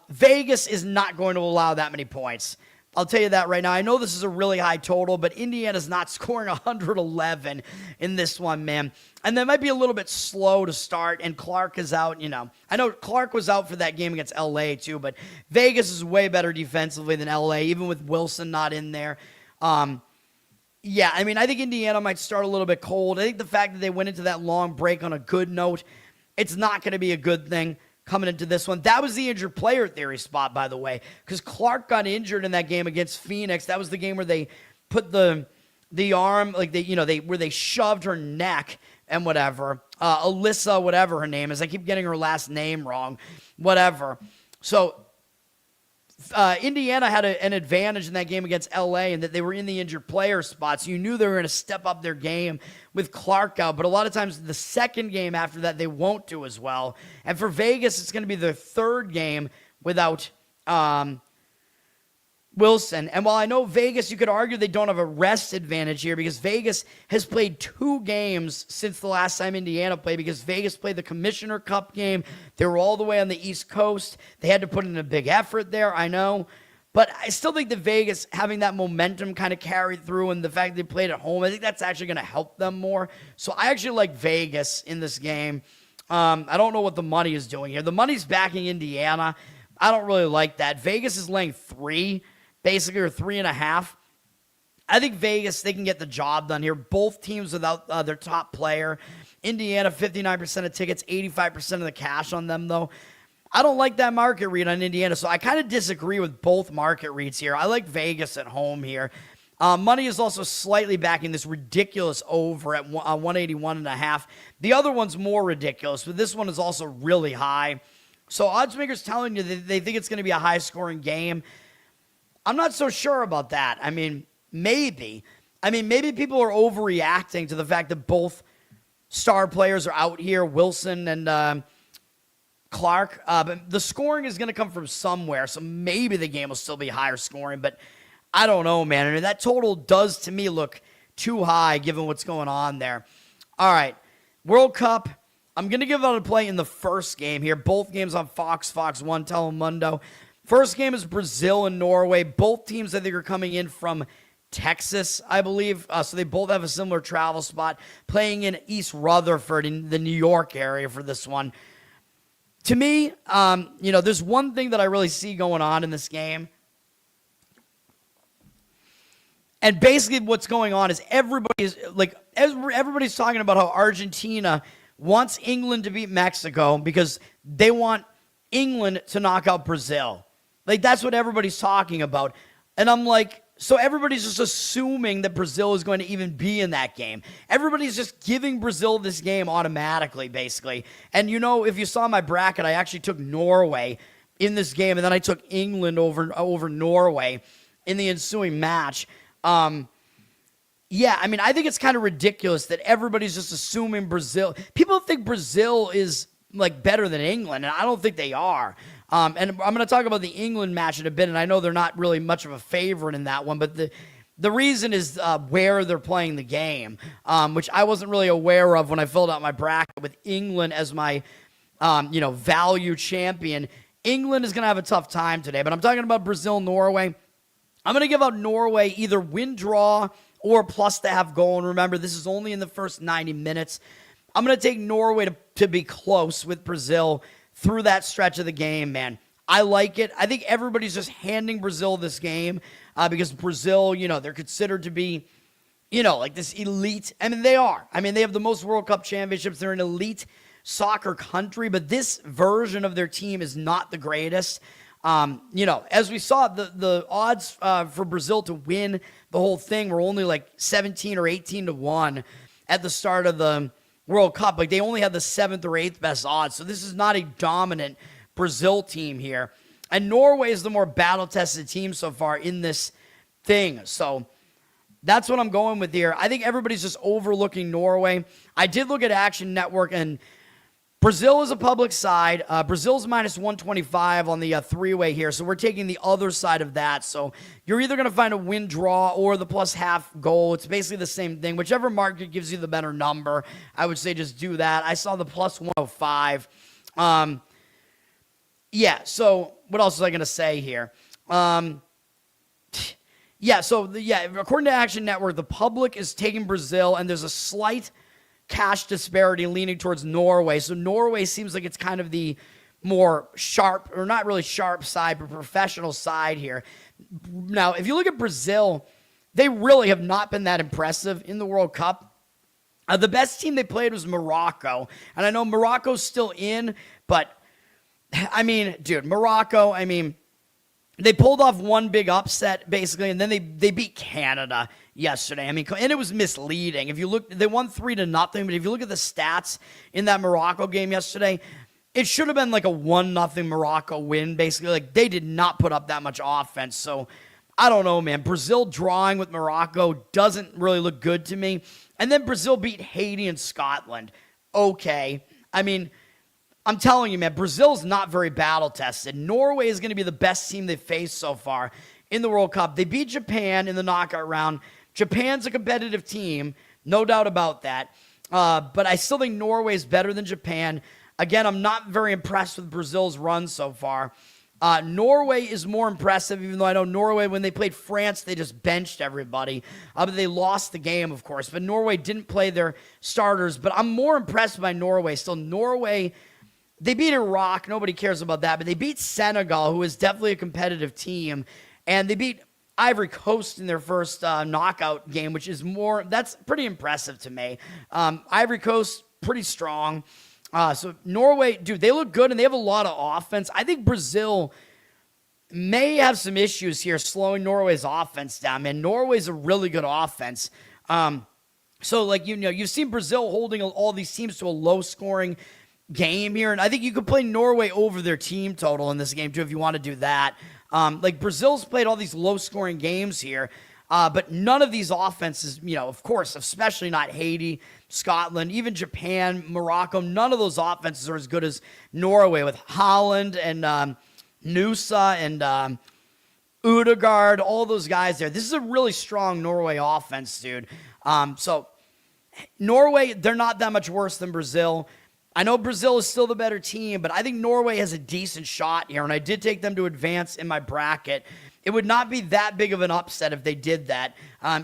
Vegas is not going to allow that many points. I'll tell you that right now. I know this is a really high total, but Indiana's not scoring 111 in this one, man. And they might be a little bit slow to start, and Clark is out, I know Clark was out for that game against LA too, but Vegas is way better defensively than LA, even with Wilson not in there. Yeah, I think Indiana might start a little bit cold. I think the fact that they went into that long break on a good note, it's not going to be a good thing coming into this one. That was the injured player theory spot, by the way, because Clark got injured in that game against Phoenix. That was the game where they put the arm, like where they shoved her neck and whatever. Alyssa, whatever her name is. I keep getting her last name wrong. Whatever. So Indiana had an advantage in that game against LA and that they were in the injured player spot. So you knew they were going to step up their game with Clark out. But a lot of times the second game after that, they won't do as well. And for Vegas, it's going to be their third game without Wilson. And while I know Vegas, you could argue they don't have a rest advantage here because Vegas has played 2 games since the last time Indiana played because Vegas played the Commissioner Cup game. They were all the way on the East Coast. They had to put in a big effort there, I know. But I still think that Vegas having that momentum kind of carried through and the fact they played at home, I think that's actually going to help them more. So I actually like Vegas in this game. I don't know what the money is doing here. The money's backing Indiana. I don't really like that. Vegas is laying 3. Basically, or 3.5. I think Vegas, they can get the job done here. Both teams without their top player. Indiana, 59% of tickets, 85% of the cash on them, though. I don't like that market read on Indiana, so I kind of disagree with both market reads here. I like Vegas at home here. Money is also slightly backing this ridiculous over at 181.5. The other one's more ridiculous, but this one is also really high. So odds makers telling you that they think it's going to be a high-scoring game. I'm not so sure about that. Maybe. Maybe people are overreacting to the fact that both star players are out here, Wilson and Clark. But the scoring is going to come from somewhere, so maybe the game will still be higher scoring. But I don't know, man. That total does, to me, look too high given what's going on there. All right, World Cup. I'm going to give out a play in the first game here. Both games on Fox 1, Telemundo. First game is Brazil and Norway. Both teams, I think, are coming in from Texas, I believe. So they both have a similar travel spot, playing in East Rutherford in the New York area for this one. To me, there's one thing that I really see going on in this game. And basically what's going on is everybody's talking about how Argentina wants England to beat Mexico because they want England to knock out Brazil. That's what everybody's talking about. And I'm like, so everybody's just assuming that Brazil is going to even be in that game. Everybody's just giving Brazil this game automatically, basically. And if you saw my bracket, I actually took Norway in this game, and then I took England over Norway in the ensuing match. I think it's kind of ridiculous that everybody's just assuming Brazil. People think Brazil is better than England, and I don't think they are. And I'm going to talk about the England match in a bit, and I know they're not really much of a favorite in that one, but the reason is where they're playing the game, which I wasn't really aware of when I filled out my bracket with England as my, value champion. England is going to have a tough time today, but I'm talking about Brazil-Norway. I'm going to give out Norway either win, draw, or plus to have goal. And remember, this is only in the first 90 minutes. I'm going to take Norway to be close with Brazil. through that stretch of the game, man. I like it. I think everybody's just handing Brazil this game because Brazil, they're considered to be, like this elite. I mean, they are. I mean, they have the most World Cup championships. They're an elite soccer country, but this version of their team is not the greatest. As we saw, the odds for Brazil to win the whole thing were only like 17 or 18 to 1 at the start of the World Cup. Like, they only had the 7th or 8th best odds. So this is not a dominant Brazil team here. And Norway is the more battle-tested team so far in this thing. So that's what I'm going with here. I think everybody's just overlooking Norway. I did look at Action Network, and Brazil is a public side. Brazil's minus 125 on the three-way here, so we're taking the other side of that. So you're either going to find a win draw or the plus half goal. It's basically the same thing. Whichever market gives you the better number, I would say just do that. I saw the plus 105. So what else was I going to say here? According to Action Network, the public is taking Brazil, and there's a slight cash disparity leaning towards Norway. So Norway seems like it's kind of the more sharp, or not really sharp side, but professional side here. Now, if you look at Brazil, they really have not been that impressive in the World Cup. The best team they played was Morocco. And I know Morocco's still in, but I mean, dude, Morocco, they pulled off one big upset, basically, and then they beat Canada yesterday. And it was misleading. If you look, they won 3-0, but if you look at the stats in that Morocco game yesterday, it should have been like a 1-0 Morocco win, basically. Like, they did not put up that much offense. So, I don't know, man. Brazil drawing with Morocco doesn't really look good to me. And then Brazil beat Haiti and Scotland. Okay. I'm telling you, man, Brazil's not very battle-tested. Norway is going to be the best team they've faced so far in the World Cup. They beat Japan in the knockout round. Japan's a competitive team, no doubt about that. But I still think Norway is better than Japan. Again, I'm not very impressed with Brazil's run so far. Norway is more impressive, even though I know Norway, when they played France, they just benched everybody. But they lost the game, of course. But Norway didn't play their starters. But I'm more impressed by Norway. Still, Norway, they beat Iraq. Nobody cares about that. But they beat Senegal, who is definitely a competitive team. And they beat Ivory Coast in their first knockout game, which is that's pretty impressive to me. Ivory Coast, pretty strong. So Norway, dude, they look good and they have a lot of offense. I think Brazil may have some issues here slowing Norway's offense down, man. Norway's a really good offense. You've seen Brazil holding all these teams to a low-scoring game here, and I think you could play Norway over their team total in this game, too, if you want to do that. Brazil's played all these low-scoring games here, but none of these offenses, of course, especially not Haiti, Scotland, even Japan, Morocco, none of those offenses are as good as Norway with Holland and Nusa and Udegaard, all those guys there. This is a really strong Norway offense, dude. So Norway, they're not that much worse than Brazil. I know Brazil is still the better team, but I think Norway has a decent shot here, and I did take them to advance in my bracket. It would not be that big of an upset if they did that,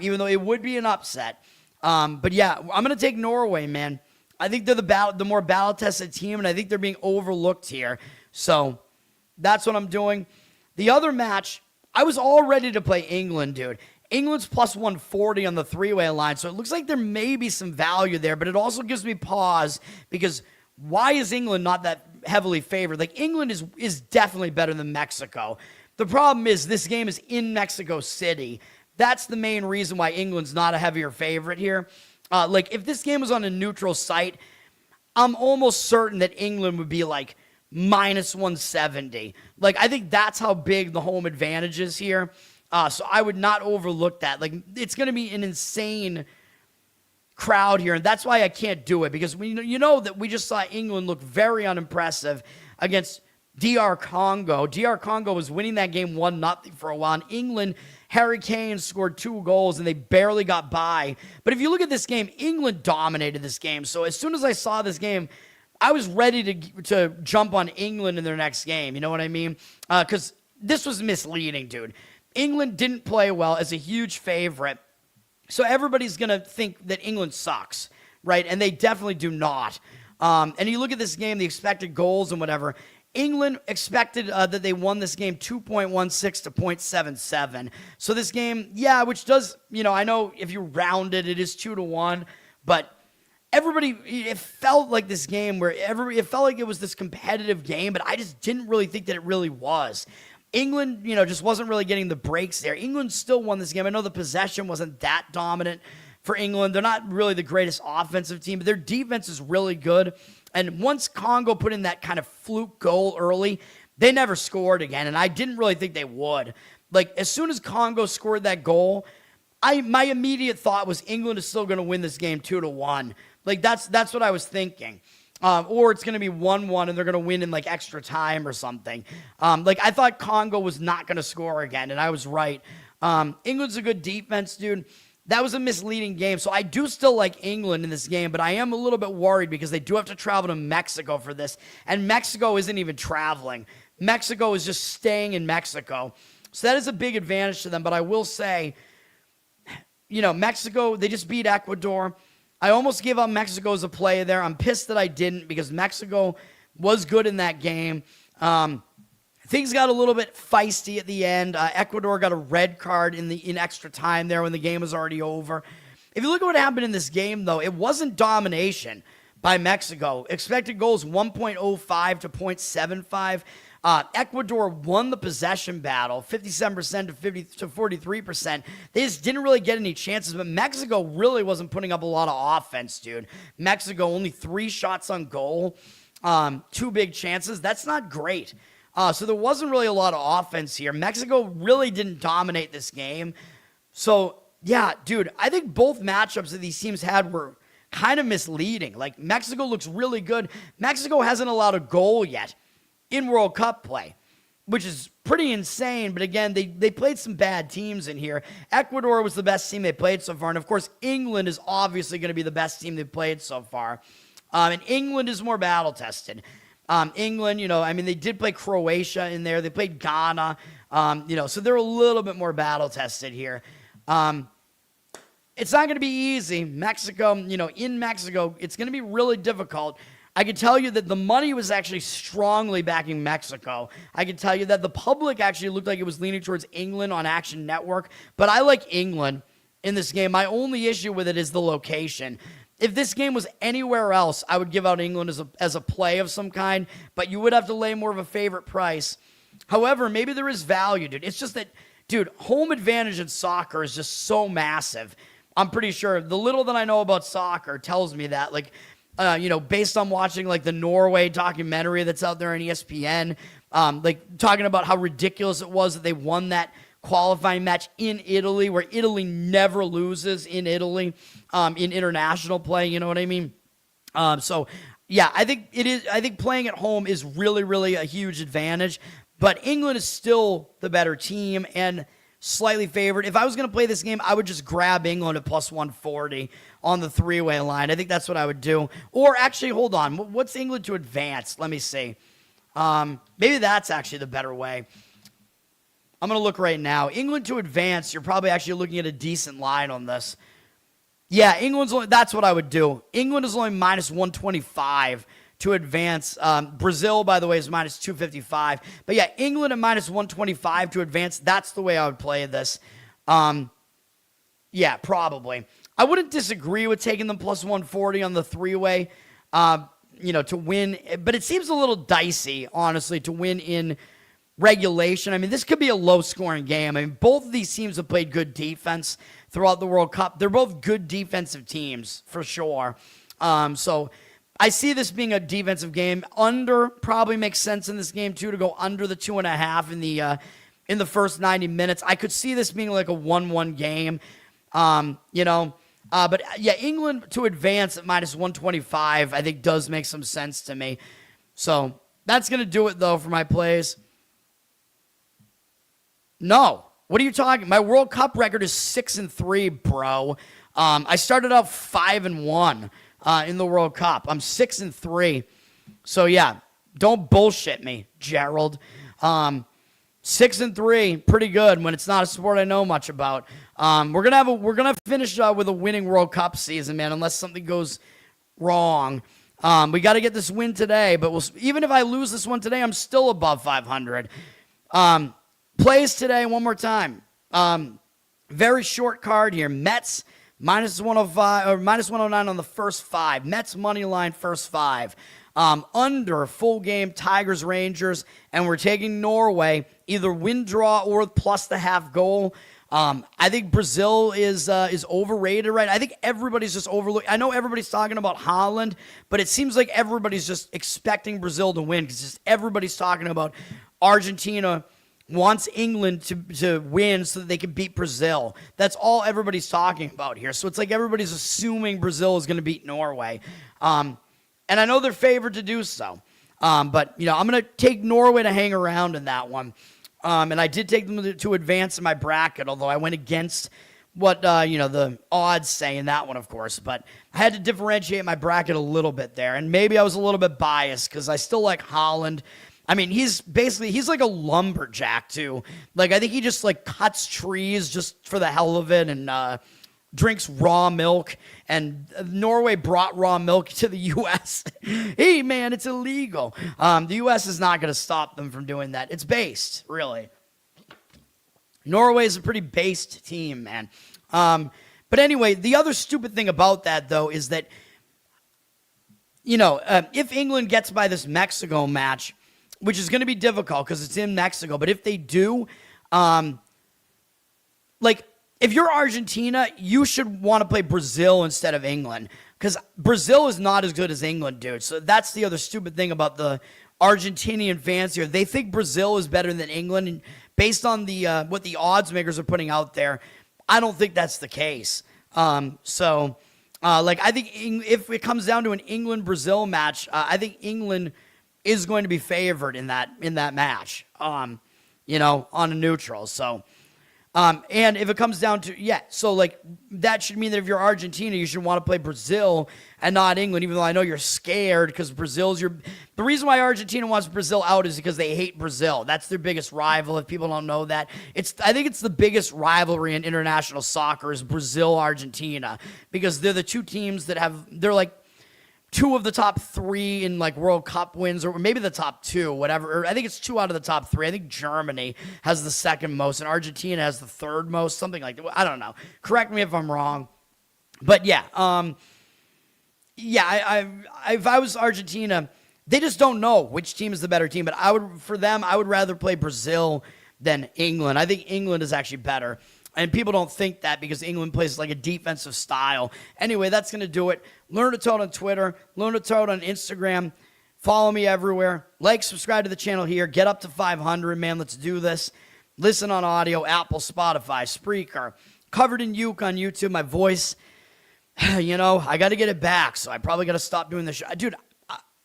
even though it would be an upset. But yeah, I'm going to take Norway, man. I think they're the more battle-tested team, and I think they're being overlooked here. So that's what I'm doing. The other match, I was all ready to play England, dude. England's plus 140 on the three-way line, so it looks like there may be some value there, but it also gives me pause because why is England not that heavily favored? Like, England is definitely better than Mexico. The problem is this game is in Mexico City. That's the main reason why England's not a heavier favorite here. If this game was on a neutral site, I'm almost certain that England would be like minus 170. Like, I think that's how big the home advantage is here. So I would not overlook that. Like, it's going to be an insane crowd here, and that's why I can't do it, because you know that we just saw England look very unimpressive against DR Congo. DR Congo was winning that game 1-0 for a while, and England, Harry Kane scored 2 goals, and they barely got by. But if you look at this game, England dominated this game. So as soon as I saw this game, I was ready to jump on England in their next game. You know what I mean? Because this was misleading, dude. England didn't play well as a huge favorite. So everybody's going to think that England sucks, right? And they definitely do not. And you look at this game, the expected goals and whatever. England expected that they won this game 2.16 to 0.77. So this game, yeah, which does, I know if you round it, it is 2-1, but it felt like this game where it felt like it was this competitive game, but I just didn't really think that it really was. England, just wasn't really getting the breaks there. England still won this game. I know the possession wasn't that dominant for England. They're not really the greatest offensive team, but their defense is really good. And once Congo put in that kind of fluke goal early, they never scored again, and I didn't really think they would. Like, as soon as Congo scored that goal, my immediate thought was England is still going to win this game 2-1. Like, that's what I was thinking. Or it's going to be 1-1 and they're going to win in like extra time or something. I thought Congo was not going to score again, and I was right. England's a good defense, dude. That was a misleading game. So I do still like England in this game, but I am a little bit worried because they do have to travel to Mexico for this. And Mexico isn't even traveling. Mexico is just staying in Mexico. So that is a big advantage to them. But I will say, Mexico, they just beat Ecuador. I almost gave up Mexico as a play there. I'm pissed that I didn't because Mexico was good in that game. Things got a little bit feisty at the end. Ecuador got a red card in extra time there when the game was already over. If you look at what happened in this game, though, it wasn't domination by Mexico. Expected goals 1.05 to 0.75. Ecuador won the possession battle, 57% to 43%. They just didn't really get any chances, but Mexico really wasn't putting up a lot of offense, dude. Mexico only 3 shots on goal, 2 big chances. That's not great. So there wasn't really a lot of offense here. Mexico really didn't dominate this game. So, yeah, dude, I think both matchups that these teams had were kind of misleading. Like, Mexico looks really good. Mexico hasn't allowed a goal yet in World Cup play, which is pretty insane. But again, they played some bad teams in here. Ecuador was the best team they played so far. And, of course, England is obviously going to be the best team they've played so far. And England is more battle-tested. England, they did play Croatia in there. They played Ghana, so they're a little bit more battle-tested here. It's not going to be easy. Mexico, in Mexico, it's going to be really difficult. I can tell you that the money was actually strongly backing Mexico. I can tell you that the public actually looked like it was leaning towards England on Action Network, but I like England in this game. My only issue with it is the location. If this game was anywhere else, I would give out England as a play of some kind, but you would have to lay more of a favorite price. However, maybe there is value, dude. It's just that, dude, home advantage in soccer is just so massive. I'm pretty sure the little that I know about soccer tells me that, based on watching the Norway documentary that's out there on ESPN, talking about how ridiculous it was that they won that qualifying match in Italy, where Italy never loses in Italy, in international play, you know what I mean? Yeah, I think playing at home is really, really a huge advantage, but England is still the better team and slightly favored. If I was going to play this game, I would just grab England at plus 140 on the 3-way line. I think that's what I would do. Or actually, hold on. What's England to advance? Let me see. Maybe that's actually the better way. I'm going to look right now. England to advance, you're probably actually looking at a decent line on this. Yeah, that's what I would do. England is only minus 125 to advance. Brazil, by the way, is minus 255. But yeah, England at minus 125 to advance. That's the way I would play this. Yeah, probably. I wouldn't disagree with taking them plus 140 on the 3-way, to win. But it seems a little dicey, honestly, to win in regulation. This could be a low-scoring game. Both of these teams have played good defense throughout the World Cup. They're both good defensive teams, for sure. So I see this being a defensive game. Under probably makes sense in this game, too, to go under the 2.5 in the first 90 minutes. I could see this being like a 1-1 game, But, yeah, England to advance at minus 125, I think, does make some sense to me. So that's going to do it, though, for my plays. No. What are you talking? My World Cup record is 6-3, bro. I started out 5-1 in the World Cup. I'm 6-3. So yeah, don't bullshit me, Gerald. 6-3, pretty good when it's not a sport I know much about. We're gonna finish with a winning World Cup season, man, unless something goes wrong. We got to get this win today, but even if I lose this one today, I'm still above 500. Plays today one more time. Very short card here. Mets minus 105 or minus 109 on the first 5. Mets money line first 5. Under full game Tigers Rangers, and we're taking Norway either win draw or plus the half goal. I think Brazil is overrated, right? I think everybody's just overlooking. I know everybody's talking about Holland, but it seems like everybody's just expecting Brazil to win because just everybody's talking about Argentina wants England to win so that they can beat Brazil. That's all everybody's talking about here. So it's like everybody's assuming Brazil is going to beat Norway. And I know they're favored to do so. But, I'm going to take Norway to hang around in that one. And I did take them to advance in my bracket, although I went against what, the odds say in that one, of course. But I had to differentiate my bracket a little bit there. And maybe I was a little bit biased because I still like Holland. I mean, he's like a lumberjack, too. Like, I think he just, cuts trees just for the hell of it and drinks raw milk. And Norway brought raw milk to the U.S. Hey, man, it's illegal. The U.S. is not going to stop them from doing that. It's based, really. Norway is a pretty based team, man. But anyway, the other stupid thing about that, though, is that, if England gets by this Mexico match, which is going to be difficult because it's in Mexico. But if they do, if you're Argentina, you should want to play Brazil instead of England because Brazil is not as good as England, dude. So that's the other stupid thing about the Argentinian fans here. They think Brazil is better than England, and based on the what the odds makers are putting out there, I don't think that's the case. I think if it comes down to an England-Brazil match, I think England is going to be favored in that match, on a neutral. So, and if it comes down to, that should mean that if you're Argentina, you should want to play Brazil and not England, even though I know you're scared because Brazil's the reason why Argentina wants Brazil out is because they hate Brazil. That's their biggest rival. If people don't know that, I think it's the biggest rivalry in international soccer is Brazil-Argentina because they're the two teams that they're like, 2 of the top 3 in World Cup wins, or maybe the top 2, whatever. Or I think it's 2 out of the top 3. I think Germany has the second most, and Argentina has the third most, something like that. I don't know. Correct me if I'm wrong. But yeah, if I was Argentina, they just don't know which team is the better team. But I would rather play Brazil than England. I think England is actually better. And people don't think that because England plays like a defensive style. Anyway, that's going to do it. Learn to Toad on Twitter. Learn to Toad on Instagram. Follow me everywhere. Subscribe to the channel here. Get up to 500, man. Let's do this. Listen on audio, Apple, Spotify, Spreaker. Covered in Uke on YouTube. My voice, I got to get it back. So I probably got to stop doing the show. Dude,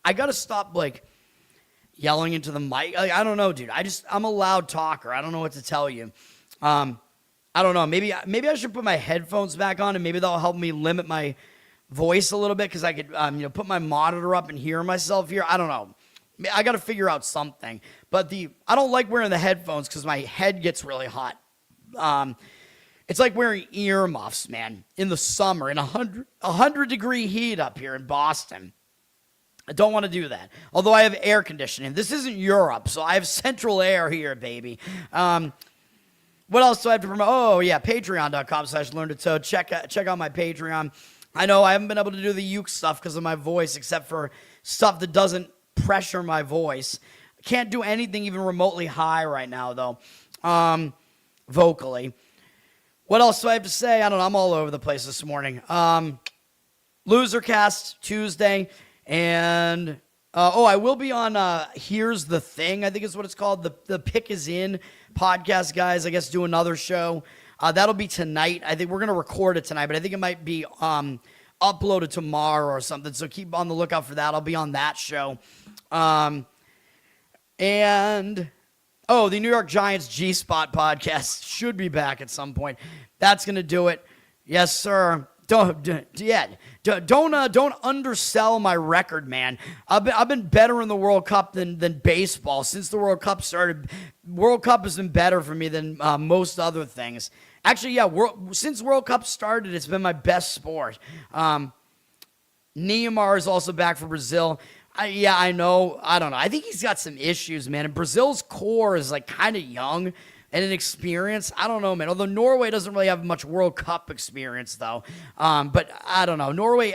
I got to stop, yelling into the mic. I don't know, dude. I'm a loud talker. I don't know what to tell you. I don't know. Maybe I should put my headphones back on, and maybe that'll help me limit my voice a little bit because I could, put my monitor up and hear myself here. I don't know. I got to figure out something. But I don't like wearing the headphones because my head gets really hot. It's like wearing earmuffs, man, in the summer in 100-degree heat up here in Boston. I don't want to do that. Although I have air conditioning. This isn't Europe, so I have central air here, baby. What else do I have to promote? Oh, yeah, patreon.com/learntotode. Check out my Patreon. I know I haven't been able to do the uke stuff because of my voice, except for stuff that doesn't pressure my voice. I can't do anything even remotely high right now, though, vocally. What else do I have to say? I don't know. I'm all over the place this morning. Losercast Tuesday, and I will be on Here's the Thing, I think is what it's called. The Pick is In podcast, guys. I guess do another show. That'll be tonight. I think we're going to record it tonight, but I think it might be uploaded tomorrow or something. So keep on the lookout for that. I'll be on that show. The New York Giants G-Spot podcast should be back at some point. That's going to do it. Yes, sir. Don't undersell my record, man. I've been better in the World Cup than baseball since the World Cup started. World Cup has been better for me than most other things. Actually, yeah. Since World Cup started, it's been my best sport. Neymar is also back for Brazil. I know. I don't know. I think he's got some issues, man. And Brazil's core is like kind of young and inexperienced. I don't know, man. Although Norway doesn't really have much World Cup experience, though. But I don't know. Norway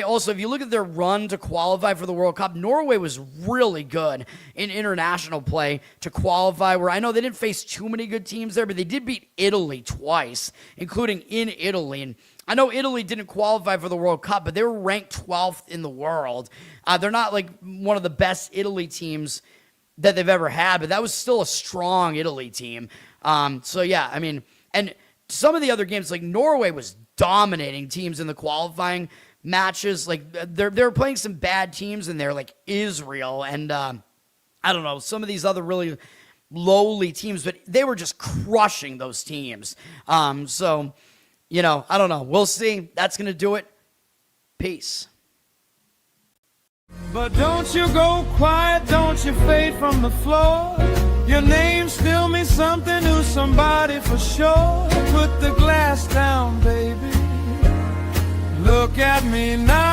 also, if you look at their run to qualify for the World Cup, Norway was really good in international play to qualify, where I know they didn't face too many good teams there, but they did beat Italy twice, including in Italy. And I know Italy didn't qualify for the World Cup, but they were ranked 12th in the world. They're not like one of the best Italy teams that they've ever had, but that was still a strong Italy team. So yeah, I mean, and some of the other games, like Norway was dominating teams in the qualifying matches. Like they're playing some bad teams in there, like Israel and I don't know, some of these other really lowly teams, but they were just crushing those teams. So, you know, I don't know. We'll see. That's going to do it. Peace. But don't you go quiet, don't you fade from the floor. Your name still means something to somebody for sure. Put the glass down, baby. Look at me now.